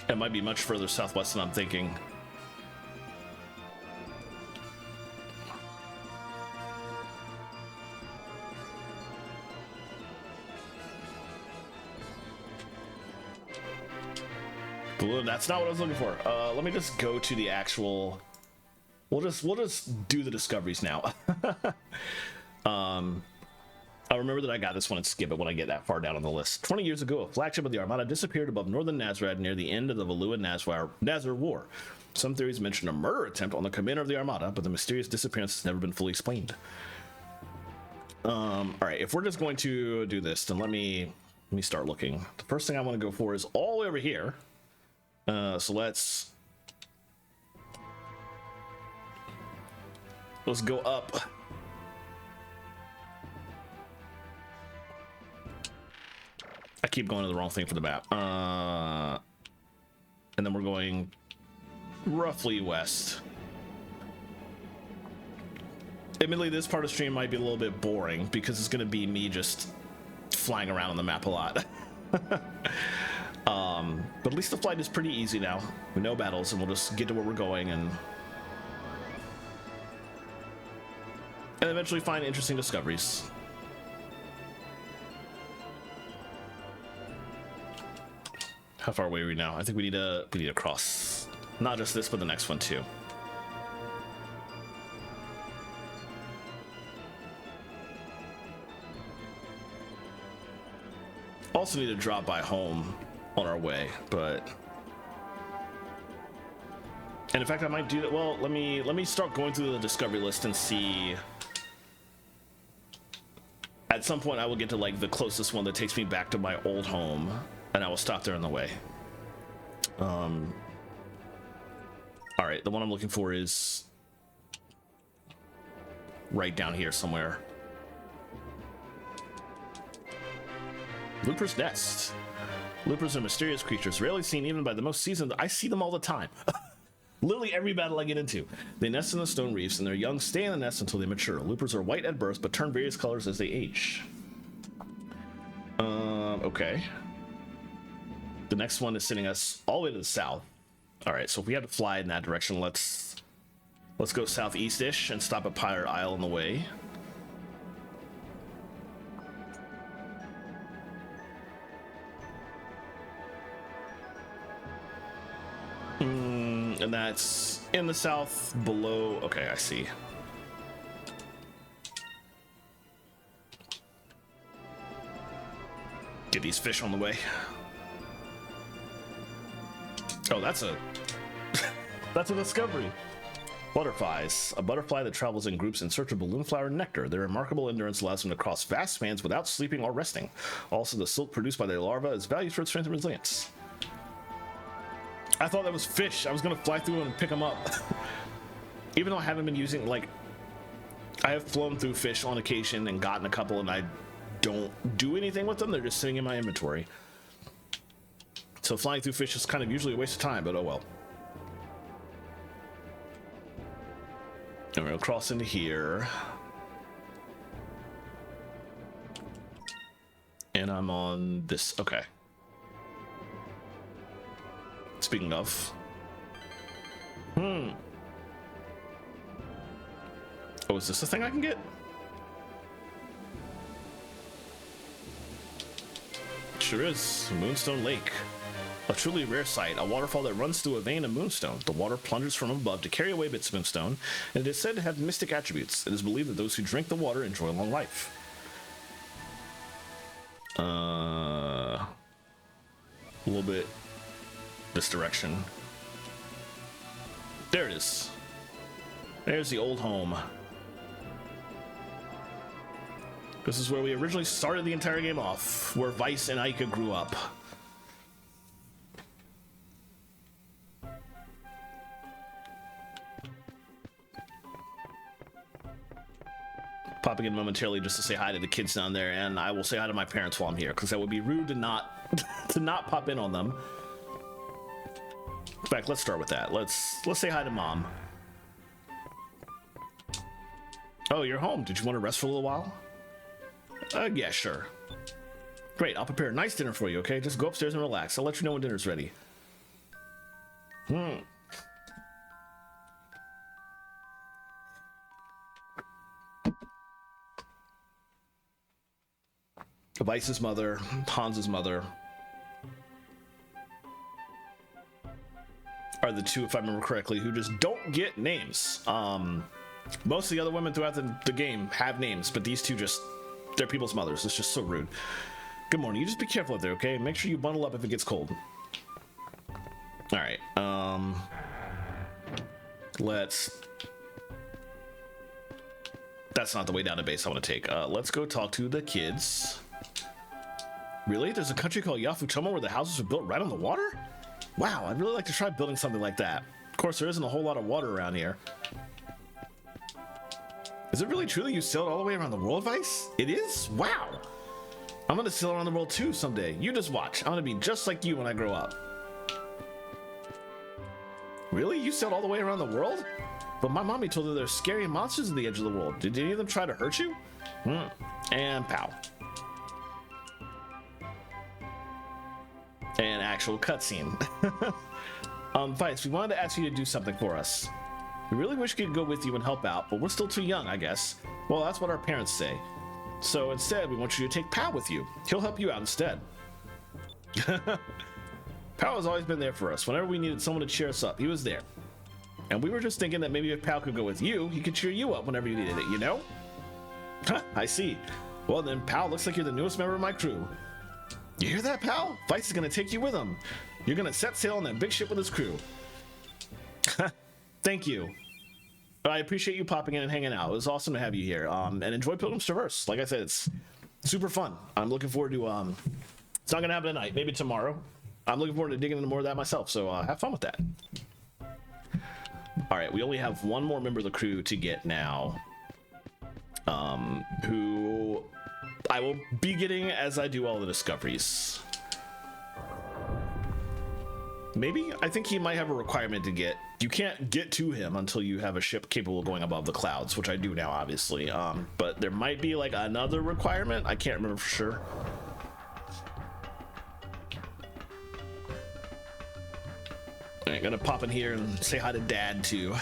It might be much further southwest than I'm thinking. That's not what I was looking for. Let me just go to the actual. We'll just do the discoveries now. I remember that I got this one and skip it when I get that far down on the list. 20 years ago, a flagship of the Armada disappeared above northern Nazarad near the end of the Valuan-Nazar War. Some theories mention a murder attempt on the commander of the Armada, but the mysterious disappearance has never been fully explained. All right, if we're just going to do this, then let me start looking. The first thing I want to go for is all the way over here. So let's go up. I keep going to the wrong thing for the map. And then we're going roughly west. Admittedly, this part of the stream might be a little bit boring because it's going to be me just flying around on the map a lot. But at least the flight is pretty easy now. We know battles, and we'll just get to where we're going and eventually find interesting discoveries. How far away are we now? I think we need to cross not just this, but the next one too. Also need to drop by home on our way, but and in fact I might do that. Well, let me start going through the discovery list and see. At some point I will get to like the closest one that takes me back to my old home, and I will stop there on the way. All right, the one I'm looking for is right down here somewhere. Looper's Nest. Loopers are mysterious creatures, rarely seen even by the most seasoned. I see them all the time. Literally every battle I get into. They nest in the stone reefs, and their young stay in the nest until they mature. Loopers are white at birth, but turn various colors as they age. Okay. The next one is sending us all the way to the south. All right, so if we had to fly in that direction, let's go southeast-ish and stop at Pirate Isle on the way. And that's in the south below. Okay, I see. Get these fish on the way. Oh, that's a that's a discovery. Butterflies. A butterfly that travels in groups in search of balloon flower nectar. Their remarkable endurance allows them to cross vast spans without sleeping or resting. Also, the silk produced by their larva is valued for its strength and resilience. I thought that was fish. I was gonna fly through them and pick them up. Even though I haven't been using, like, I have flown through fish on occasion and gotten a couple, and I don't do anything with them. They're just sitting in my inventory. So flying through fish is kind of usually a waste of time, but oh well. And we'll cross into here. And I'm on this. Okay. Speaking of. Oh, is this the thing I can get? Sure is. Moonstone Lake. A truly rare sight, a waterfall that runs through a vein of moonstone. The water plunges from above to carry away bits of moonstone, and it is said to have mystic attributes. It is believed that those who drink the water enjoy long life. A little bit this direction. There it is. There's the old home. This is where we originally started the entire game off, where Vice and Aika grew up. Popping in momentarily just to say hi to the kids down there, and I will say hi to my parents while I'm here, because that would be rude to not to not pop in on them. In fact, let's start with that. Let's say hi to Mom. Oh, you're home. Did you want to rest for a little while? Yeah, sure. Great, I'll prepare a nice dinner for you, okay? Just go upstairs and relax. I'll let you know when dinner's ready. Vice's mother, Hans's mother are the two, if I remember correctly, who just don't get names. Most of the other women throughout the game have names, but these two just, they're people's mothers. It's just so rude. Good morning. You just be careful out there, okay? Make sure you bundle up if it gets cold. All right. That's not the way down to base I want to take. Let's go talk to the kids. Really? There's a country called Yafuchoma where the houses are built right on the water? Wow, I'd really like to try building something like that. Of course, there isn't a whole lot of water around here. Is it really true that you sailed all the way around the world, Vice? It is? Wow. I'm gonna sail around the world too someday. You just watch. I'm gonna be just like you when I grow up. Really? You sailed all the way around the world? But my mommy told her there's scary monsters at the edge of the world. Did any of them try to hurt you? And pow. An actual cutscene. Vice, we wanted to ask you to do something for us. We really wish we could go with you and help out, but we're still too young, I guess. Well, that's what our parents say. So instead, we want you to take Pow with you. He'll help you out instead. Pow has always been there for us. Whenever we needed someone to cheer us up, he was there. And we were just thinking that maybe if Pow could go with you, he could cheer you up whenever you needed it, you know? I see. Well then, Pow, looks like you're the newest member of my crew. You hear that, pal? Vice is gonna take you with him. You're gonna set sail on that big ship with his crew. Thank you. I appreciate you popping in and hanging out. It was awesome to have you here. And enjoy Pilgrim's Traverse. Like I said, it's super fun. I'm looking forward to, it's not gonna happen tonight, maybe tomorrow. I'm looking forward to digging into more of that myself, so have fun with that. All right, we only have one more member of the crew to get now. Who I will be getting as I do all the discoveries. Maybe? I think he might have a requirement to get. You can't get to him until you have a ship capable of going above the clouds, which I do now, obviously. But there might be like another requirement. I can't remember for sure. I'm gonna pop in here and say hi to Dad too.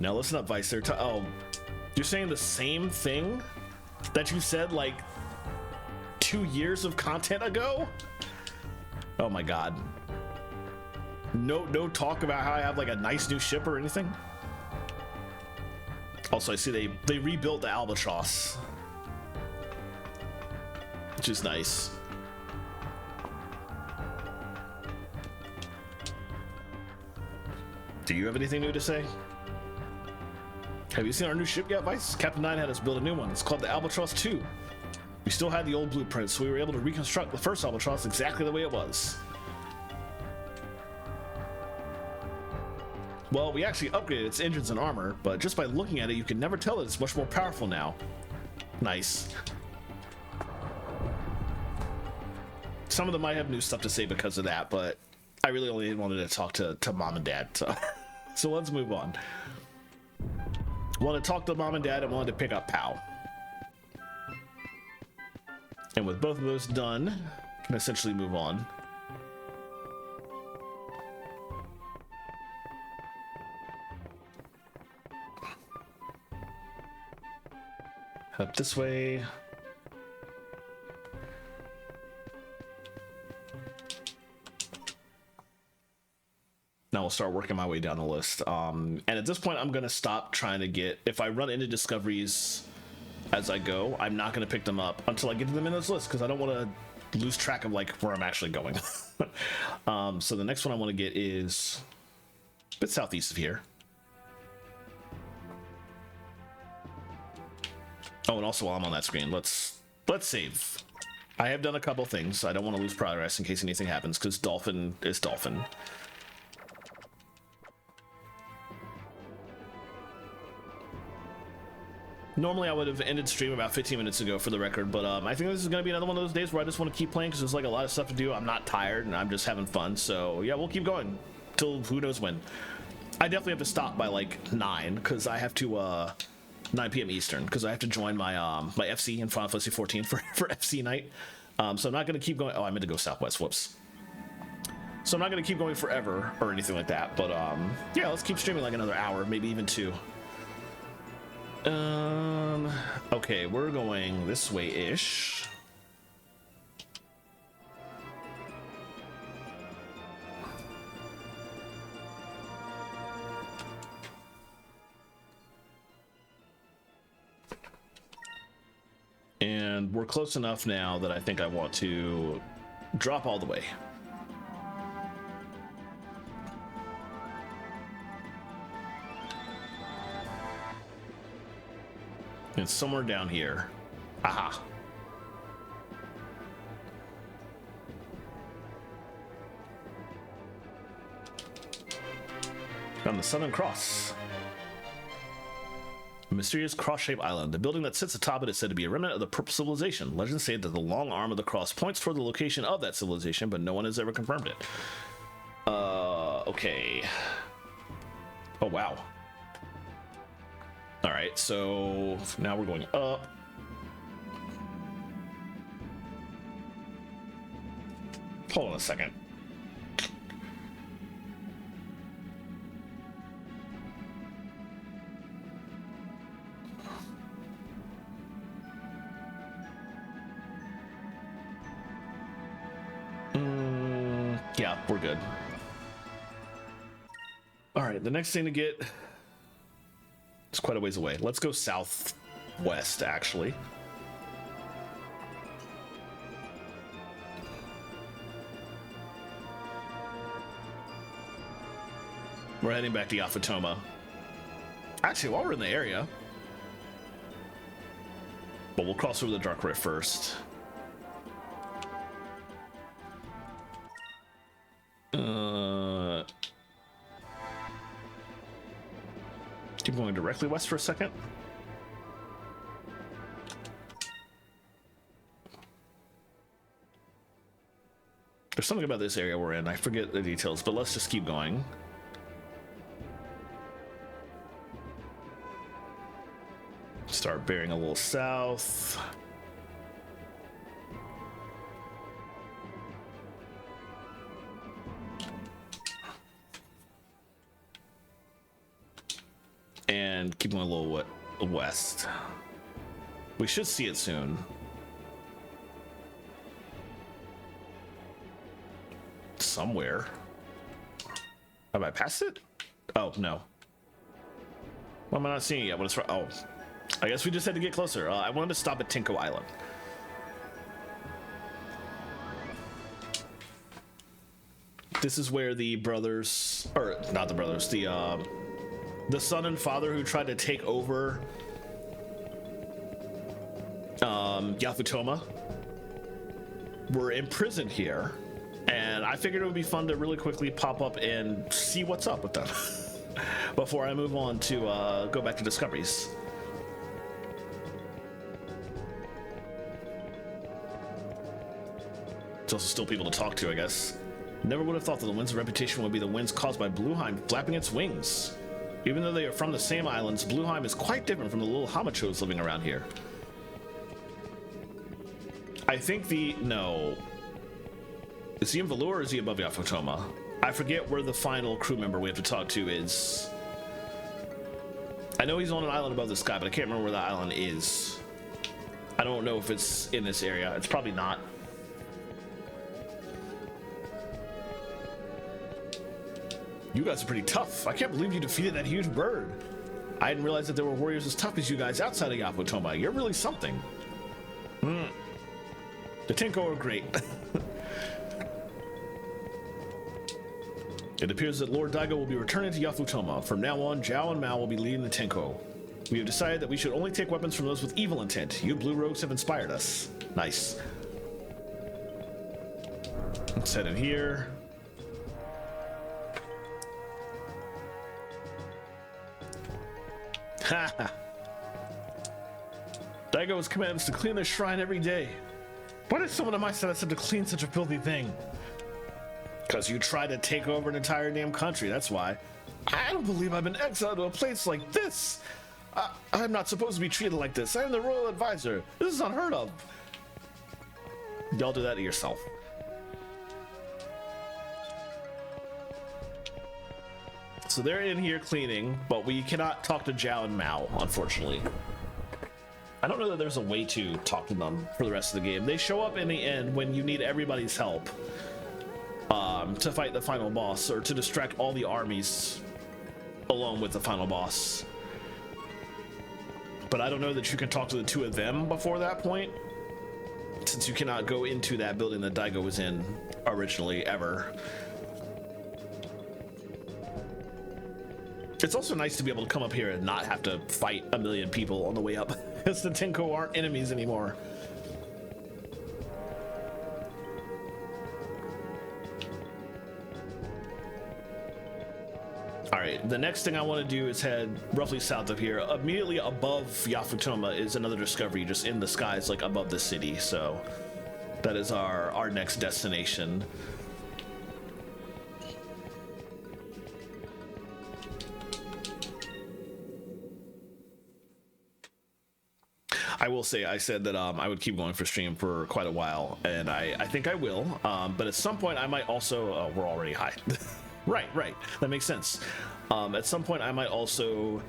Now listen up, Vice. Oh, you're saying the same thing that you said like 2 years of content ago? Oh my god. No talk about how I have like a nice new ship or anything. Also, I see they rebuilt the Albatross, which is nice. Do you have anything new to say? Have you seen our new ship yet, Vice? Captain 9 had us build a new one. It's called the Albatross 2. We still had the old blueprint, so we were able to reconstruct the first Albatross exactly the way it was. Well, we actually upgraded its engines and armor, but just by looking at it, you can never tell that it's much more powerful now. Nice. Some of them might have new stuff to say because of that, but I really only wanted to talk to Mom and Dad, so let's move on. Wanted to talk to Mom and Dad and wanted to pick up Pow. And with both of those done, can essentially move on. Up this way. will start working my way down the list. And at this point, I'm gonna stop trying to get. If I run into discoveries as I go, I'm not gonna pick them up until I get to them in this list because I don't want to lose track of like where I'm actually going. So the next one I want to get is a bit southeast of here. Oh, and also while I'm on that screen, let's save. I have done a couple things. I don't want to lose progress in case anything happens because Dolphin is Dolphin. Normally I would have ended stream about 15 minutes ago for the record, but I think this is going to be another one of those days where I just want to keep playing because there's like a lot of stuff to do. I'm not tired and I'm just having fun. So yeah, we'll keep going till who knows when. I definitely have to stop by like 9 because I have to 9 p.m. Eastern because I have to join my my FC in Final Fantasy 14 for FC night. So I'm not going to keep going. Oh, I meant to go southwest. Whoops. So I'm not going to keep going forever or anything like that. But yeah, let's keep streaming like another hour, maybe even 2. Okay, we're going this way-ish. And we're close enough now that I think I want to drop all the way. It's somewhere down here. Aha. On the Southern Cross. A mysterious cross-shaped island. The building that sits atop it is said to be a remnant of the Purple Civilization. Legends say that the long arm of the cross points toward the location of that civilization, but no one has ever confirmed it. Okay. Oh, wow. All right, so now we're going up. Hold on a second. Yeah, we're good. All right, the next thing to get... It's quite a ways away. Let's go southwest, actually. We're heading back to Yafatoma. Actually, while we're in the area... But we'll cross over the Dark Rift first. Keep going directly west for a second. There's something about this area we're in. I forget the details, but let's just keep going. Start bearing a little south. And keep going a little west. We should see it soon. Somewhere. Have I passed it? Oh, no. Why am I not seeing it yet? What is... Oh, I guess we just had to get closer. I wanted to stop at Tinko Island. This is where the brothers... Or, not the brothers. The son and father who tried to take over Yafutoma were imprisoned here, and I figured it would be fun to really quickly pop up and see what's up with them before I move on to go back to discoveries. There's also still people to talk to, I guess. Never would have thought that the wind's reputation would be the winds caused by Blueheim flapping its wings. Even though they are from the same islands, Blueheim is quite different from the little Hamachos living around here. I think no. Is he in Valor or is he above Yafutoma? I forget where the final crew member we have to talk to is. I know he's on an island above the sky, but I can't remember where that island is. I don't know if it's in this area. It's probably not. You guys are pretty tough. I can't believe you defeated that huge bird. I didn't realize that there were warriors as tough as you guys outside of Yafutoma. You're really something. The Tenko are great. It appears that Lord Daigo will be returning to Yafutoma. From now on, Zhao and Mao will be leading the Tenko. We have decided that we should only take weapons from those with evil intent. You Blue Rogues have inspired us. Nice. Let's head in here. Ha ha! Daigo has commanded us to clean this shrine every day. Why did someone of my status have to clean such a filthy thing? Because you tried to take over an entire damn country, that's why. I don't believe I've been exiled to a place like this. I'm not supposed to be treated like this. I am the royal advisor. This is unheard of. Y'all do that to yourself. So they're in here cleaning, but we cannot talk to Zhao and Mao, unfortunately. I don't know that there's a way to talk to them for the rest of the game. They show up in the end when you need everybody's help to fight the final boss, or to distract all the armies along with the final boss. But I don't know that you can talk to the two of them before that point, since you cannot go into that building that Daigo was in originally, ever. It's also nice to be able to come up here and not have to fight a million people on the way up, because the Tenko aren't enemies anymore. Alright, the next thing I want to do is head roughly south of here. Immediately above Yafutoma is another discovery just in the skies, like above the city, so that is our next destination. I will say, I said that I would keep going for stream for quite a while, and I think I will, but at some point I might also, we're already high. Right, that makes sense. At some point I might also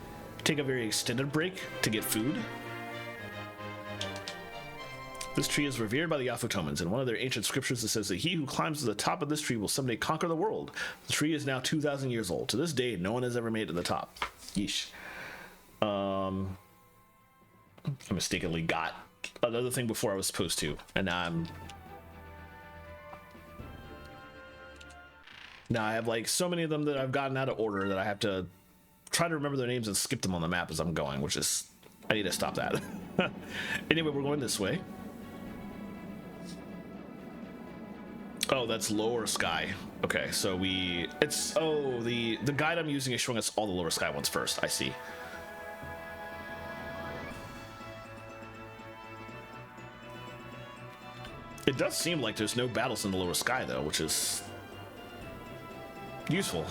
take a very extended break to get food. This tree is revered by the Yafutomans. In one of their ancient scriptures it says that he who climbs to the top of this tree will someday conquer the world. The tree is now 2,000 years old. To this day, no one has ever made it to the top. Yeesh. I mistakenly got another thing before I was supposed to, and now I have like so many of them that I've gotten out of order that I have to try to remember their names and skip them on the map as I'm going, which is, I need to stop that. Anyway, we're going this way. Oh, that's lower sky. Okay, so the guide I'm using is showing us all the lower sky ones first. I see. It does seem like there's no battles in the lower sky though, which is useful.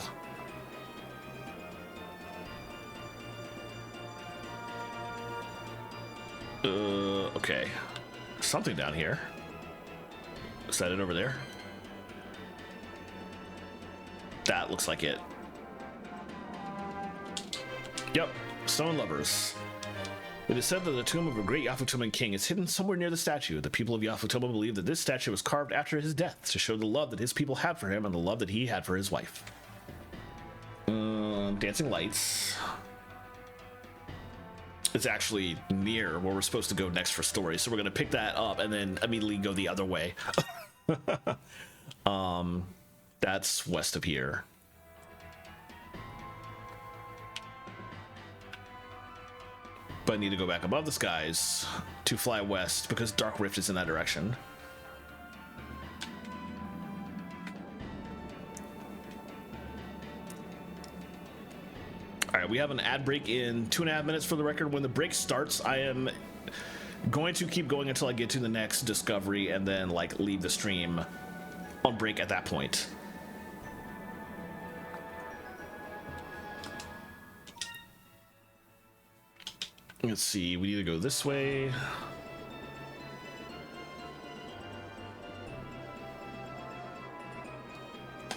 Okay. Something down here. Is that it over there? That looks like it. Yep, stone lovers. It is said that the tomb of a great Yafutoman king is hidden somewhere near the statue. The people of Yafutoma believe that this statue was carved after his death to show the love that his people had for him and the love that he had for his wife. Dancing lights. It's actually near where we're supposed to go next for story, so we're gonna pick that up and then immediately go the other way. That's west of here. But I need to go back above the skies to fly west because Dark Rift is in that direction. All right, we have an ad break in 2.5 minutes for the record. When the break starts, I am going to keep going until I get to the next discovery and then like leave the stream on break at that point. Let's see, we need to go this way.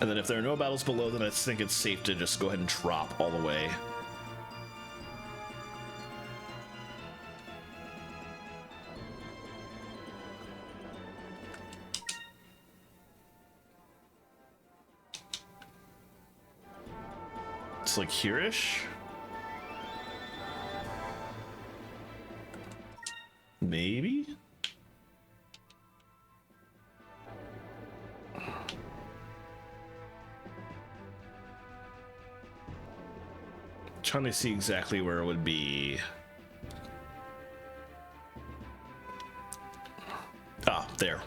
And then if there are no battles below, then I think it's safe to just go ahead and drop all the way. It's like here-ish. Maybe? Trying to see exactly where it would be. Ah, there.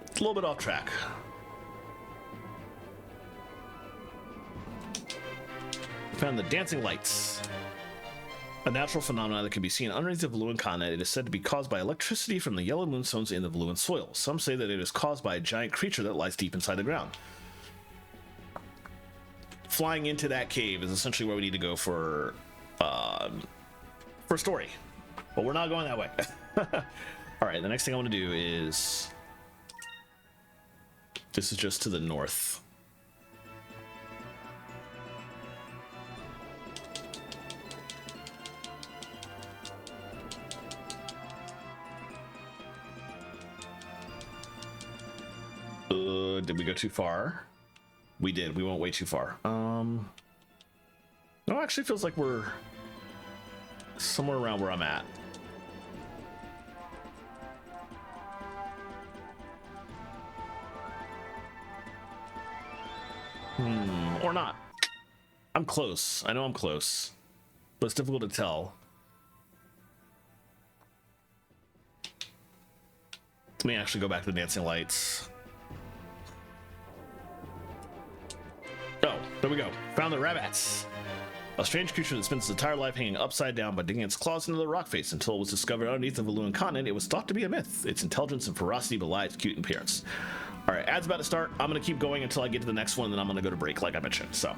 It's a little bit off track. Found the dancing lights. A natural phenomenon that can be seen underneath the Valuan continent. It is said to be caused by electricity from the yellow moonstones in the Valuan soil. Some say that it is caused by a giant creature that lies deep inside the ground. Flying into that cave is essentially where we need to go for story. But we're not going that way. All right, the next thing I want to do is... This is just to the north. Did we go too far? We did. We went way too far. No, it actually feels like we're somewhere around where I'm at. Or not. I'm close. I know I'm close, but it's difficult to tell. Let me actually go back to the dancing lights. Oh, there we go. Found the rabbits. A strange creature that spends its entire life hanging upside down by digging its claws into the rock face until it was discovered underneath the Valuan continent. It was thought to be a myth. Its intelligence and ferocity belie its cute appearance. All right, ad's about to start. I'm going to keep going until I get to the next one, and then I'm going to go to break, like I mentioned. So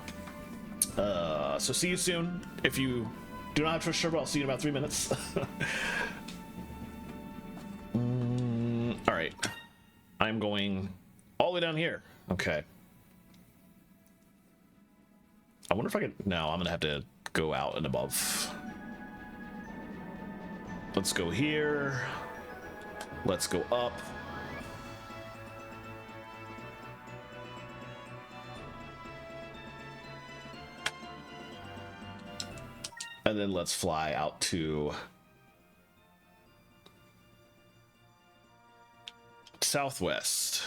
see you soon. If you do not have Twitch server, I'll see you in about 3 minutes. All right. I'm going all the way down here. Okay. I wonder if I could... No, I'm going to have to go out and above. Let's go here. Let's go up. And then let's fly out to southwest.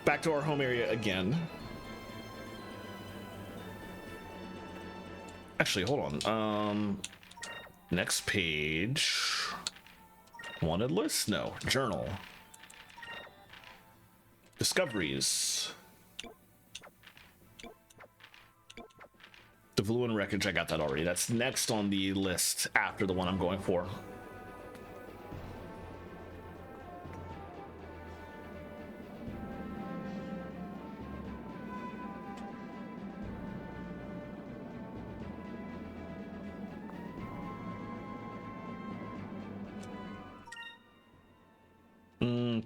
Back to our home area again. Actually, hold on. Next page. Wanted list? No. Journal. Discoveries. The Valuan wreckage, I got that already. That's next on the list after the one I'm going for.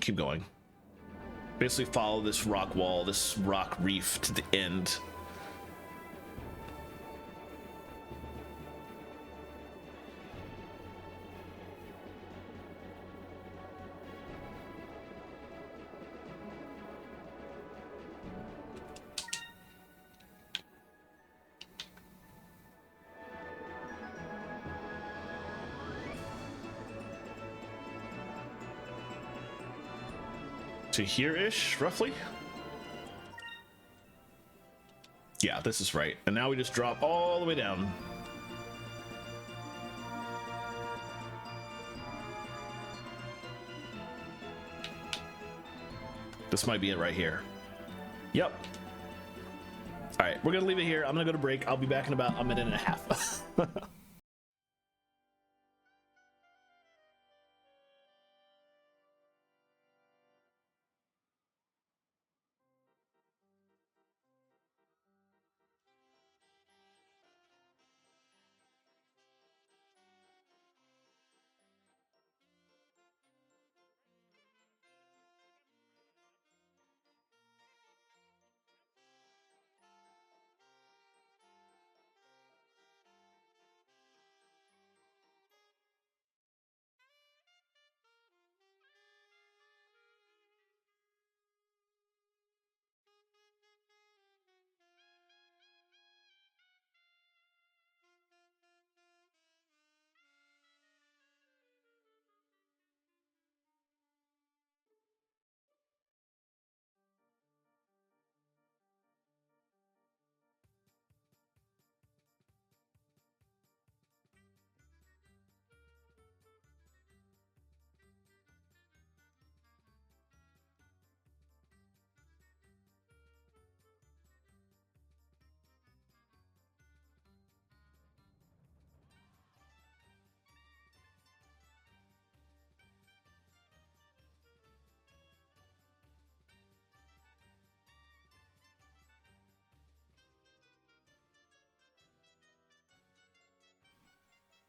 Keep going. Basically follow this rock wall, this rock reef to the end. To here-ish, roughly? Yeah, this is right. And now we just drop all the way down. This might be it right here. Yep. All right, we're gonna leave it here. I'm gonna go to break. I'll be back in about a minute and a half.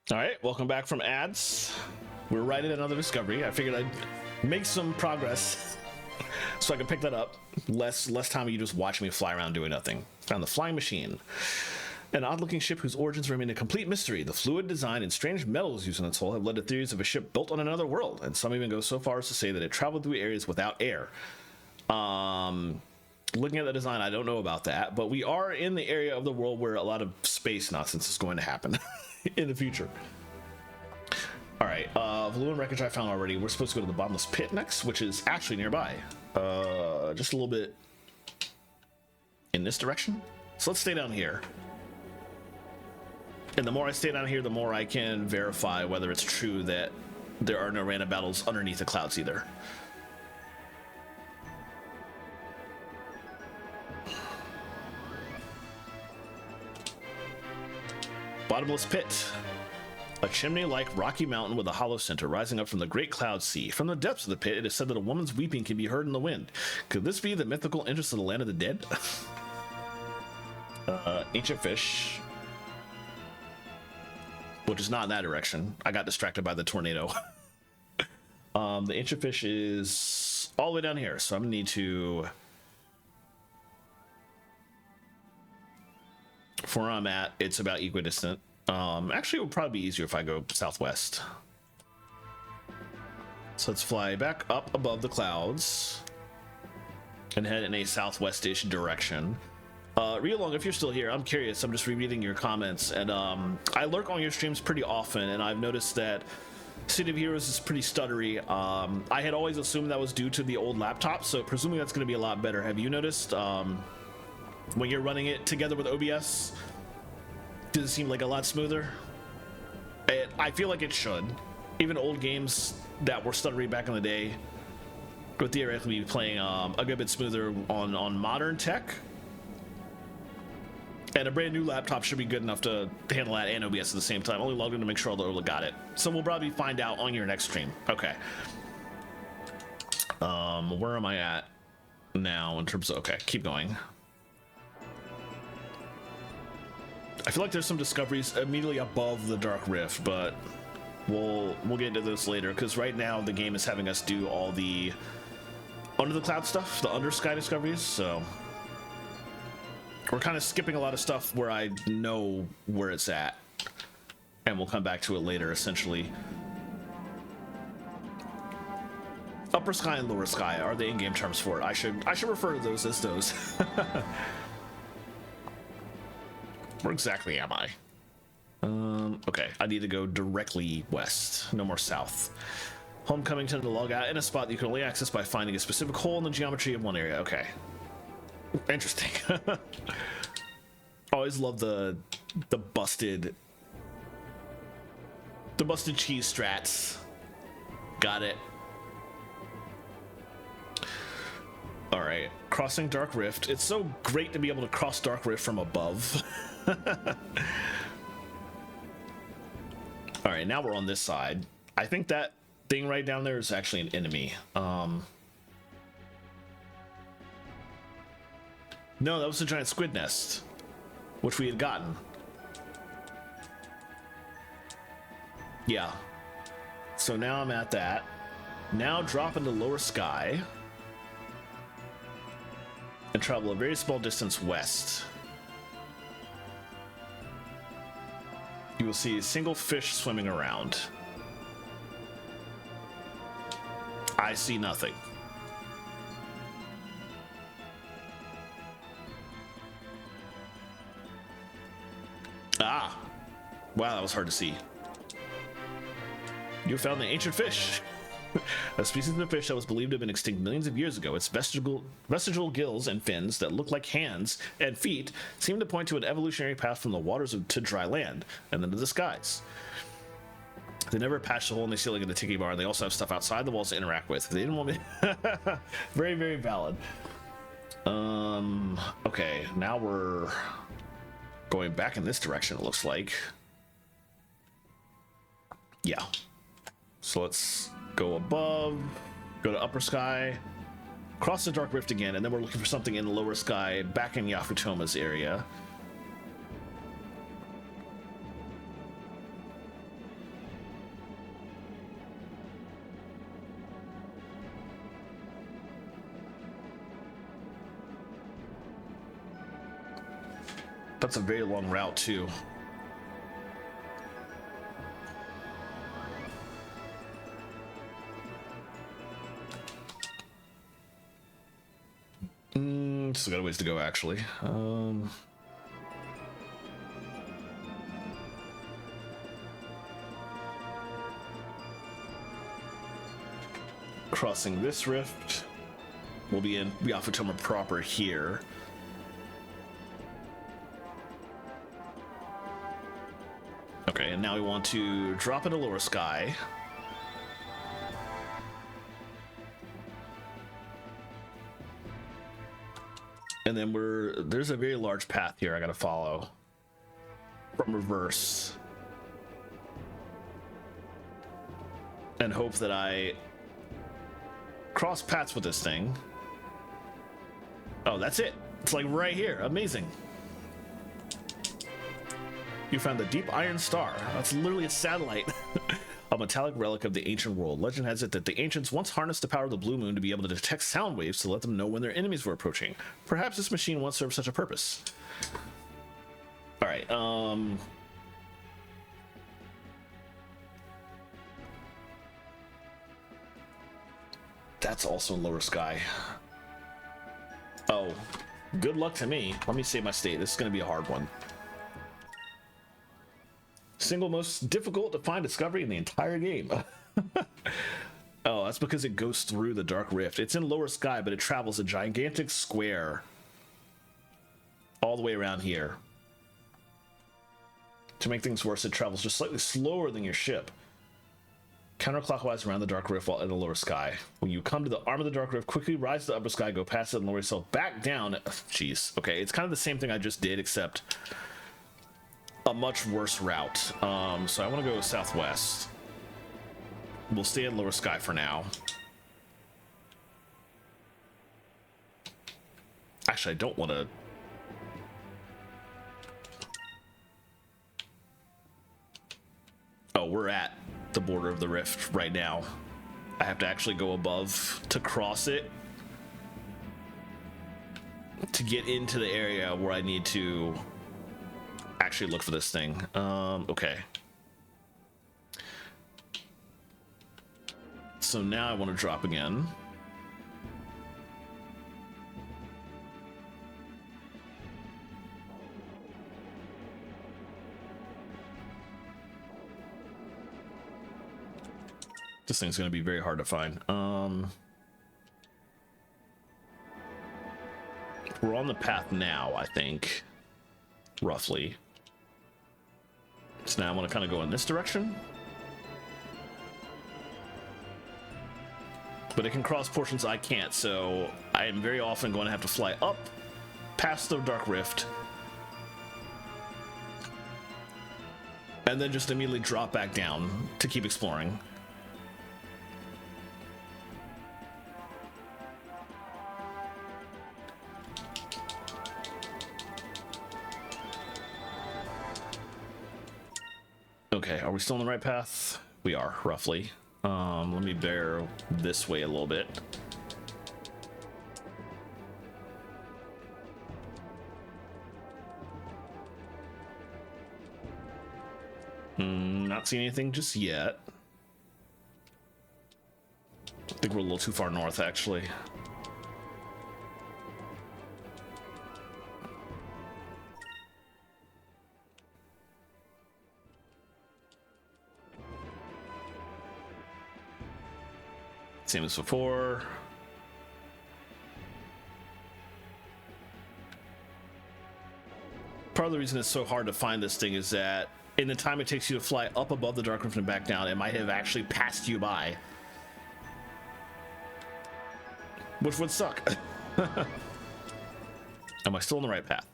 All right, welcome back from ads. We're right at another discovery. I figured I'd make some progress so I can pick that up. Less time you just watch me fly around doing nothing. Found the flying machine. An odd-looking ship whose origins remain a complete mystery. The fluid design and strange metals used in its hull have led to theories of a ship built on another world, and some even go so far as to say that it traveled through areas without air. Looking at the design, I don't know about that, but we are in the area of the world where a lot of space nonsense is going to happen in the future. All right, balloon wreckage I found already. We're supposed to go to the bottomless pit next, which is actually nearby. Just a little bit in this direction. So let's stay down here. And the more I stay down here, the more I can verify whether it's true that there are no random battles underneath the clouds either. Bottomless pit. A chimney-like rocky mountain with a hollow center rising up from the great cloud sea. From the depths of the pit, it is said that a woman's weeping can be heard in the wind. Could this be the mythical entrance to the land of the dead? Ancient fish. Which is not in that direction. I got distracted by the tornado. The ancient fish is all the way down here, so I'm gonna need to... For where I'm at, it's about equidistant. Actually, it would probably be easier if I go southwest. So let's fly back up above the clouds and head in a southwest-ish direction. Read-along, if you're still here, I'm curious. I'm just rereading your comments, and I lurk on your streams pretty often, and I've noticed that City of Heroes is pretty stuttery. I had always assumed that was due to the old laptop, so presuming that's going to be a lot better. Have you noticed when you're running it together with OBS, does it seem like a lot smoother? I feel like it should. Even old games that were stuttery back in the day would theoretically be playing a good bit smoother on modern tech. And a brand new laptop should be good enough to handle that and OBS at the same time. Only logged in to make sure all the Ola got it. So we'll probably find out on your next stream. Okay. Where am I at now in terms of... Okay, keep going. I feel like there's some discoveries immediately above the Dark Rift, but we'll get into this later, because right now the game is having us do all the under the cloud stuff, the under sky discoveries, so we're kind of skipping a lot of stuff where I know where it's at, and we'll come back to it later, essentially. Upper sky and lower sky are the in-game terms for it. I should refer to those as those. Where exactly am I? Okay, I need to go directly west, no more south. Homecoming tended to log out in a spot that you can only access by finding a specific hole in the geometry of one area. Okay. Interesting. Always love the busted cheese strats. Got it. All right, crossing Dark Rift. It's so great to be able to cross Dark Rift from above. All right, now we're on this side. I think that thing right down there is actually an enemy. No, that was a giant squid nest, which we had gotten. Yeah. So now I'm at that. Now drop into lower sky and travel a very small distance west. You will see a single fish swimming around. I see nothing. Ah! Wow, that was hard to see. You found the ancient fish. A species of fish that was believed to have been extinct millions of years ago. Its vestigial gills and fins that look like hands and feet seem to point to an evolutionary path from the waters to dry land and then to the skies. They never patch the hole in the ceiling of the tiki bar, and they also have stuff outside the walls to interact with. If they didn't want me... Very, very valid. Okay, now we're going back in this direction, it looks like. Yeah. So let's go above, go to upper sky, cross the Dark Rift again, and then we're looking for something in the lower sky back in Yafutoma's area. That's a very long route too. Still got a ways to go actually. Crossing this rift, we'll be in Biafotoma proper here. Okay, and now we want to drop into lower sky. And then there's a very large path here I gotta follow from reverse. And hope that I cross paths with this thing. Oh, that's it. It's like right here. Amazing. You found the Deep Iron Star. That's literally a satellite. A metallic relic of the ancient world. Legend has it that the ancients once harnessed the power of the blue moon to be able to detect sound waves to let them know when their enemies were approaching. Perhaps this machine once served such a purpose. All right. That's also in lower sky. Oh, good luck to me. Let me save my state. This is going to be a hard one. Single most difficult to find discovery in the entire game. Oh, that's because it goes through the Dark Rift. It's in lower sky, but it travels a gigantic square all the way around here. To make things worse, it travels just slightly slower than your ship. Counterclockwise around the Dark Rift while in the lower sky. When you come to the arm of the Dark Rift, quickly rise to the upper sky, go past it, and lower yourself back down. Jeez. Okay, it's kind of the same thing I just did, except a much worse route. So I want to go southwest. We'll stay in lower sky for now. Actually, I don't want to. Oh, we're at the border of the rift right now. I have to actually go above to cross it to get into the area where I need to actually look for this thing. Okay. So now I want to drop again. This thing's going to be very hard to find. We're on the path now, I think. Roughly. So now I want to kind of go in this direction. But it can cross portions I can't, so I am very often going to have to fly up past the Dark Rift and then just immediately drop back down to keep exploring. Okay, are we still on the right path? We are, roughly. Let me bear this way a little bit. Not seeing anything just yet. I think we're a little too far north, actually. Same as before. Part of the reason it's so hard to find this thing is that in the time it takes you to fly up above the Dark Rift and back down, it might have actually passed you by. Which would suck. Am I still on the right path?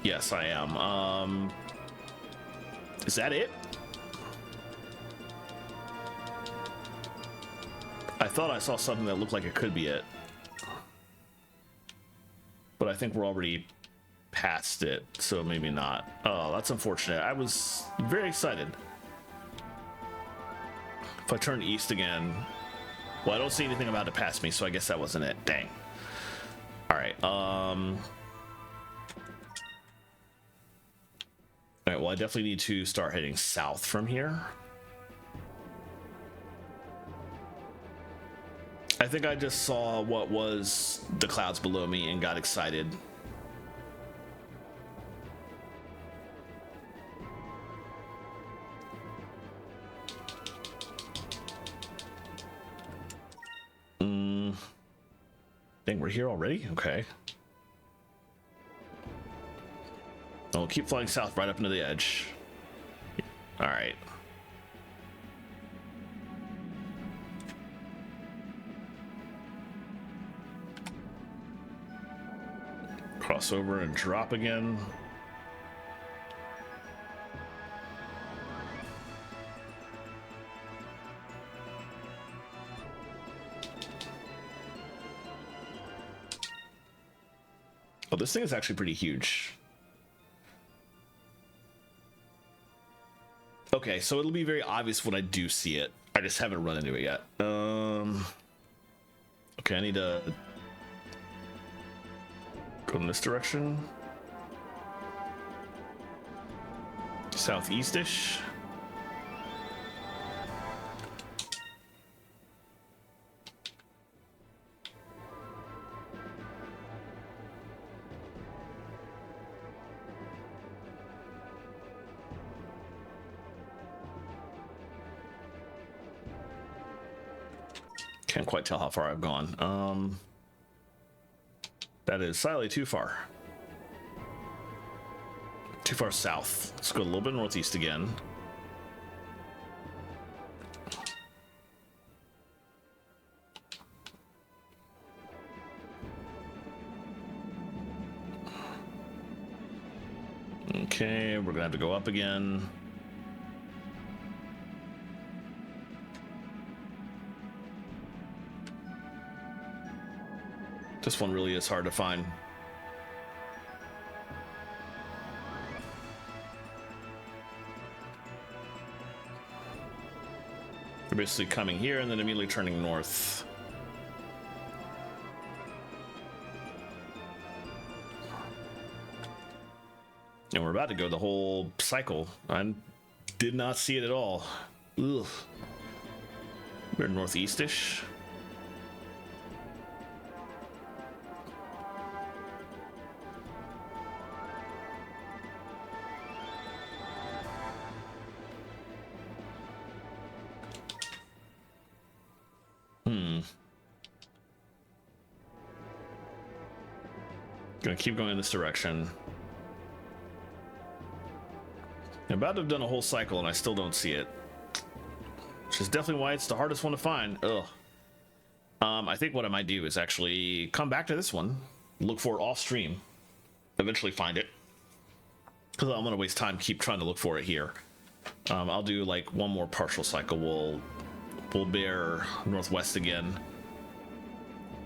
Yes, I am. Is that it? I thought I saw something that looked like it could be it. But I think we're already past it, so maybe not. Oh, that's unfortunate. I was very excited. If I turn east again, Well, I don't see anything about to pass me, so I guess that wasn't it. Dang. All right. All right. Well, I definitely need to start heading south from here. I think I just saw what was the clouds below me and got excited. Dang, we're here already? Okay. I'll keep flying south right up into the edge. All right. Cross over and drop again. Oh, this thing is actually pretty huge. Okay, so it'll be very obvious when I do see it. I just haven't run into it yet. Okay, I need to go in this direction. Southeast-ish. Can't quite tell how far I've gone. That is slightly too far. Too far south. Let's go a little bit northeast again. Okay, we're gonna have to go up again. This one really is hard to find. We're basically coming here and then immediately turning north. And we're about to go the whole cycle. I did not see it at all. Ugh. We're northeast-ish. Gonna keep going in this direction. I'm about to have done a whole cycle and I still don't see it. Which is definitely why it's the hardest one to find. Ugh. I think what I might do is actually come back to this one, look for it off stream, eventually find it. Because I'm gonna waste time keep trying to look for it here. I'll do like one more partial cycle. We'll bear northwest again.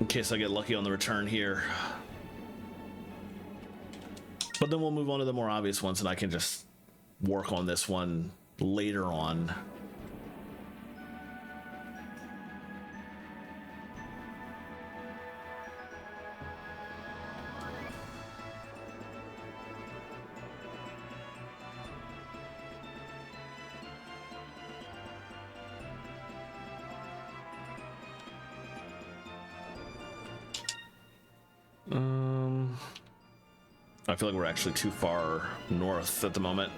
In case I get lucky on the return here. But then we'll move on to the more obvious ones and I can just work on this one later on. I feel like we're actually too far north at the moment.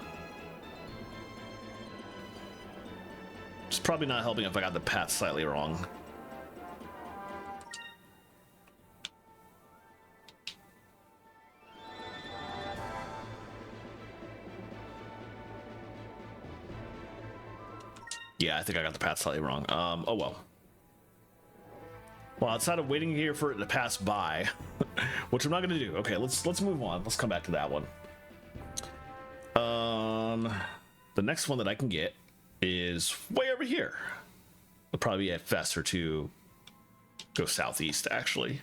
It's probably not helping if I got the path slightly wrong. Yeah, I think I got the path slightly wrong. Oh well. Well, outside of waiting here for it to pass by, which I'm not gonna do. Okay, let's move on. Let's come back to that one. The next one that I can get is way over here. It'll probably be faster to go southeast, actually.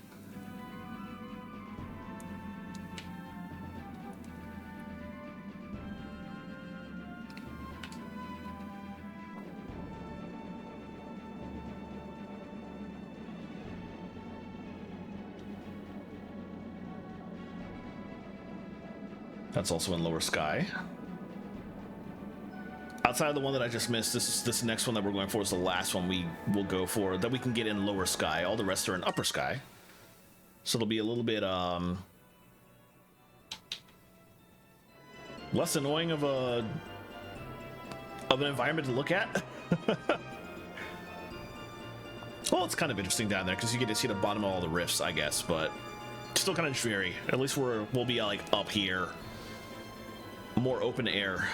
That's also in lower sky. Outside of the one that I just missed, this next one that we're going for is the last one we will go for that we can get in lower sky. All the rest are in upper sky. So it'll be a little bit less annoying of an environment to look at. Well, it's kind of interesting down there because you get to see the bottom of all the rifts, I guess, but still kind of dreary. At least we'll be like up here, more open air.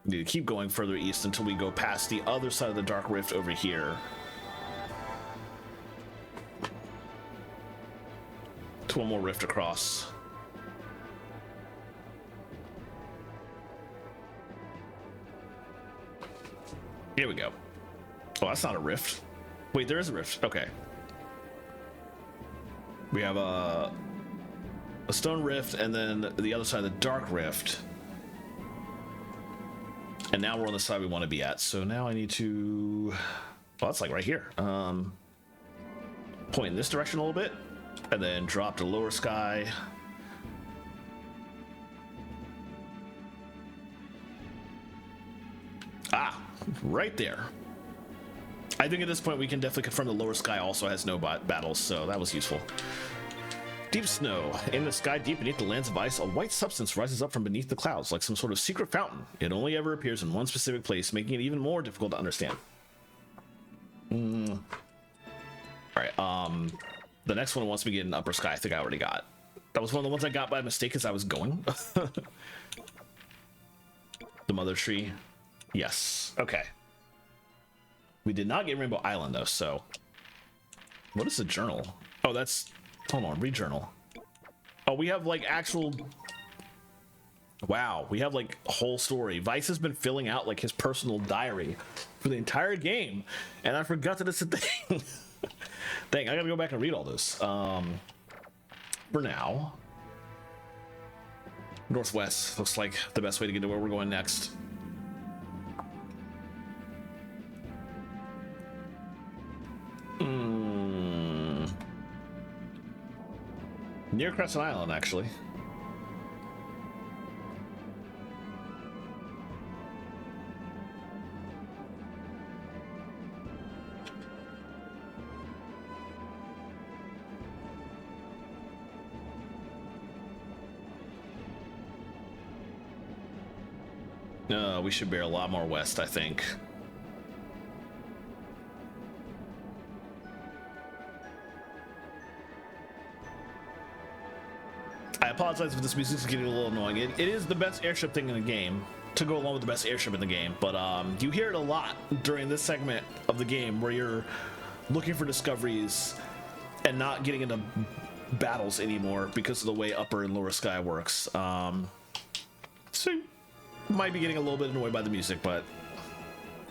Need to keep going further east until we go past the other side of the dark rift over here. To one more rift across. Here we go. Oh, that's not a rift. Wait, there is a rift. Okay. We have a stone rift and then the other side of the dark rift. And now we're on the side we want to be at. So now I need to... Well, that's like right here. Point in this direction a little bit. And then drop to lower sky. Ah, right there. I think at this point we can definitely confirm the lower sky also has no battles, so that was useful. Deep snow. In the sky deep beneath the lands of ice, a white substance rises up from beneath the clouds like some sort of secret fountain. It only ever appears in one specific place, making it even more difficult to understand. All right, the next one wants me to get in upper sky. I think I already got. That was one of the ones I got by mistake as I was going. The mother tree. Yes. Okay. We did not get Rainbow Island though, so... What is the journal? Oh, that's... Hold on, read journal. Oh, we have like actual... Wow, we have like a whole story. Vice has been filling out like his personal diary for the entire game, and I forgot that it's a thing. Dang, I gotta go back and read all this. For now... Northwest looks like the best way to get to where we're going next. Near Crescent Island, actually. We should bear a lot more west, I think. I apologize if this music's getting a little annoying. It is the best airship thing in the game, to go along with the best airship in the game, but you hear it a lot during this segment of the game where you're looking for discoveries and not getting into battles anymore because of the way upper and lower sky works. So you might be getting a little bit annoyed by the music, but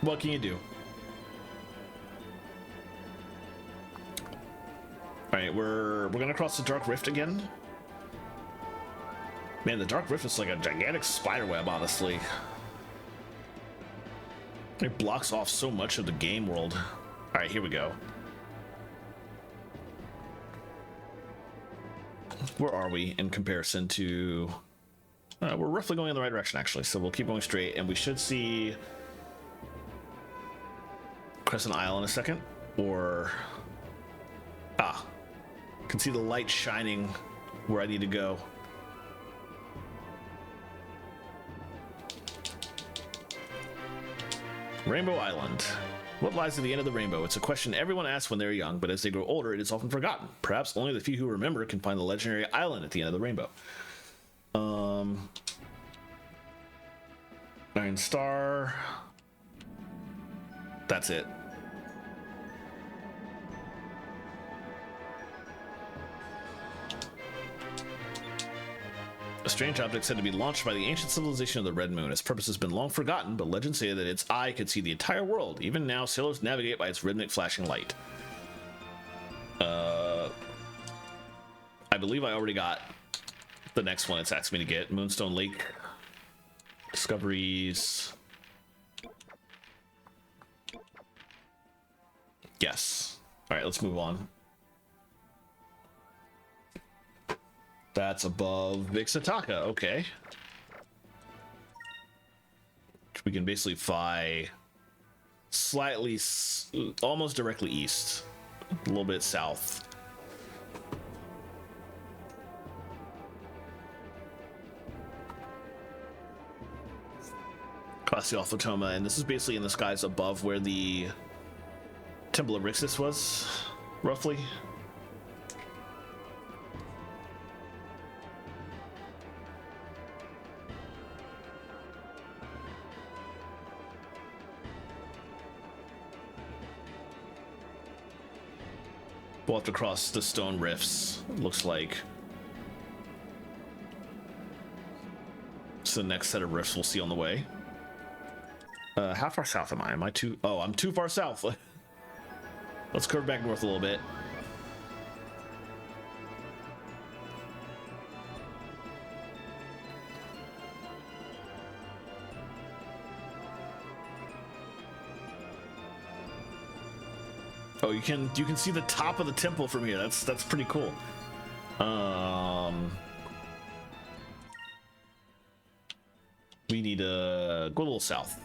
what can you do? All right, we're gonna cross the Dark Rift again. Man, the Dark Rift is like a gigantic spider web, honestly. It blocks off so much of the game world. All right, here we go. Where are we in comparison to... we're roughly going in the right direction, actually, so we'll keep going straight, and we should see Crescent Isle in a second, or... Ah, can see the light shining where I need to go. Rainbow Island. What lies at the end of the rainbow? It's a question everyone asks when they're young, but as they grow older, it is often forgotten. Perhaps only the few who remember can find the legendary island at the end of the rainbow. Iron Star. That's it. A strange object said to be launched by the ancient civilization of the Red Moon. Its purpose has been long forgotten, but legends say that its eye could see the entire world. Even now, sailors navigate by its rhythmic flashing light. I believe I already got the next one it's asked me to get. Moonstone Lake. Discoveries. Yes. All right, let's move on. That's above Ixataka. Okay. We can basically fly slightly, almost directly east, a little bit south. Across the Alpha Toma, and this is basically in the skies above where the Temple of Rixus was, roughly. We'll have to cross the stone rifts, looks like. So the next set of rifts we'll see on the way. How far south am I? Am I too... Oh, I'm too far south. Let's curve back north a little bit. Oh, you can see the top of the temple from here. That's pretty cool. We need to go a little south.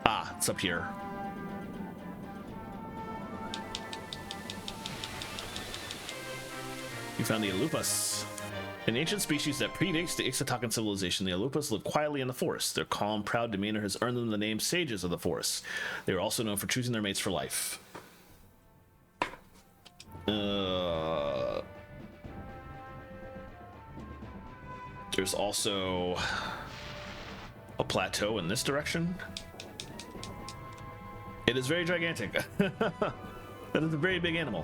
Ah, it's up here. You found the Alupas. An ancient species that predates the Ixatacan civilization, the Alupas live quietly in the forest. Their calm, proud demeanor has earned them the name Sages of the Forest. They are also known for choosing their mates for life. There's also a plateau in this direction. It is very gigantic. That is a very big animal.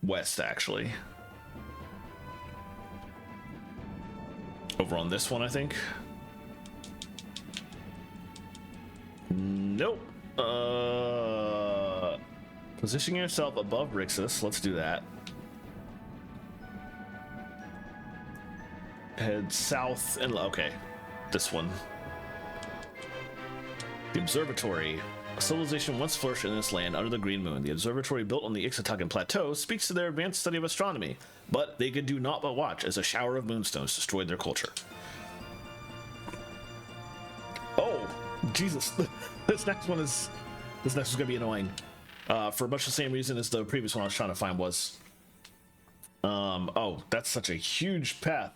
West, actually. Over on this one, I think. Nope. Positioning yourself above Rixus. Let's do that. Head south and... Okay. This one. The Observatory. A civilization once flourished in this land under the Green Moon. The observatory, built on the Ixatacan Plateau, speaks to their advanced study of astronomy, but they could do naught but watch as a shower of moonstones destroyed their culture. Oh, Jesus. This next one's gonna be annoying. For much the same reason as the previous one I was trying to find was. Oh, that's such a huge path.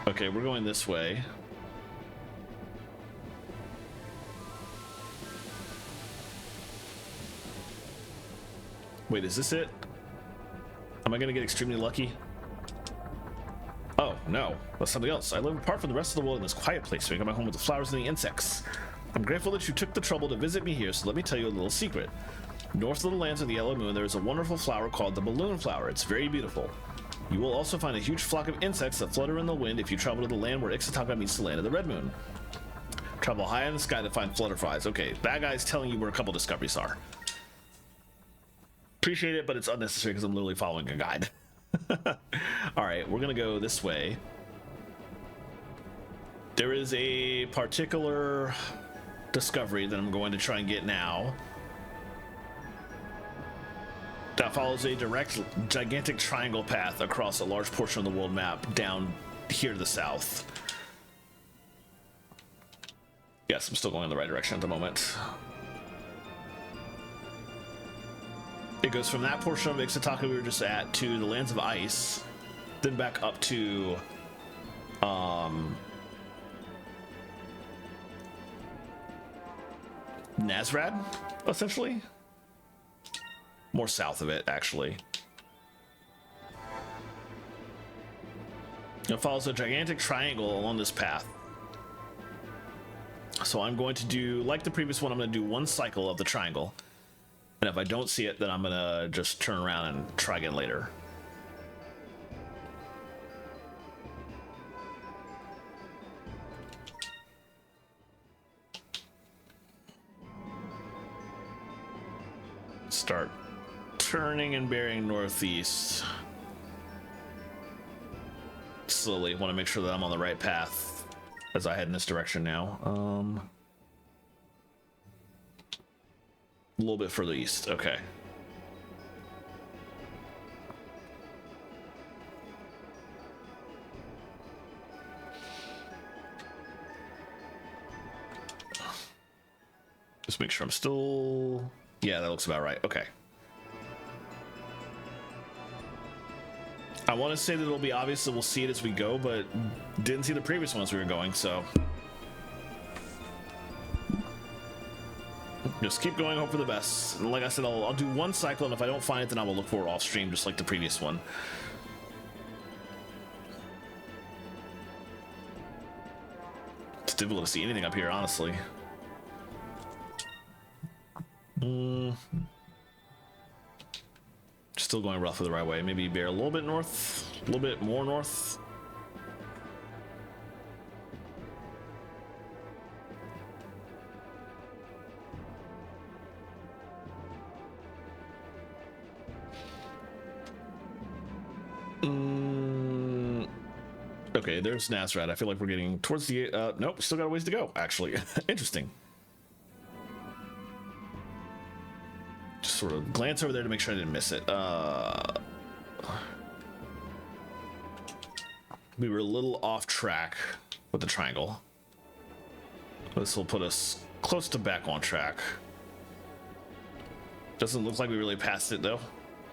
Okay, we're going this way. Wait, is this it? Am I gonna get extremely lucky? Oh, no, that's something else. I live apart from the rest of the world in this quiet place, making my home with the flowers and the insects. I'm grateful that you took the trouble to visit me here, so let me tell you a little secret. North of the lands of the Yellow Moon, there is a wonderful flower called the balloon flower. It's very beautiful. You will also find a huge flock of insects that flutter in the wind if you travel to the land where Ixataka meets the land of the Red Moon. Travel high in the sky to find flutterflies. Okay, that guy's telling you where a couple discoveries are. Appreciate it, but it's unnecessary because I'm literally following a guide. Alright, we're gonna go this way. There is a particular discovery that I'm going to try and get now. That follows a direct, gigantic triangle path across a large portion of the world map down here to the south. Yes, I'm still going in the right direction at the moment. It goes from that portion of Ixataka we were just at to the Lands of Ice, then back up to Nazrad, essentially. More south of it, actually. It follows a gigantic triangle along this path. So I'm going to do, like the previous one, I'm going to do one cycle of the triangle. And if I don't see it, then I'm going to just turn around and try again later. Start turning and bearing northeast. Slowly, want to make sure that I'm on the right path as I head in this direction now. little bit further east. Okay. Just make sure I'm still... Yeah, that looks about right. Okay. I want to say that it'll be obvious that we'll see it as we go, but didn't see the previous ones we were going, so... Just keep going, hope for the best. And like I said, I'll do one cycle, and if I don't find it, then I will look for it off stream, just like the previous one. It's difficult to see anything up here, honestly. Still going roughly the right way. Maybe bear a little bit north, a little bit more north. Okay, there's Nazareth. I feel like we're getting towards the... nope, still got a ways to go, actually. Interesting. Just sort of glance over there to make sure I didn't miss it. We were a little off track with the triangle. This will put us close to back on track. Doesn't look like we really passed it, though.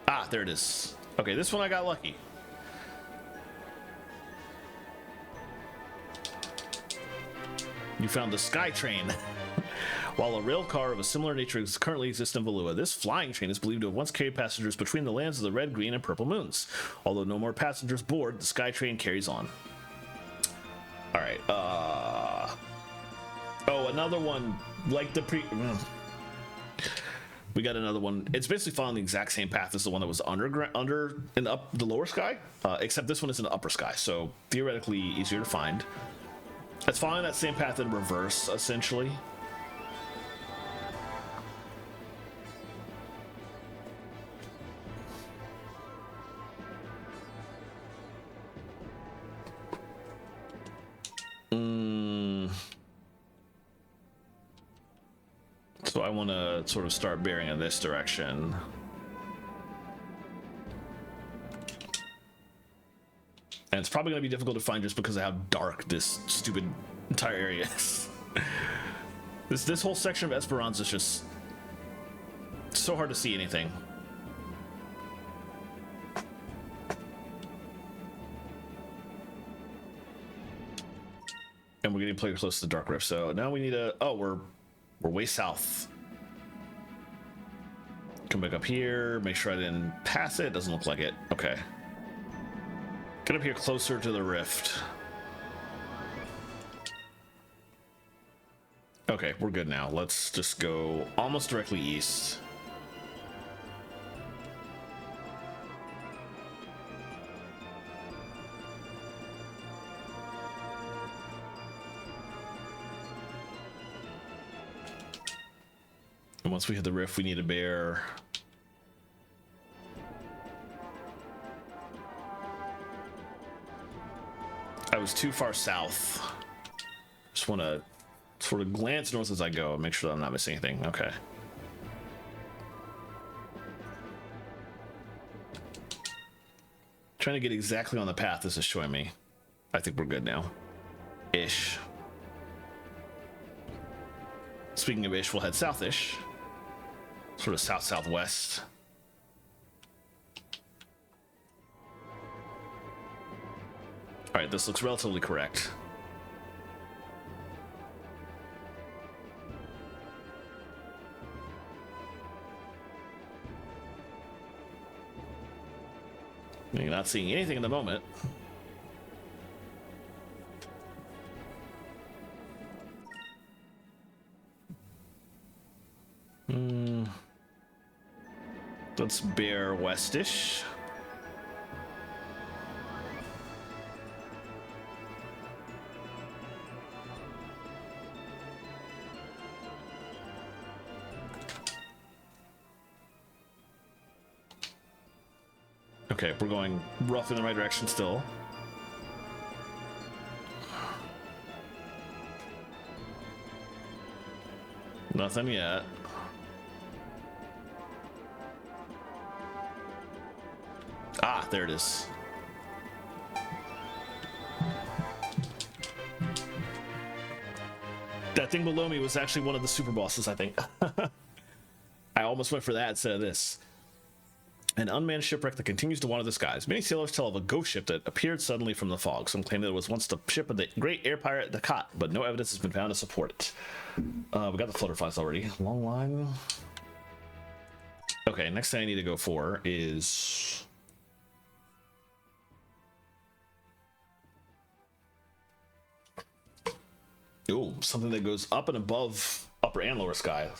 Ah, there it is. Okay, this one I got lucky. You found the Sky Train. While a rail car of a similar nature currently exists in Valua, this flying train is believed to have once carried passengers between the lands of the red, green, and purple moons. Although no more passengers board, the Sky Train carries on. All right. Oh, another one like the We got another one. It's basically following the exact same path as the one that was under and up the lower sky, except this one is in the upper sky, so theoretically easier to find. It's following that same path in reverse, essentially. So I want to sort of start bearing in this direction. And it's probably going to be difficult to find just because of how dark this stupid entire area is. This whole section of Esperanza is just so hard to see anything. And we're getting pretty close to the Dark Rift, so now we need a... Oh, we're way south. Come back up here, make sure I didn't pass it. Doesn't look like it. Okay. Get up here closer to the rift. Okay, we're good now. Let's just go almost directly east. And once we hit the rift, we need to bear... I was too far south. Just want to sort of glance north as I go and make sure that I'm not missing anything. Okay. Trying to get exactly on the path this is showing me. I think we're good now. Ish. Speaking of ish, we'll head south-ish. Sort of south-southwest. All right, this looks relatively correct. You're not seeing anything at the moment. Let's bear westish. Okay, we're going roughly in the right direction still. Nothing yet. there it is. That thing below me was actually one of the super bosses, I think. I almost went for that instead of this. An unmanned shipwreck that continues to wander the skies. Many sailors tell of a ghost ship that appeared suddenly from the fog. Some claim that it was once the ship of the great air pirate the Cot, but no evidence has been found to support it. We got the flutterflies already. Long line. Okay, next thing I need to go for is... ooh, something that goes up and above upper and lower sky.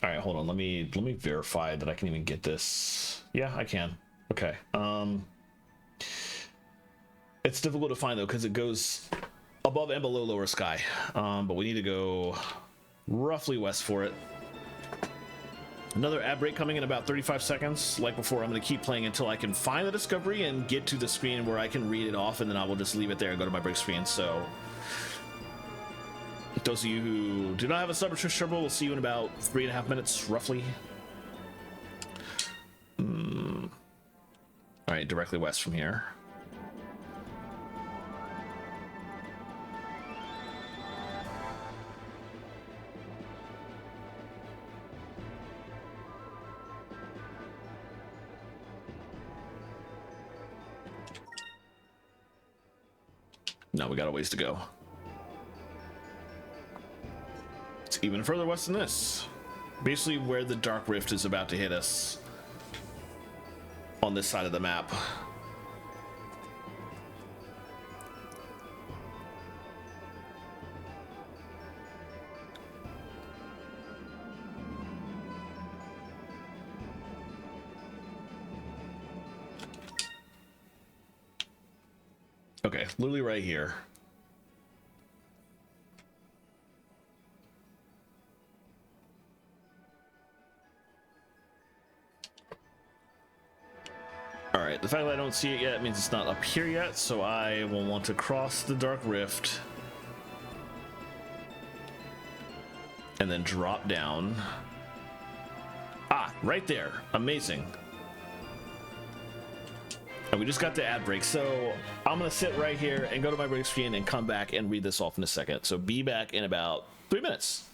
All right, hold on. Let me verify that I can even get this. Yeah, I can. Okay. It's difficult to find though because it goes above and below lower sky. But we need to go roughly west for it. Another ad break coming in about 35 seconds. Like before, I'm going to keep playing until I can find the discovery and get to the screen where I can read it off, and then I will just leave it there and go to my break screen. So those of you who do not have a subscription server, we'll see you in about 3.5 minutes, roughly. All right, directly west from here. No, we got a ways to go. It's even further west than this. Basically where the Dark Rift is about to hit us on this side of the map. Okay, literally right here. All right, the fact that I don't see it yet means it's not up here yet, so I will want to cross the Dark Rift and then drop down. Ah, right there. Amazing. And we just got the ad break, so I'm gonna sit right here and go to my break screen and come back and read this off in a second. So be back in about 3 minutes.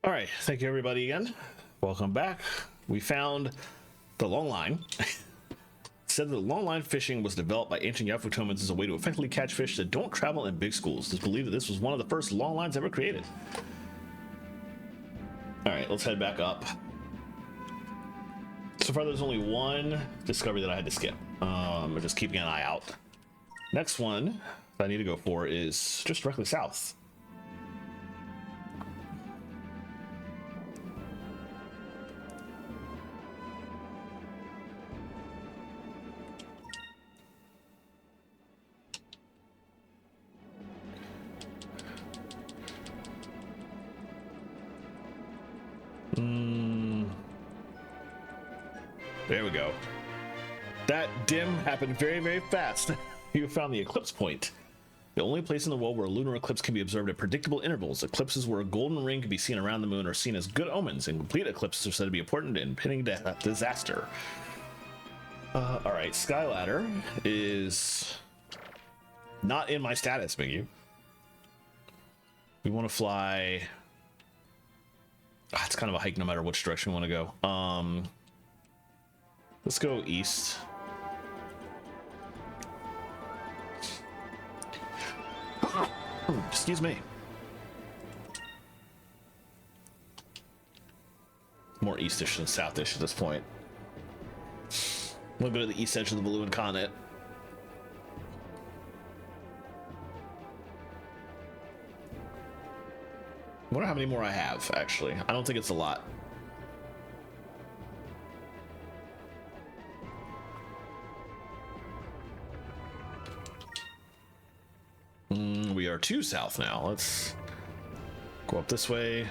All right, thank you everybody again. Welcome back. We found the long line. Said that long line fishing was developed by ancient Yafutomans as a way to effectively catch fish that don't travel in big schools. It's believed that this was one of the first long lines ever created. All right, let's head back up. So far, there's only one discovery that I had to skip. I'm just keeping an eye out. Next one that I need to go for is just directly south. There we go. That dim happened very, very fast. You found the eclipse point. The only place in the world where a lunar eclipse can be observed at predictable intervals. Eclipses where a golden ring can be seen around the moon are seen as good omens, and complete eclipses are said to be important in impending disaster. Alright, Skyladder is not in my status menu. We want to fly... it's kind of a hike no matter which direction we want to go. Let's go east. Excuse me. More eastish than southish at this point. We'll go to the east edge of the balloon continent. I wonder how many more I have, actually. I don't think it's a lot. We are 2 south now. Let's go up this way.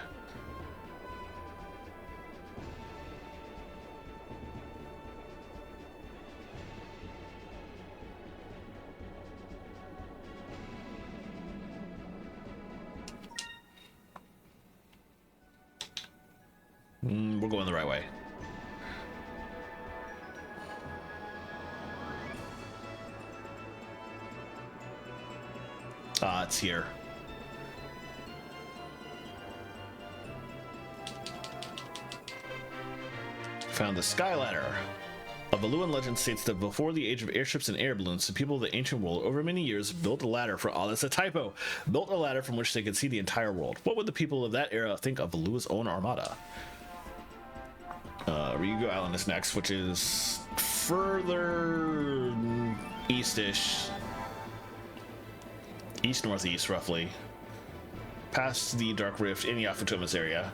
We're going the right way. It's here. Found the Skyladder. A Valuan legend states that before the age of airships and air balloons, the people of the ancient world over many years built a ladder for... Oh, that's a typo. Built a ladder from which they could see the entire world. What would the people of that era think of Valua's own armada? Ryugu Island is next, which is further eastish. East-northeast, roughly. Past the Dark Rift in Yafutoma's area.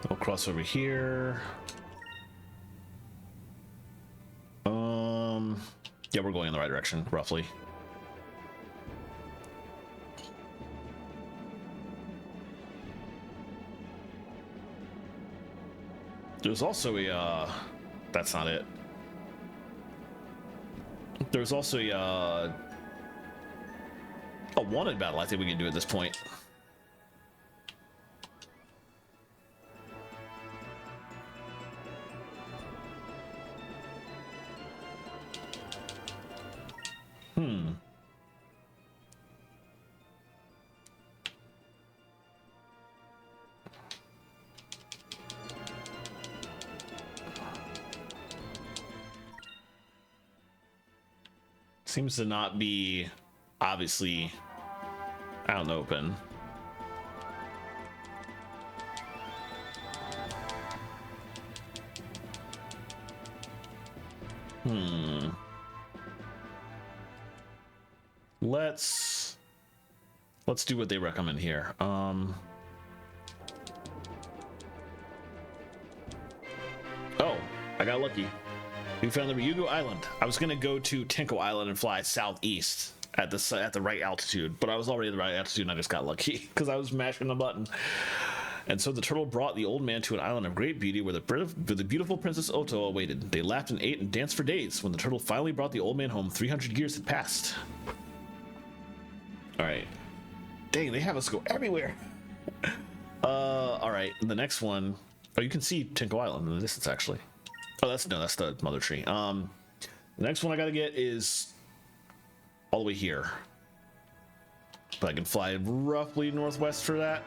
We'll cross over here. Yeah, we're going in the right direction, roughly. There's also a, that's not it. There's also a wanted battle I think we can do at this point. Seems to not be obviously out in the open. Let's do what they recommend here. Oh, I got lucky. We found the Ryugu Island. I was gonna go to Tenko Island and fly southeast at the right altitude, but I was already at the right altitude and I just got lucky because I was mashing the button. And so the turtle brought the old man to an island of great beauty where the beautiful Princess Oto awaited. They laughed and ate and danced for days. When the turtle finally brought the old man home, 300 years had passed. All right. Dang, they have us go everywhere. All right. The next one. Oh, you can see Tinko Island in the distance, actually. Oh, that's the mother tree. The next one I gotta get is all the way here. But I can fly roughly northwest for that.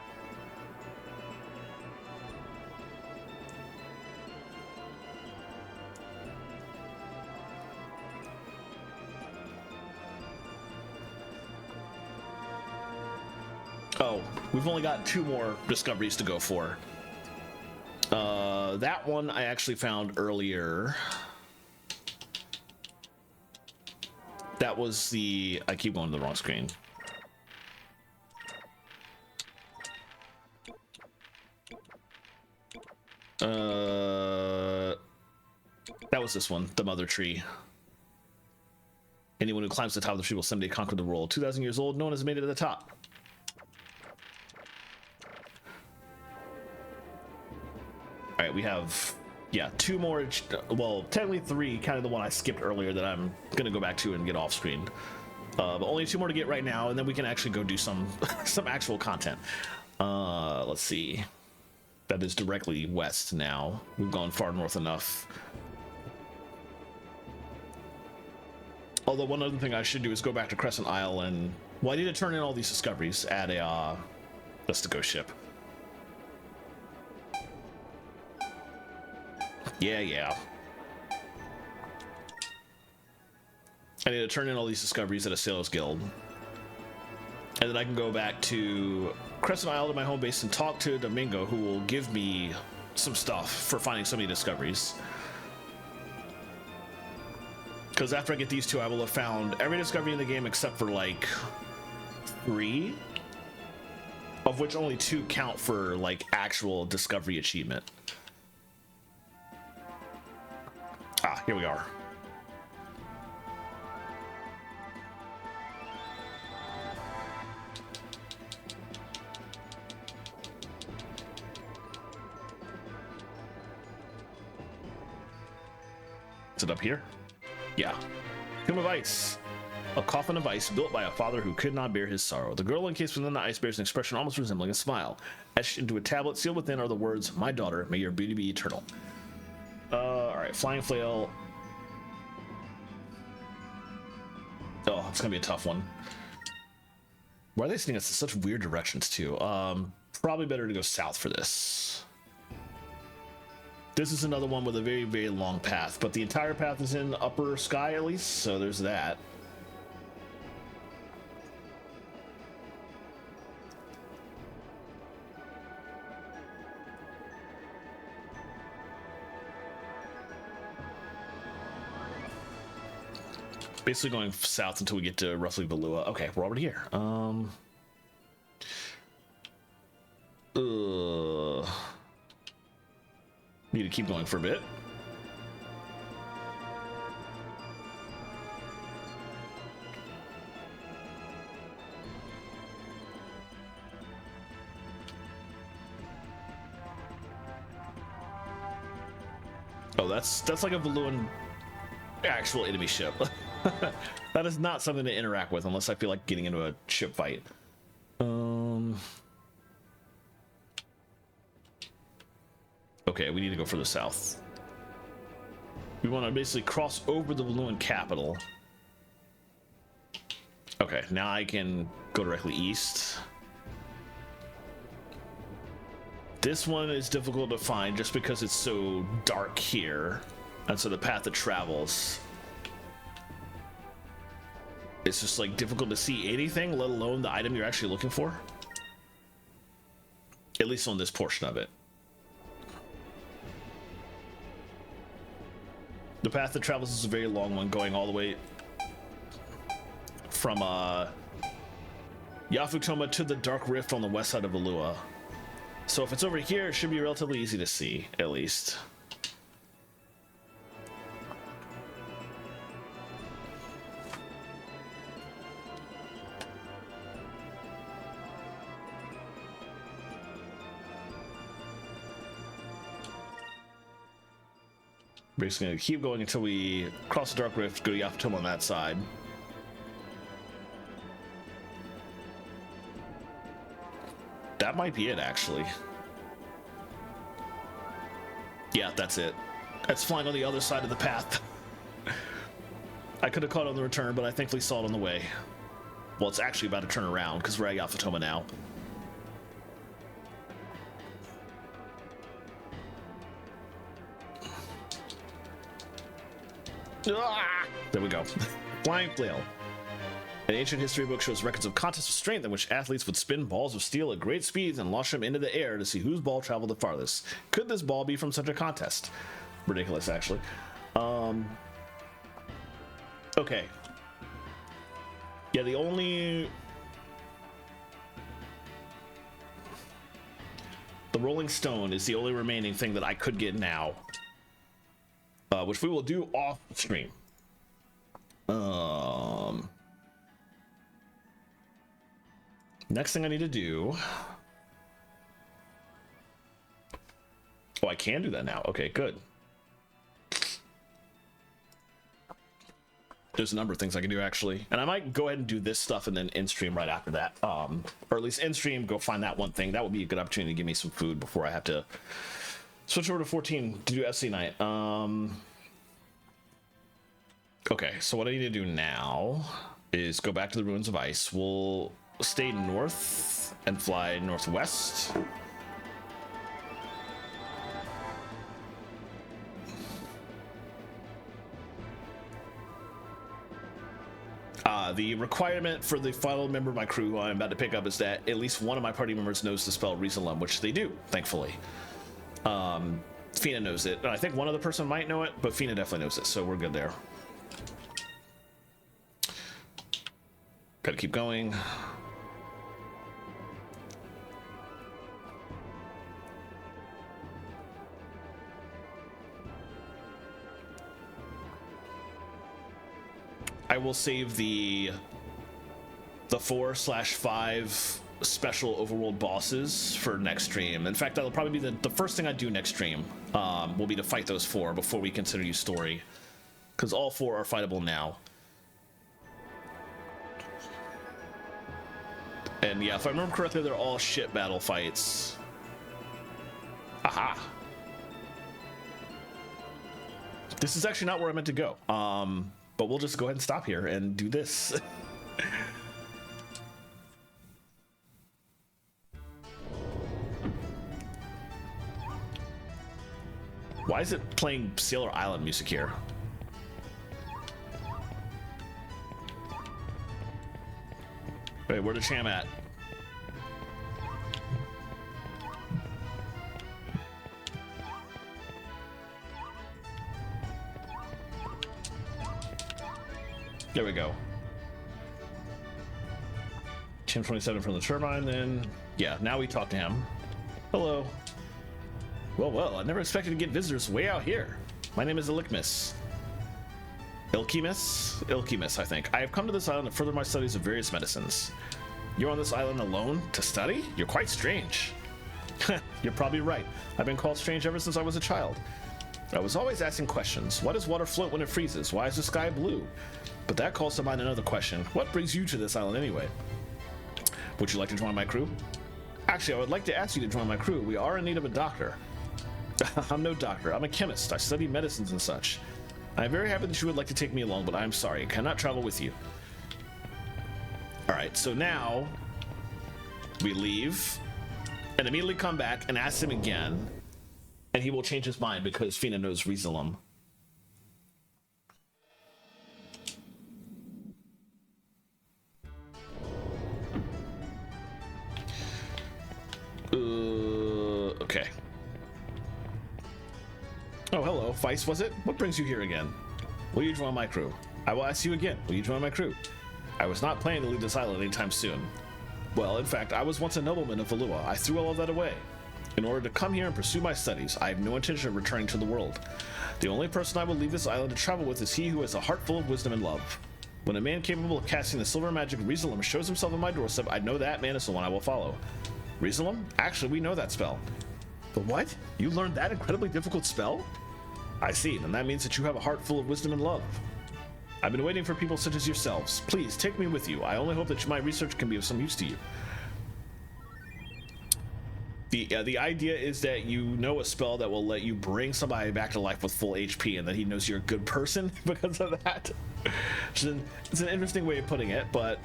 Oh, we've only got 2 more discoveries to go for. That one I actually found earlier. That was the... I keep going to the wrong screen. That was this one, the mother tree. Anyone who climbs to the top of the tree will someday conquer the world. 2,000 years old, no one has made it to the top. All right, we have, yeah, 2 more, well, technically 3, kind of the one I skipped earlier that I'm gonna go back to and get off screen. But only 2 more to get right now, and then we can actually go do some some actual content. Let's see. That is directly west now. We've gone far north enough. Although one other thing I should do is go back to Crescent Isle and, well, I need to turn in all these discoveries, add a that's the ghost ship. Yeah. I need to turn in all these discoveries at a Sailors Guild. And then I can go back to Crescent Isle, to my home base, and talk to Domingo, who will give me some stuff for finding so many discoveries. Because after I get these 2, I will have found every discovery in the game except for like 3, of which only 2 count for like actual discovery achievement. Ah, here we are. Is it up here? Yeah. Tomb of Ice. A coffin of ice built by a father who could not bear his sorrow. The girl encased within the ice bears an expression almost resembling a smile. Etched into a tablet sealed within are the words, "My daughter, may your beauty be eternal." Alright, flying flail. Oh, it's gonna be a tough one. Why are they sending us in such weird directions too? Probably better to go south for this. This is another one with a very, very long path, but the entire path is in upper sky at least, so there's that. Basically going south until we get to roughly Valua. Okay, we're already here. Need to keep going for a bit. Oh, that's like a Valuan actual enemy ship. That is not something to interact with unless I feel like getting into a ship fight. Okay, we need to go further south. We want to basically cross over the Valuan capital. Okay, now I can go directly east. This one is difficult to find just because it's so dark here. And so the path it travels, it's just like difficult to see anything, let alone the item you're actually looking for. At least on this portion of it. The path that travels is a very long one, going all the way from Yafutoma to the Dark Rift on the west side of Valua. So if it's over here, it should be relatively easy to see, at least. Basically gonna keep going until we cross the Dark Rift, go to Yafutoma on that side. That might be it, actually. Yeah, that's it. It's flying on the other side of the path. I could have caught it on the return, but I thankfully saw it on the way. Well, it's actually about to turn around because we're at Alpha Toma now. Ah! There we go. Flying flail. An ancient history book shows records of contests of strength in which athletes would spin balls of steel at great speeds and launch them into the air to see whose ball traveled the farthest. Could this ball be from such a contest? Ridiculous, actually. Okay. Yeah, the Rolling Stone is the only remaining thing that I could get now. Which we will do off stream. Next thing I need to do. Oh, I can do that now. Okay, good. There's a number of things I can do actually, and I might go ahead and do this stuff and then in stream right after that, or at least in stream go find that one thing. That would be a good opportunity to give me some food before I have to switch over to 14 to do FC night. Okay, so what I need to do now is go back to the Ruins of Ice. We'll stay north and fly northwest. The requirement for the final member of my crew who I'm about to pick up is that at least one of my party members knows the spell Rizalum, which they do, thankfully. Fina knows it. I think one other person might know it, but Fina definitely knows it, so we're good there. Gotta keep going. I will save the 4/5 special overworld bosses for next stream. In fact, that'll probably be the first thing I do next stream. Will be to fight those 4 before we consider you story, because all 4 are fightable now. And yeah, if I remember correctly, they're all shit battle fights. Aha! This is actually not where I meant to go. But we'll just go ahead and stop here and do this. Why is it playing Sailor Island music here? Wait, where's the Cham at? There we go. Cham 27 from the turbine, then yeah, now we talk to him. Hello. Well, I never expected to get visitors way out here. My name is Ilkimus, I think. I have come to this island to further my studies of various medicines. You're on this island alone to study? You're quite strange. You're probably right. I've been called strange ever since I was a child. I was always asking questions. Why does water float when it freezes? Why is the sky blue? But that calls to mind another question. What brings you to this island anyway? Would you like to join my crew? Actually, I would like to ask you to join my crew. We are in need of a doctor. I'm no doctor. I'm a chemist. I study medicines and such. I'm very happy that you would like to take me along, but I'm sorry. I cannot travel with you. Alright, so now we leave and immediately come back and ask him again, and he will change his mind because Fina knows Rizalum. Okay. Oh, hello. Vice, was it? What brings you here again? Will you join my crew? I will ask you again. Will you join my crew? I was not planning to leave this island anytime soon. Well, in fact, I was once a nobleman of Valua. I threw all of that away. In order to come here and pursue my studies, I have no intention of returning to the world. The only person I will leave this island to travel with is he who has a heart full of wisdom and love. When a man capable of casting the silver magic Rizalum shows himself on my doorstep, I know that man is the one I will follow. Rizalum? Actually, we know that spell. But what? You learned that incredibly difficult spell? I see, then that means that you have a heart full of wisdom and love. I've been waiting for people such as yourselves. Please, take me with you. I only hope that my research can be of some use to you. The idea is that you know a spell that will let you bring somebody back to life with full HP, and that he knows you're a good person because of that. It's an interesting way of putting it, but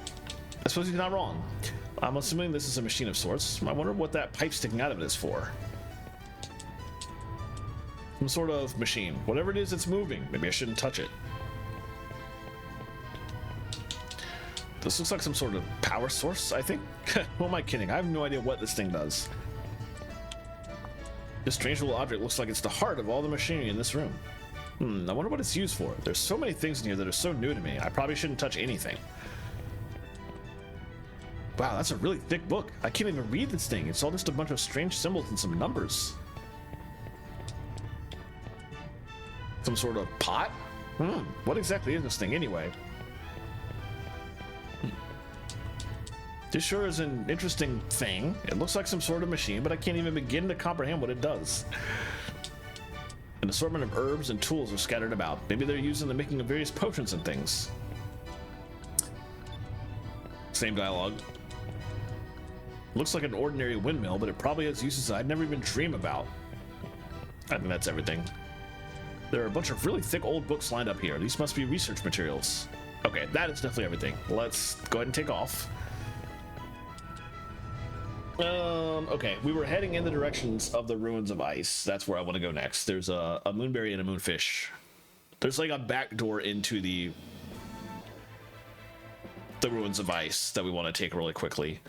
I suppose he's not wrong. I'm assuming this is a machine of sorts. I wonder what that pipe sticking out of it is for. Some sort of machine. Whatever it is, it's moving. Maybe I shouldn't touch it. This looks like some sort of power source, I think. Who am I kidding? I have no idea what this thing does. This strange little object looks like it's the heart of all the machinery in this room. I wonder what it's used for. There's so many things in here that are so new to me. I probably shouldn't touch anything. Wow, that's a really thick book. I can't even read this thing. It's all just a bunch of strange symbols and some numbers. Some sort of pot? What exactly is this thing anyway? This sure is an interesting thing. It looks like some sort of machine, but I can't even begin to comprehend what it does. An assortment of herbs and tools are scattered about. Maybe they're used in the making of various potions and things. Same dialogue. Looks like an ordinary windmill, but it probably has uses I'd never even dream about. I think that's everything. There are a bunch of really thick old books lined up here. These must be research materials. Okay, that is definitely everything. Let's go ahead and take off. Okay, we were heading in the directions of the ruins of ice. That's where I want to go next. There's a moonberry and a moonfish. There's like a back door into the ruins of ice that we want to take really quickly.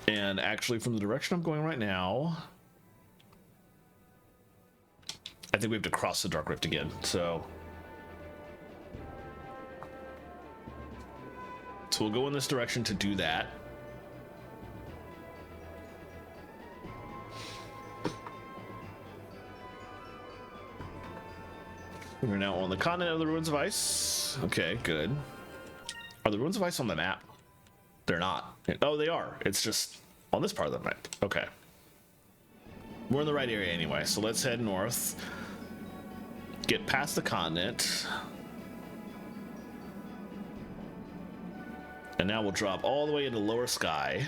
And actually, from the direction I'm going right now, I think we have to cross the Dark Rift again. So we'll go in this direction to do that. We're now on the continent of the ruins of ice. Okay, good. Are the ruins of ice on the map? They're not. Oh, they are. It's just on this part of the map. Okay. We're in the right area anyway, so let's head north. Get past the continent. And now we'll drop all the way into lower sky.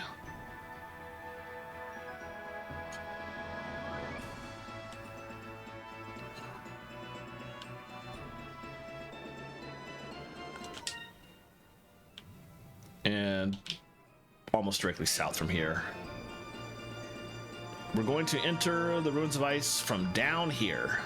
And almost directly south from here. We're going to enter the ruins of ice from down here.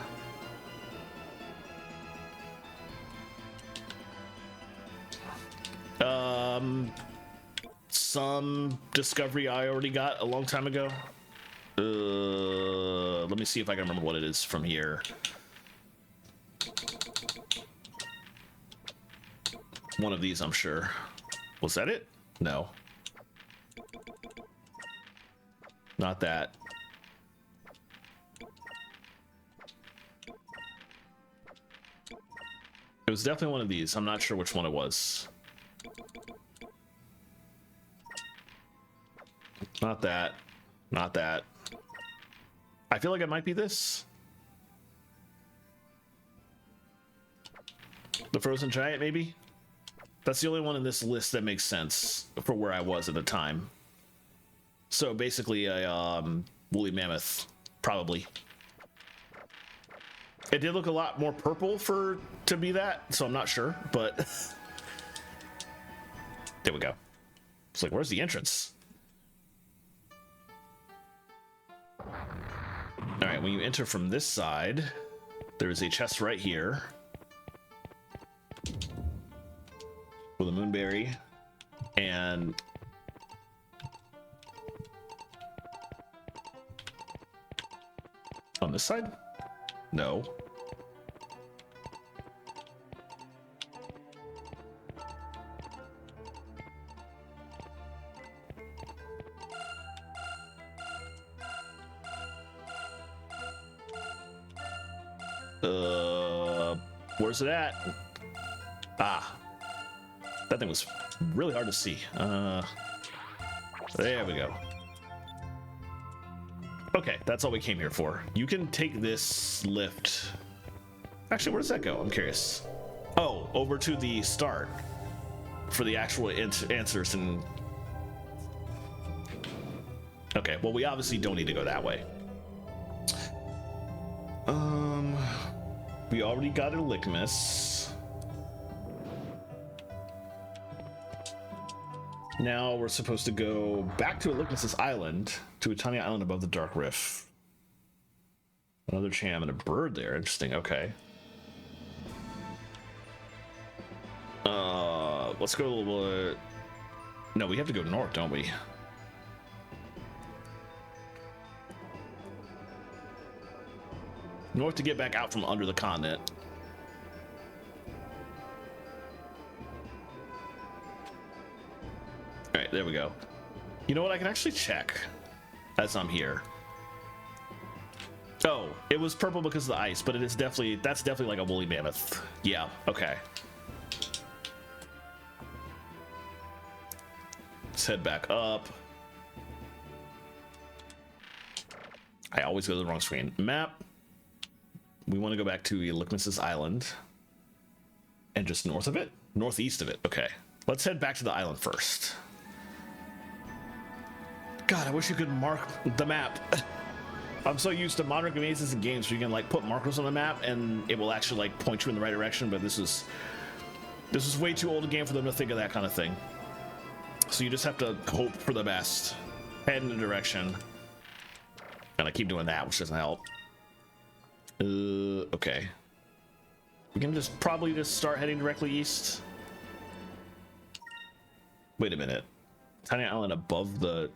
Some discovery I already got a long time ago. Let me see if I can remember what it is from here. One of these, I'm sure. Was that it? No. Not that. It was definitely one of these. I'm not sure which one it was. Not that. Not that. I feel like it might be this. The frozen giant, maybe? That's the only one in this list that makes sense for where I was at the time. So basically a woolly mammoth, probably. It did look a lot more purple to be that, so I'm not sure, but there we go. It's like, where's the entrance? All right, when you enter from this side, there is a chest right here with a moonberry and on this side? No. Where's it at? Ah, that thing was really hard to see. There we go. Okay, that's all we came here for. You can take this lift. Actually, where does that go? I'm curious. Oh, over to the start for the actual answers. And Okay, well, we obviously don't need to go that way. We already got a Lickmus. Now we're supposed to go back to Lickmus's island, to a tiny island above the Dark Rift. Another Cham and a bird there. Interesting. Okay. Let's go a little bit. No, we have to go north, don't we? North to get back out from under the continent. All right, there we go. You know what? I can actually check as I'm here. Oh, it was purple because of the ice, but it is definitely, that's definitely like a woolly mammoth. Yeah, okay. Let's head back up. I always go to the wrong screen. Map. We want to go back to Lickmus's island. And just north of it? Northeast of it. Okay. Let's head back to the island first. God, I wish you could mark the map. I'm so used to modern mazes and games where you can like put markers on the map and it will actually like point you in the right direction, but this is way too old a game for them to think of that kind of thing. So you just have to hope for the best. Head in the direction. And I keep doing that, which doesn't help. Okay. We can just probably just start heading directly east. Wait a minute. Tiny island above the...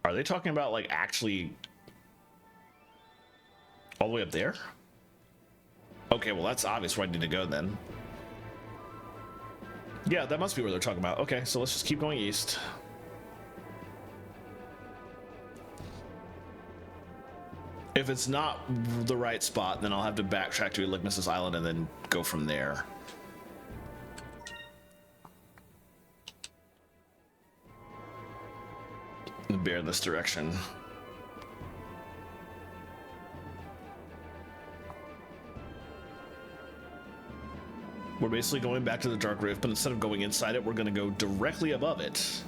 Are they talking about like actually all the way up there? Okay, well that's obvious where I need to go then. Yeah, that must be where they're talking about. Okay, so let's just keep going east. If it's not the right spot, then I'll have to backtrack to Lickmus's island and then go from there. And bear in this direction. We're basically going back to the Dark Rift, but instead of going inside it, we're going to go directly above it.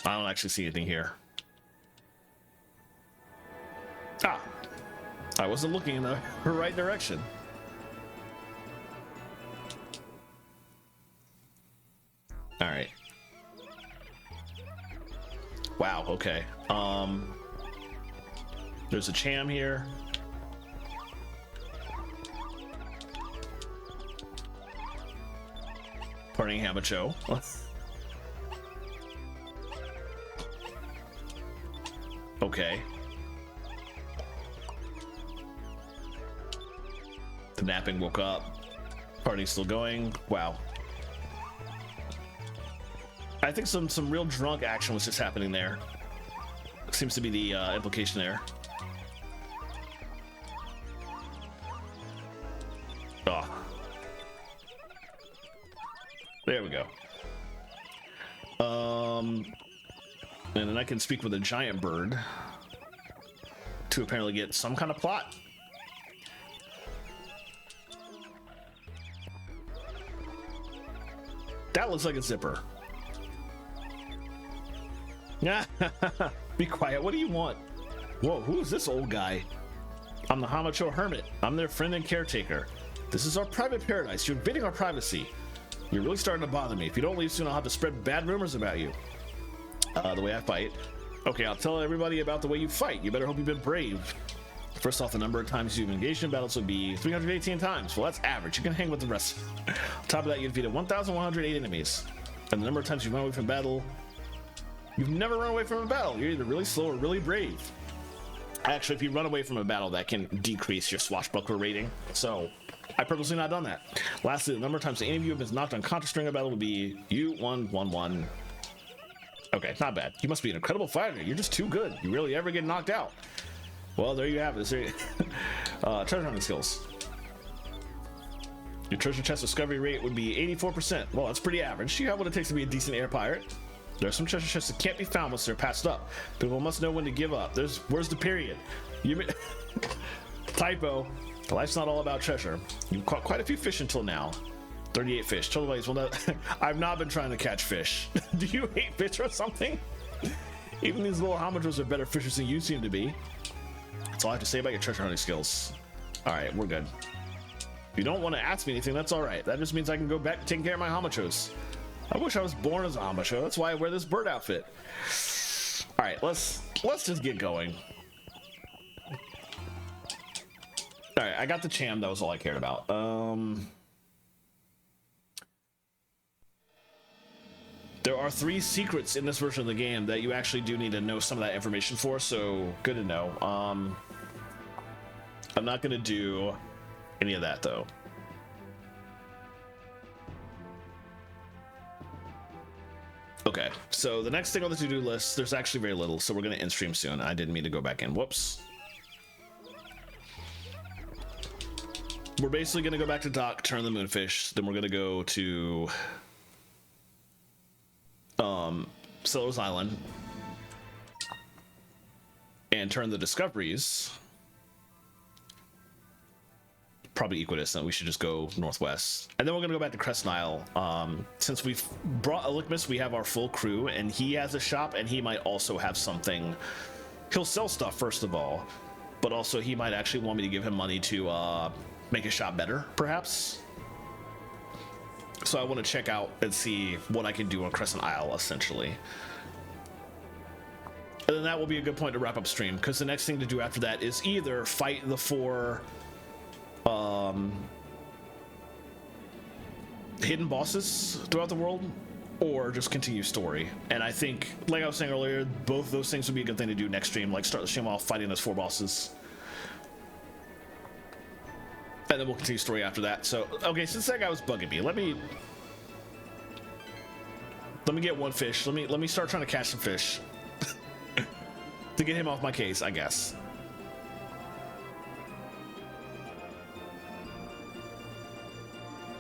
I don't actually see anything here. Ah, I wasn't looking in the right direction. All right. Wow, okay. There's a Cham here. Parting Hamacho. Okay. The napping woke up. Party's still going. Wow. I think some real drunk action was just happening there. Seems to be the implication there. Oh. There we go. And then I can speak with a giant bird to apparently get some kind of plot. That looks like a zipper. Be quiet. What do you want? Whoa, who is this old guy? I'm the Hamacho Hermit. I'm their friend and caretaker. This is our private paradise. You're invading our privacy. You're really starting to bother me. If you don't leave soon, I'll have to spread bad rumors about you. The way I fight. Okay, I'll tell everybody about the way you fight. You better hope you've been brave. First off, the number of times you've engaged in battles would be 318 times. Well, that's average. You can hang with the rest. On top of that, you defeated 1,108 enemies. And the number of times you've run away from battle... You've never run away from a battle. You're either really slow or really brave. Actually, if you run away from a battle, that can decrease your swashbuckler rating. So, I purposely not done that. Lastly, the number of times any of you have been knocked unconscious during a battle would be U111. Okay, not bad. You must be an incredible fighter. You're just too good. You rarely ever get knocked out. Well, there you have it. Treasure hunting skills. Your treasure chest discovery rate would be 84%. Well, that's pretty average. You have what it takes to be a decent air pirate. There are some treasure chests that can't be found once they're patched up. People must know when to give up. Where's the period? Typo. Life's not all about treasure. You've caught quite a few fish until now. 38 fish. Total values. Well, I've not been trying to catch fish. Do you hate fish or something? Even these little homidros are better fishers than you seem to be. That's all I have to say about your treasure hunting skills. All right, we're good. If you don't want to ask me anything, that's all right. That just means I can go back to taking care of my homidros. I wish I was born as a homidro. That's why I wear this bird outfit. All right, let's just get going. All right, I got the cham. That was all I cared about. There are 3 secrets in this version of the game that you actually do need to know some of that information for, so good to know. I'm not gonna do any of that though. Okay, so the next thing on the to-do list, there's actually very little, so we're gonna end stream soon. I didn't mean to go back in. Whoops. We're basically gonna go back to dock, turn the moonfish, then we're gonna go to Seller's Island and turn the discoveries. Probably equidistant. We should just go northwest, and then we're gonna go back to Crescent Isle. Since we've brought Elicmus, we have our full crew, and he has a shop, and he might also have something. He'll sell stuff first of all, but also he might actually want me to give him money to make his shop better, perhaps. So I want to check out and see what I can do on Crescent Isle, essentially. And then that will be a good point to wrap up stream, because the next thing to do after that is either fight the 4 hidden bosses throughout the world, or just continue story. And I think, like I was saying earlier, both those things would be a good thing to do next stream, like start the stream off fighting those 4 bosses. And then we'll continue story after that. So, okay, since that guy was bugging me, let me get one fish. Let me start trying to catch some fish to get him off my case, I guess.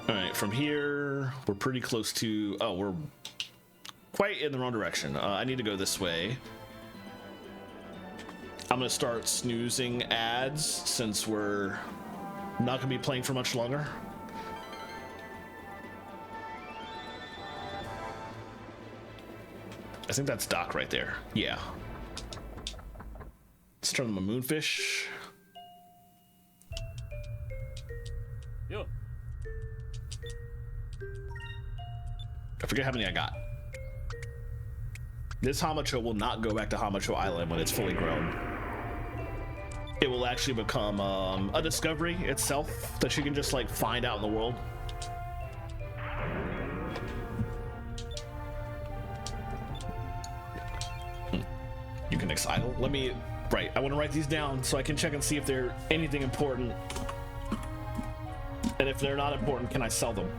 All right, from here we're pretty close to. Oh, we're quite in the wrong direction. I need to go this way. I'm gonna start snoozing ads since we're not gonna be playing for much longer. I think that's dock right there. Yeah. Let's turn them a moonfish. Yo. I forget how many I got. This Hamacho will not go back to Hamacho Island when it's fully grown. It will actually become a discovery itself that you can just like find out in the world. You can idle. Let me right. I want to write these down so I can check and see if they're anything important. And if they're not important, can I sell them?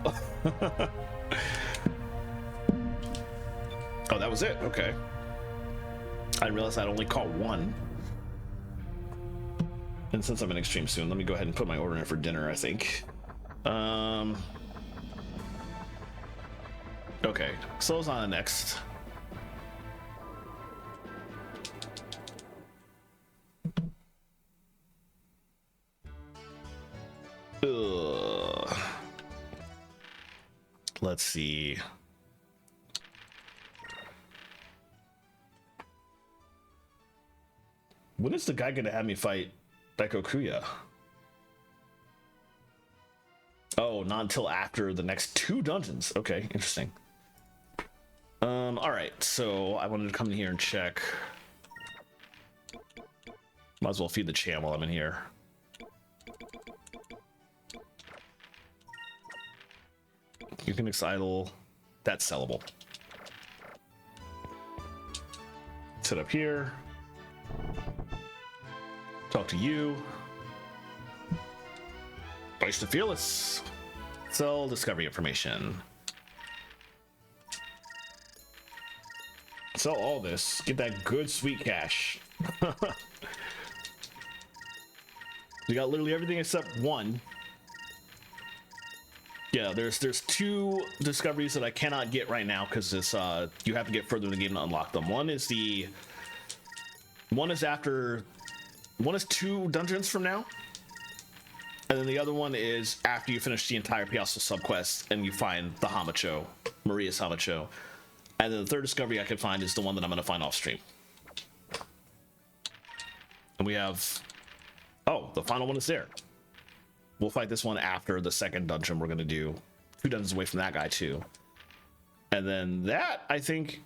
Oh, that was it. Okay. I realized I'd only caught 1. And since I'm in extreme soon, let me go ahead and put my order in for dinner, I think. Okay, so it's on the next. Ugh. Let's see. When is the guy gonna have me fight Daikokuya? Oh, not until after the next 2 dungeons. Okay, interesting. All right, so I wanted to come in here and check. Might as well feed the cham while I'm in here. You can idle. That's sellable. Sit up here. Talk to you. Place the fearless. Sell discovery information. Sell all this. Get that good sweet cash. We got literally everything except 1. Yeah, there's 2 discoveries that I cannot get right now because it's you have to get further in the game to unlock them. One is 2 dungeons from now, And then the other one is after you finish the entire Piazza subquest and you find the Hamacho, Maria's Hamacho. And then the third discovery I can find is the one that I'm going to find off stream. And we have, oh, the final one is there. We'll fight this one after the second dungeon. We're going to do 2 dungeons away from that guy too. And then that, I think,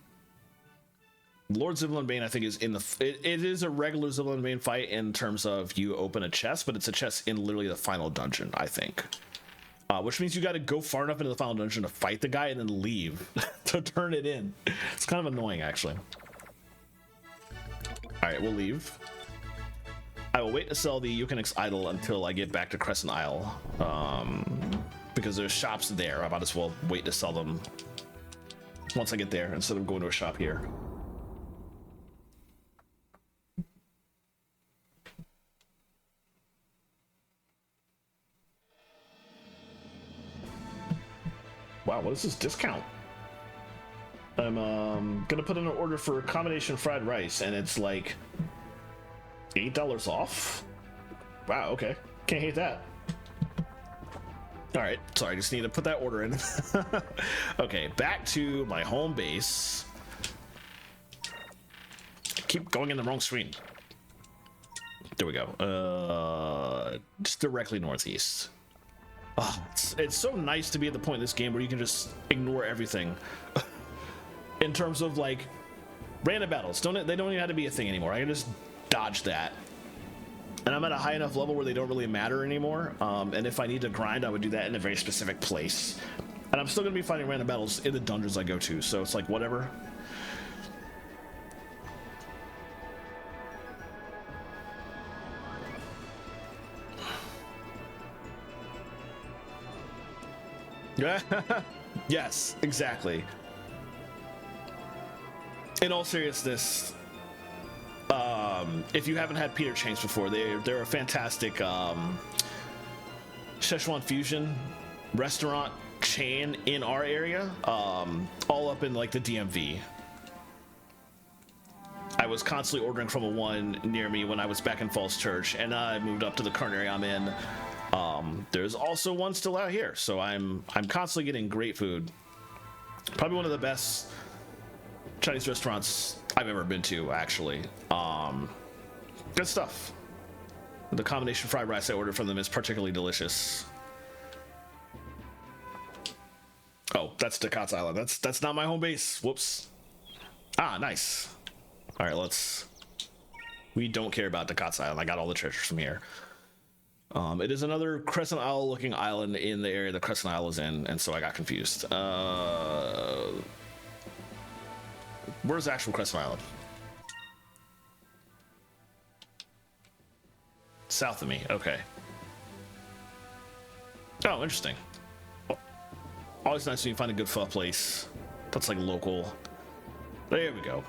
Lord Zivlin Bane, I think, is in the, it is a regular Zivlin Bane fight in terms of you open a chest, but it's a chest in literally the final dungeon, I think. Which means you got to go far enough into the final dungeon to fight the guy and then leave to turn it in. It's kind of annoying, actually. All right, we'll leave. I will wait to sell the Eukenix Idol until I get back to Crescent Isle. Because there's shops there. I might as well wait to sell them once I get there instead of going to a shop here. Wow, what is this discount? I'm gonna put in an order for a combination fried rice, and it's like $8 off. Wow, okay, can't hate that. All right, sorry, just need to put that order in. Okay, back to my home base. Keep going in the wrong screen. There we go. Just directly northeast. Oh, it's so nice to be at the point in this game where you can just ignore everything. In terms of like random battles, they don't even have to be a thing anymore. I can just dodge that, and I'm at a high enough level where they don't really matter anymore. And if I need to grind, I would do that in a very specific place. And I'm still gonna be fighting random battles in the dungeons I go to, so it's like whatever. Yes, exactly. In all seriousness, if you haven't had Peter Chains before, they're a fantastic Szechuan fusion restaurant chain in our area, all up in like the DMV. I was constantly ordering from a one near me when I was back in Falls Church, and I moved up to the current area I'm in. There's also one still out here, so I'm constantly getting great food. Probably one of the best Chinese restaurants I've ever been to, actually. Good stuff. The combination fried rice I ordered from them is particularly delicious. Oh, that's Dakot's Island. That's not my home base. Whoops. Ah, nice. All right, we don't care about Dakot's Island. I got all the treasures from here. It is another Crescent Isle looking island in the area that Crescent Isle is in, and so I got confused. Where's actual Crescent Island? South of me, okay. Oh, interesting. Always nice when you find a good pho place that's like local. There we go.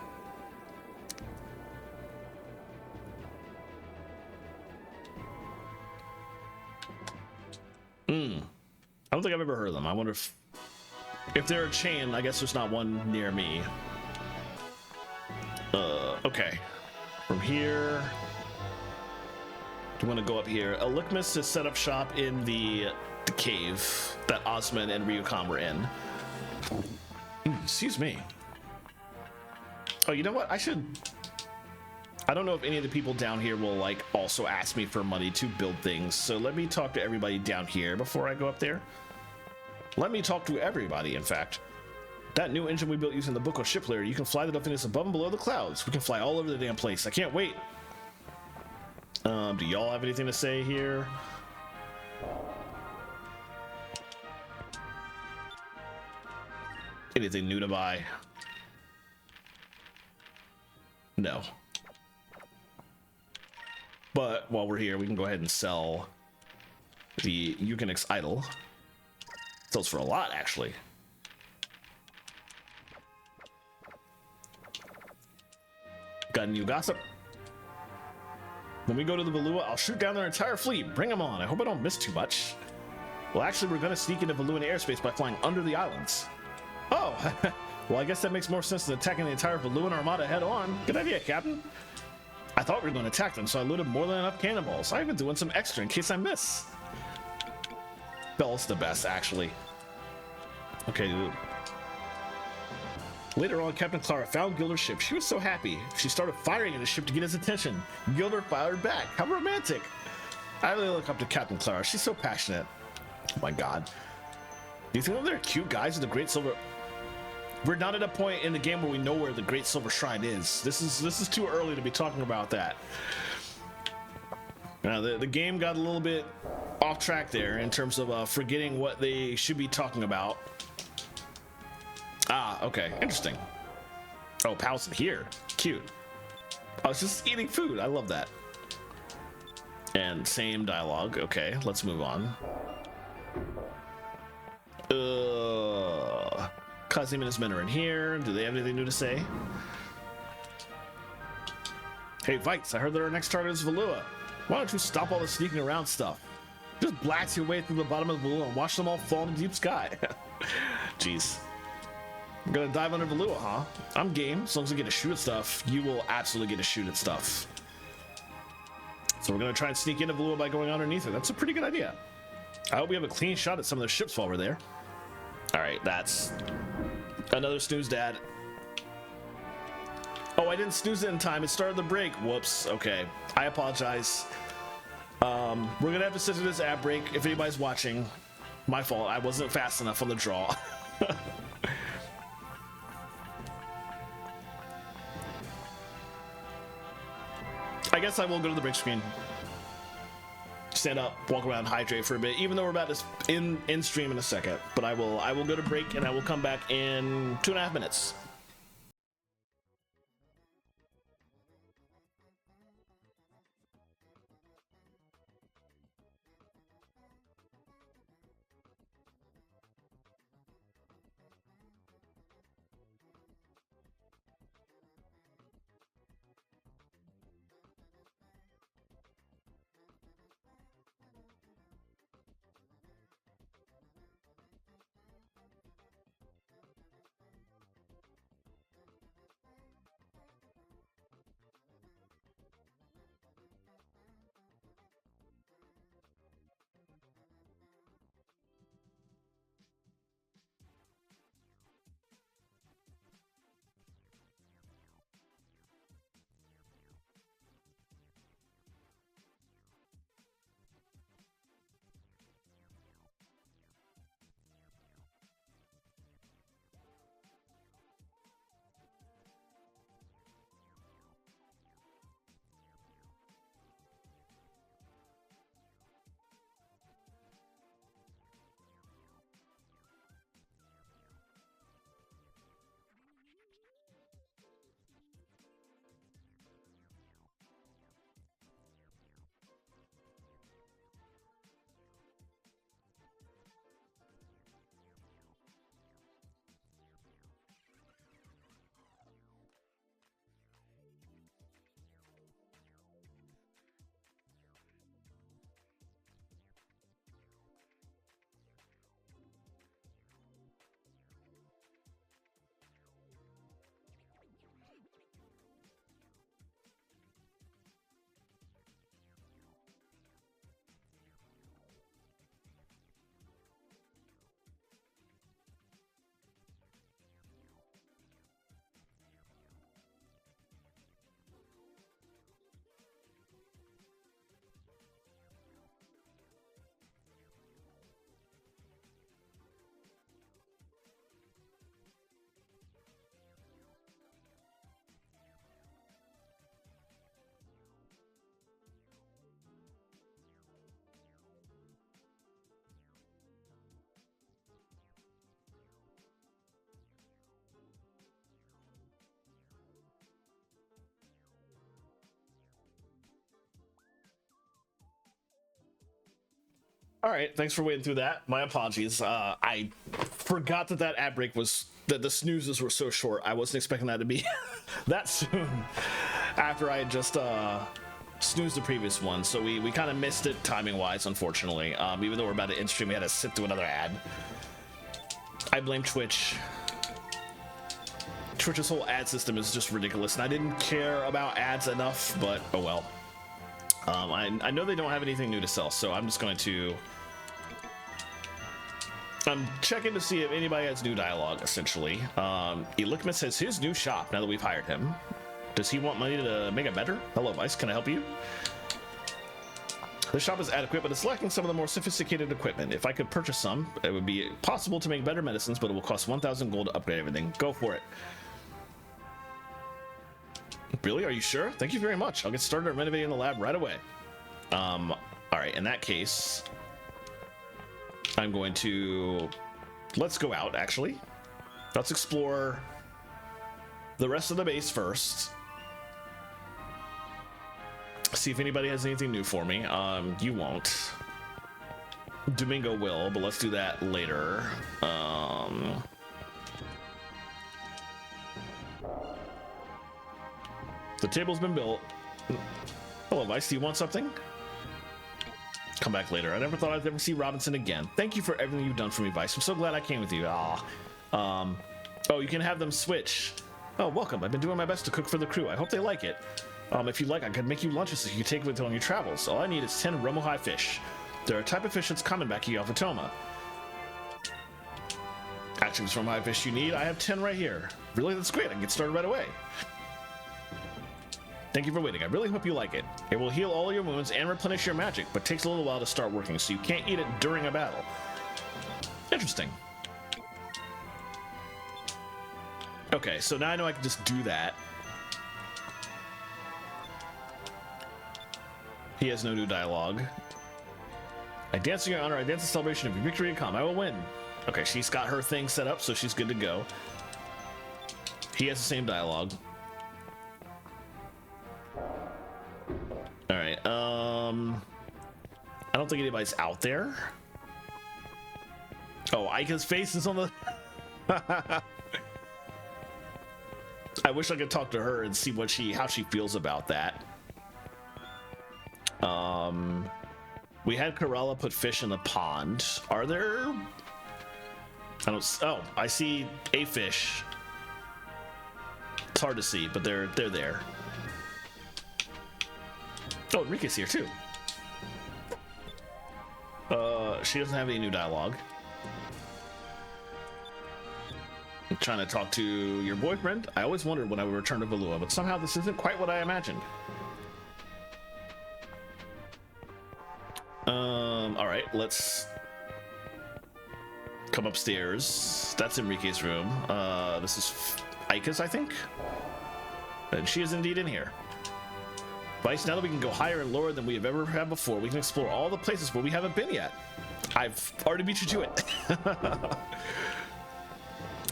I don't think I've ever heard of them. I wonder if they're a chain. I guess there's not one near me. Okay. From here, do you want to go up here? Elikmus has set up shop in the cave that Osman and Ryukan were in. Excuse me. Oh, you know what? I don't know if any of the people down here will like also ask me for money to build things. So let me talk to everybody down here before I go up there. Let me talk to everybody, in fact. That new engine we built using the Book of Shiplayer, you can fly the Delphinus above and below the clouds. We can fly all over the damn place. I can't wait. Do y'all have anything to say here? Anything new to buy? No. But while we're here, we can go ahead and sell the Eukenix Idol. Sells for a lot, actually. Got a new gossip. When we go to the Valua, I'll shoot down their entire fleet. Bring them on. I hope I don't miss too much. Well, actually, we're going to sneak into Valuan airspace by flying under the islands. Oh, well, I guess that makes more sense than attacking the entire Valuan armada head on. Good idea, Captain. I thought we were going to attack them, so I loaded more than enough cannonballs. I'm even doing some extra in case I miss. Bella's the best, actually. Okay. Later on, Captain Clara found Gilder's ship. She was so happy. She started firing at the ship to get his attention. Gilder fired back. How romantic. I really look up to Captain Clara. She's so passionate. Oh my god. Do you think they're cute guys in the Great Silver... We're not at a point in the game where we know where the Great Silver Shrine is. This is too early to be talking about that. Now, the game got a little bit off track there in terms of forgetting what they should be talking about. Ah, okay, interesting. Oh, Pal's in here. Cute. I was just eating food. I love that. And same dialogue. Okay, let's move on. Kazim and his men are in here. Do they have anything new to say? Hey, Vites, I heard that our next target is Valua. Why don't you stop all the sneaking around stuff? Just blast your way through the bottom of the Valua and watch them all fall in the deep sky. Jeez. I'm gonna dive under Valua, huh? I'm game. As long as I get to shoot at stuff, you will absolutely get to shoot at stuff. So we're gonna try and sneak into Valua by going underneath it. That's a pretty good idea. I hope we have a clean shot at some of the ships while we're there. All right, that's another snooze, Dad. Oh, I didn't snooze it in time. It started the break. Whoops. Okay, I apologize. We're gonna have to sit through this ad break. If anybody's watching, my fault. I wasn't fast enough on the draw. I guess I will go to the break screen. Stand up, walk around, hydrate for a bit, even though we're about to in stream in a second. But I will go to break and I will come back in 2.5 minutes. All right, thanks for waiting through that. My apologies. I forgot that ad break was that the snoozes were so short. I wasn't expecting that to be that soon after I had just snoozed the previous one. So we kind of missed it timing wise, unfortunately. Even though we're about to end stream, we had to sit through another ad. I blame Twitch. Twitch's whole ad system is just ridiculous, and I didn't care about ads enough, but oh well. I know they don't have anything new to sell, so I'm just going to I'm checking to see if anybody has new dialogue, essentially. Elikmus has his new shop now that we've hired him. Does he want money to make it better? Hello, Vice, can I help you? The shop is adequate, but it's lacking some of the more sophisticated equipment. If I could purchase some, it would be possible to make better medicines, but it will cost 1,000 gold to upgrade everything. Go for it. Really? Are you sure? Thank you very much. I'll get started on renovating the lab right away. All right, in that case, I'm going to... Let's go out, actually. Let's explore the rest of the base first. See if anybody has anything new for me. You won't. Domingo will, but let's do that later. The table's been built. Hello, Vice. Do you want something? Come back later. I never thought I'd ever see Robinson again. Thank you for everything you've done for me, Vice. I'm so glad I came with you. Oh, you can have them switch. Oh, welcome. I've been doing my best to cook for the crew. I hope they like it. If you like, I could make you lunches so you can take with you on your travels. All I need is 10 Romohai fish. They're a type of fish that's common back here off of Toma. Actually, it's Romohai fish you need. I have 10 right here. Really? That's great. I can get started right away. Thank you for waiting. I really hope you like it. It will heal all your wounds and replenish your magic, but takes a little while to start working, so you can't eat it during a battle. Interesting. Okay, so now I know I can just do that. He has no new dialogue. I dance in your honor. I dance in celebration of your victory and calm. I will win. Okay, she's got her thing set up, so she's good to go. He has the same dialogue. All right. I don't think anybody's out there. Oh, Aika's face is on the. I wish I could talk to her and see how she feels about that. We had Corella put fish in the pond. Are there? I don't. Oh, I see a fish. It's hard to see, but they're there. Oh, Enrique's here too. She doesn't have any new dialogue. I'm trying to talk to your boyfriend. I always wondered when I would return to Valua, but somehow this isn't quite what I imagined. All right, let's come upstairs. That's Enrique's room. This is Aika's, I think. And she is indeed in here. Vice, now that we can go higher and lower than we have ever had before, we can explore all the places where we haven't been yet. I've already beat you to it.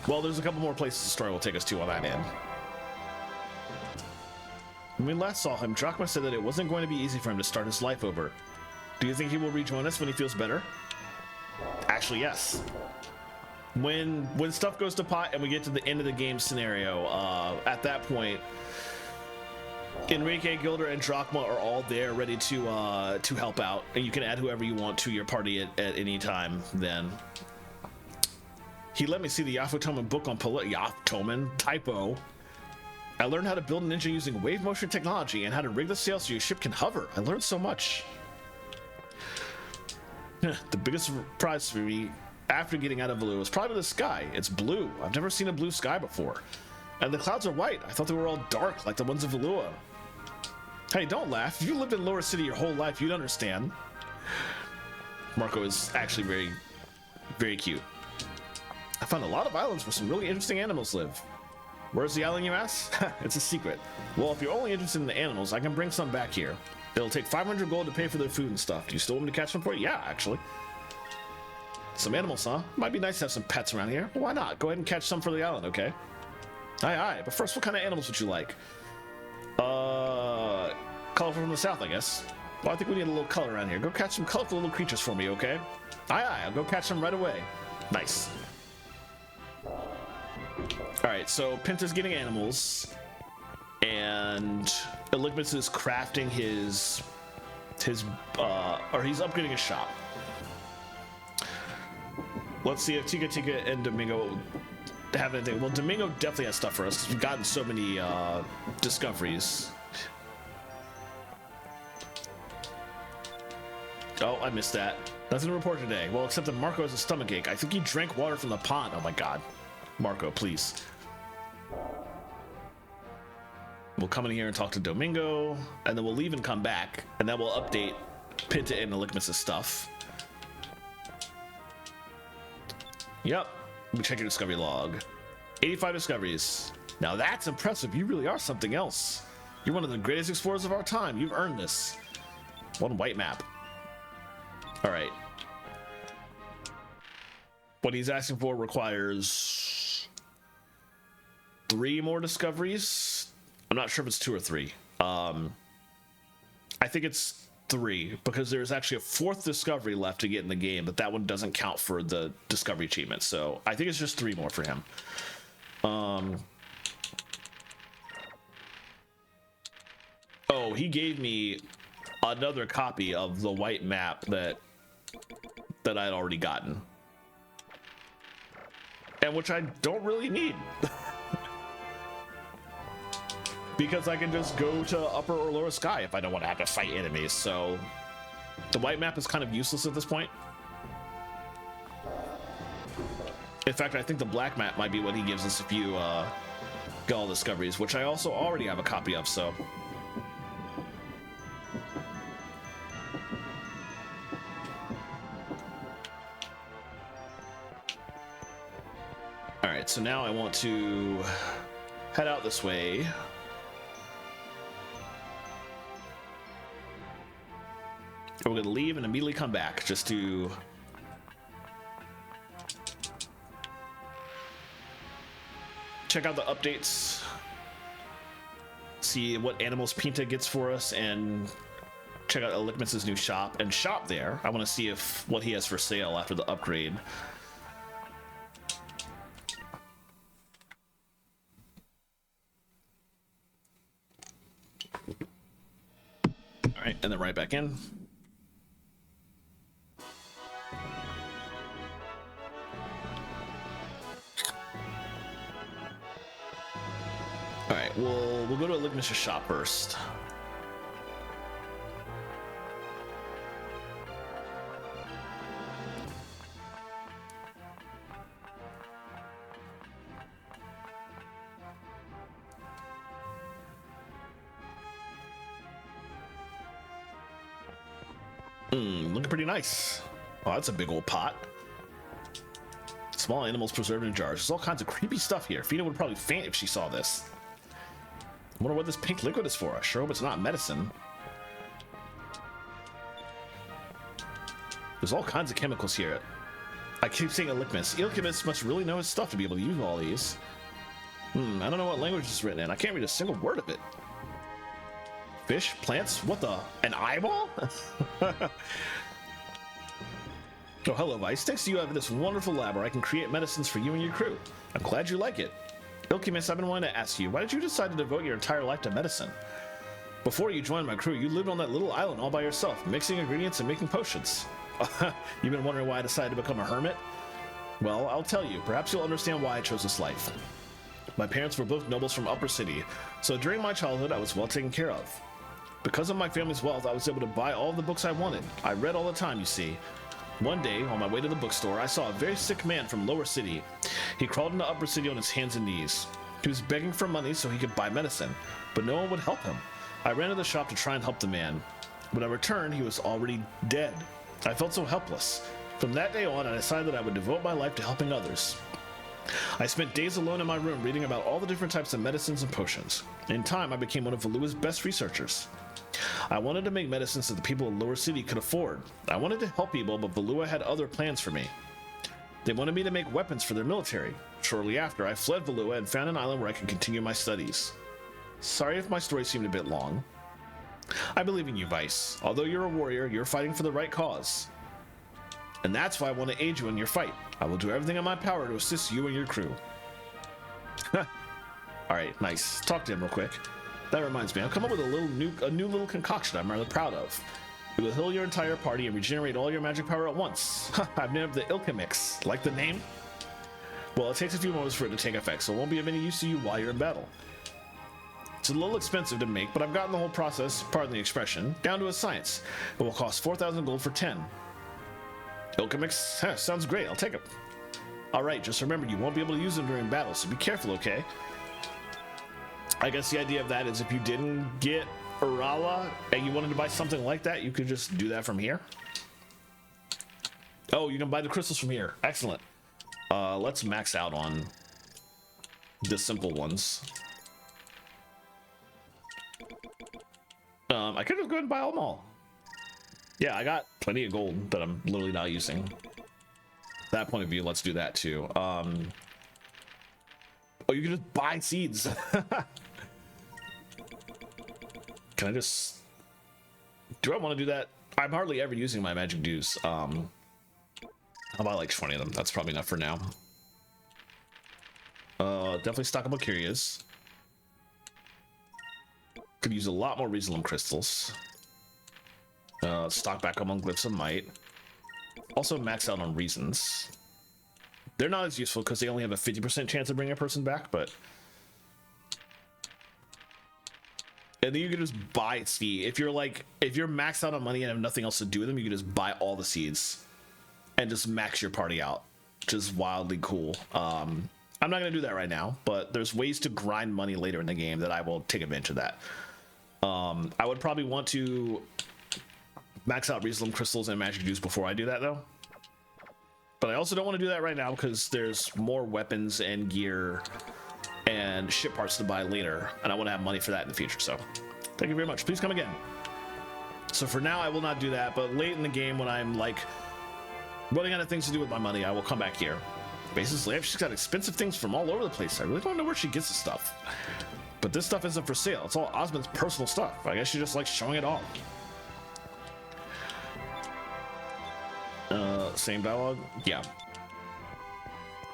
Well, there's a couple more places the story will take us to on that end. When we last saw him, Drachma said that it wasn't going to be easy for him to start his life over. Do you think he will rejoin us when he feels better? Actually, yes. When stuff goes to pot and we get to the end of the game scenario, at that point, Enrique, Gilder, and Drachma are all there ready to help out, and you can add whoever you want to your party at any time then. He let me see the Yafutoman book on Yafutoman typo. I learned how to build an engine using wave motion technology and how to rig the sails so your ship can hover. I learned so much. The biggest surprise for me after getting out of Valua was probably the sky. It's blue. I've never seen a blue sky before. And the clouds are white. I thought they were all dark like the ones of Valua. Hey, don't laugh. If you lived in Lower City your whole life, you'd understand. Marco is actually very, very cute. I found a lot of islands where some really interesting animals live. Where's the island, you ask? It's a secret. Well, if you're only interested in the animals, I can bring some back here. It'll take 500 gold to pay for their food and stuff. Do you still want me to catch them for you? Yeah, actually. Some animals, huh? Might be nice to have some pets around here. Well, why not? Go ahead and catch some for the island, okay? Aye, aye. But first, what kind of animals would you like? Colorful from the south, I guess. Well, I think we need a little color around here. Go catch some colorful little creatures for me, okay? Aye, aye. I'll go catch them right away. Nice. Alright, so Pinta's getting animals, and Elikmus is crafting his or he's upgrading his shop. Let's see if Tika and Domingo have anything. Well, Domingo definitely has stuff for us. We've gotten so many discoveries. Oh, I missed that. Nothing to report today. Well, except that Marco has a stomachache. I think he drank water from the pond. Oh my god. Marco, please. We'll come in here and talk to Domingo, and then we'll leave and come back, and then we'll update Pinta and Elikmus' stuff. Yep. We check your discovery log. 85 discoveries. Now that's impressive. You really are something else. You're one of the greatest explorers of our time. You've earned this. One white map. All right. What he's asking for requires 3 more discoveries. I'm not sure if it's 2 or 3. I think it's 3 because there's actually a 4th discovery left to get in the game, but that one doesn't count for the discovery achievement. So I think it's just 3 more for him. Oh, he gave me another copy of the white map that I'd already gotten, and which I don't really need. Because I can just go to upper or lower sky if I don't want to have to fight enemies. So the white map is kind of useless at this point. In fact, I think the black map might be what he gives us if you get all discoveries, which I also already have a copy of. So all right, so now I want to head out this way. We're going to leave and immediately come back just to check out the updates, see what animals Pinta gets for us, and check out Elikmus' new shop and shop there. I want to see if what he has for sale after the upgrade. All right, and then right back in. All right, we'll go to Elikmus' shop first. Looking pretty nice. Oh, that's a big old pot. Small animals preserved in jars. There's all kinds of creepy stuff here. Fina would probably faint if she saw this. I wonder what this pink liquid is for. I sure hope it's not medicine. There's all kinds of chemicals here. I keep saying Elikmus. Elikmus must really know his stuff to be able to use all these. I don't know what language it's written in. I can't read a single word of it. Fish? Plants? What the? An eyeball? Oh, hello, Vice. Thanks to you, I have this wonderful lab where I can create medicines for you and your crew. I'm glad you like it. Elikmus, I've been wanting to ask you, why did you decide to devote your entire life to medicine? Before you joined my crew, you lived on that little island all by yourself, mixing ingredients and making potions. You've been wondering why I decided to become a hermit? Well, I'll tell you. Perhaps you'll understand why I chose this life. My parents were both nobles from Upper City, so during my childhood I was well taken care of. Because of my family's wealth, I was able to buy all the books I wanted. I read all the time, you see. One day, on my way to the bookstore, I saw a very sick man from Lower City. He crawled into Upper City on his hands and knees. He was begging for money so he could buy medicine, but no one would help him. I ran to the shop to try and help the man. When I returned, he was already dead. I felt so helpless. From that day on, I decided that I would devote my life to helping others. I spent days alone in my room reading about all the different types of medicines and potions. In time, I became one of Valua's best researchers. I wanted to make medicines that the people of Lower City could afford. I wanted to help people, but Valua had other plans for me. They wanted me to make weapons for their military. Shortly after, I fled Valua and found an island where I could continue my studies. Sorry if my story seemed a bit long. I believe in you, Vice. Although you're a warrior, you're fighting for the right cause. And that's why I want to aid you in your fight. I will do everything in my power to assist you and your crew. Alright, nice. Talk to him real quick. That reminds me, I've come up with a new little concoction I'm rather proud of. It will heal your entire party and regenerate all your magic power at once. I've named it the Ilkamix. Like the name? Well, it takes a few moments for it to take effect, so it won't be of any use to you while you're in battle. It's a little expensive to make, but I've gotten the whole process, pardon the expression, down to a science. It will cost 4,000 gold for 10. Ilkamix, sounds great, I'll take it. Alright, just remember you won't be able to use them during battle, so be careful, okay? I guess the idea of that is if you didn't get Urala and you wanted to buy something like that, you could just do that from here. Oh, you can buy the crystals from here. Excellent. Let's max out on the simple ones. I could just go ahead and buy them all. Yeah, I got plenty of gold that I'm literally not using. That point of view, let's do that too. Oh, you can just buy seeds. Can I just... Do I want to do that? I'm hardly ever using my magic dues. I'll buy like 20 of them. That's probably enough for now. Definitely stock up on curious. Could use a lot more Resolum crystals. Stock back up on glyphs of might. Also max out on reasons. They're not as useful because they only have a 50% chance of bringing a person back, but... And then you can just buy seed. If you're maxed out on money and have nothing else to do with them, you can just buy all the seeds and just max your party out, which is wildly cool. I'm not gonna do that right now, but there's ways to grind money later in the game that I will take advantage of that. I would probably want to max out Resolum crystals and magic juice before I do that though. But I also don't want to do that right now because there's more weapons and gear and ship parts to buy later, and I want to have money for that in the future. So thank you very much. Please come again. So for now I will not do that, but late in the game when I'm like running out of things to do with my money, I will come back here. Basis lamp, she's got expensive things from all over the place. I really don't know where she gets the stuff, but this stuff isn't for sale. It's all Osmond's personal stuff. I guess she just likes showing it off. Same dialogue. Yeah.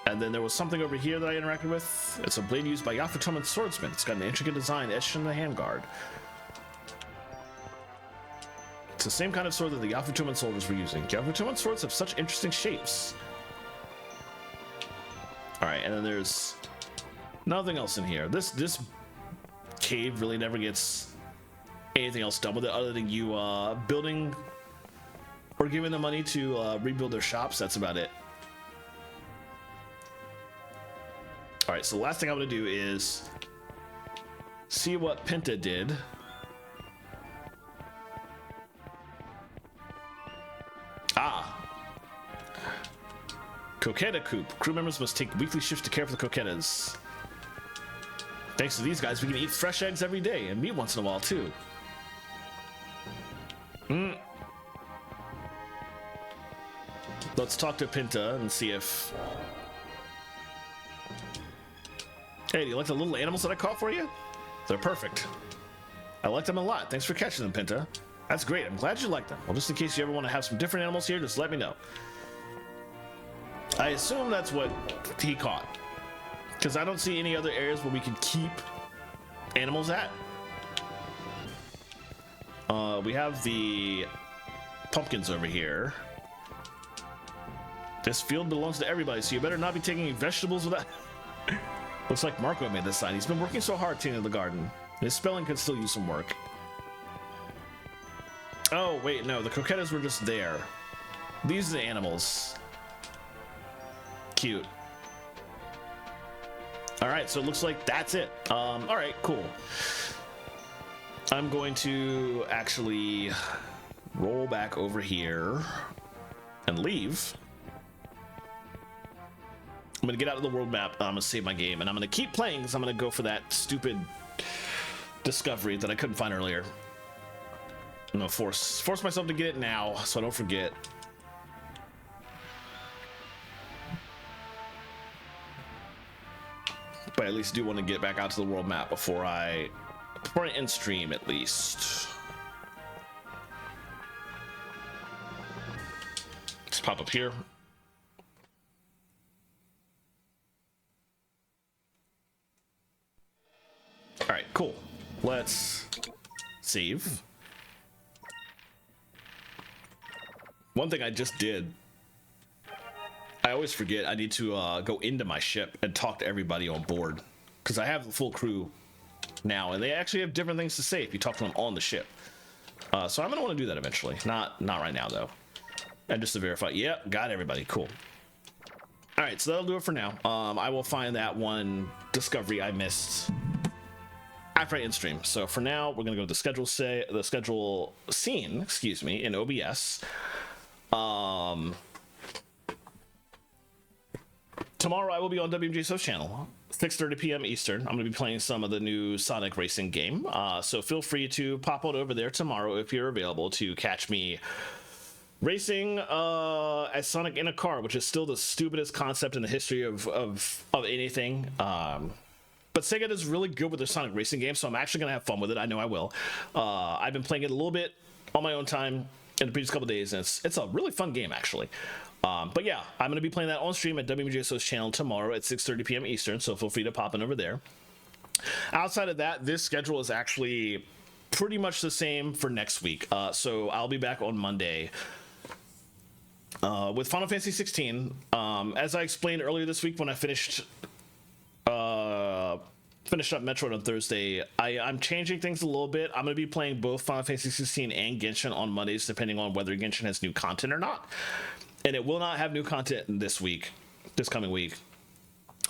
And then there was something over here that I interacted with. It's a blade used by Yafutoman's swordsman. It's got an intricate design etched in the handguard. It's the same kind of sword that the Yafutoman soldiers were using. Yafutoman swords have such interesting shapes. Alright, and then there's nothing else in here. This cave really never gets anything else done with it other than you building or giving them money to rebuild their shops. That's about it. All right, so the last thing I'm gonna do is see what Penta did. Coquetta Coop. Crew members must take weekly shifts to care for the coquettas. Thanks to these guys, we can eat fresh eggs every day and meat once in a while too. Let's talk to Pinta and see if... Hey, do you like the little animals that I caught for you? They're perfect. I like them a lot. Thanks for catching them, Pinta. That's great. I'm glad you like them. Well, just in case you ever want to have some different animals here, just let me know. I assume that's what he caught, because I don't see any other areas where we could keep animals at. We have the pumpkins over here. This field belongs to everybody, so you better not be taking any vegetables without... Looks like Marco made this sign. He's been working so hard tending the garden. His spelling could still use some work. Oh, wait, no. The coquettas were just there. These are the animals. Cute. Alright, so it looks like that's it. Alright, cool. I'm going to actually roll back over here and leave. I'm gonna get out of the world map. I'm gonna save my game, and I'm gonna keep playing because I'm gonna go for that stupid discovery that I couldn't find earlier. I'm gonna force myself to get it now so I don't forget. But I at least do want to get back out to the world map before I end stream, at least. Let's pop up here. All right, cool. Let's save. One thing I just did, I always forget I need to go into my ship and talk to everybody on board, because I have the full crew now, and they actually have different things to say if you talk to them on the ship. So I'm gonna want to do that eventually. Not right now though. And just to verify, yep, got everybody. Cool. All right, so that'll do it for now. I will find that one discovery I missed after I end stream. So for now, we're gonna go to the schedule scene, excuse me, in OBS. Tomorrow I will be on WMJSO's channel, 6:30 p.m. Eastern. I'm going to be playing some of the new Sonic Racing game. So feel free to pop on over there tomorrow if you're available to catch me racing as Sonic in a car, which is still the stupidest concept in the history of anything. But Sega is really good with their Sonic Racing game, so I'm actually going to have fun with it. I know I will. I've been playing it a little bit on my own time in the previous couple days, and it's a really fun game, actually. But yeah, I'm going to be playing that on stream at WMJSO's channel tomorrow at 6:30 p.m. Eastern, so feel free to pop in over there. Outside of that, this schedule is actually pretty much the same for next week. So I'll be back on Monday with Final Fantasy 16. As I explained earlier this week when I finished up Metroid on Thursday, I'm changing things a little bit. I'm going to be playing both Final Fantasy 16 and Genshin on Mondays, depending on whether Genshin has new content or not. And it will not have new content this coming week.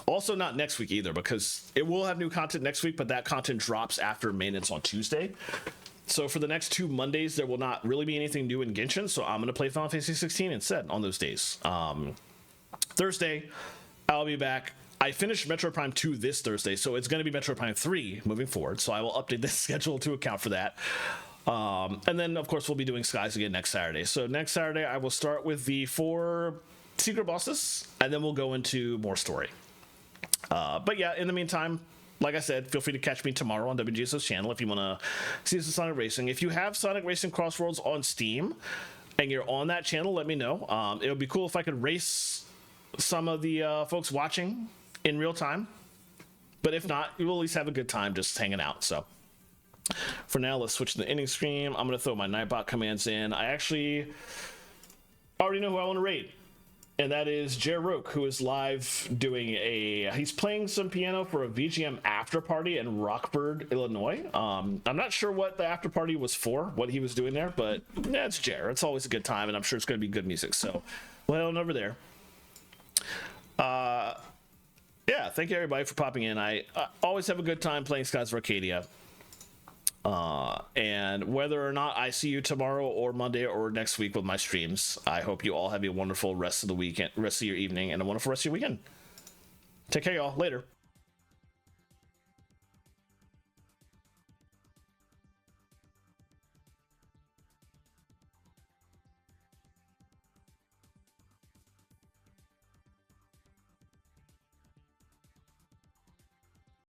Also not next week either, because it will have new content next week, but that content drops after maintenance on Tuesday. So for the next 2 Mondays, there will not really be anything new in Genshin, so I'm going to play Final Fantasy 16 instead on those days. Thursday, I'll be back. I finished Metroid Prime 2 this Thursday, so it's going to be Metroid Prime 3 moving forward, so I will update this schedule to account for that. And then, of course, we'll be doing Skies again next Saturday. So next Saturday, I will start with the 4 secret bosses, and then we'll go into more story. But yeah, in the meantime, like I said, feel free to catch me tomorrow on WGSO's channel if you want to see some Sonic Racing. If you have Sonic Racing Crossworlds on Steam and you're on that channel, let me know. It would be cool if I could race some of the folks watching in real time. But if not, you will at least have a good time just hanging out. So for now, let's switch to the ending screen. I'm going to throw my Nightbot commands in. I actually already know who I want to raid, and that is Jer Roke, who is live doing he's playing some piano for a VGM after party in Rockford, Illinois. I'm not sure what the after party was for, what he was doing there, but yeah, it's Jer. It's always a good time, and I'm sure it's going to be good music. So we'll head on over there. Yeah, thank you everybody for popping in. I always have a good time playing Skies of Arcadia. And whether or not I see you tomorrow or Monday or next week with my streams, I hope you all have a wonderful rest of the weekend, rest of your evening, and a wonderful rest of your weekend. Take care, y'all. Later.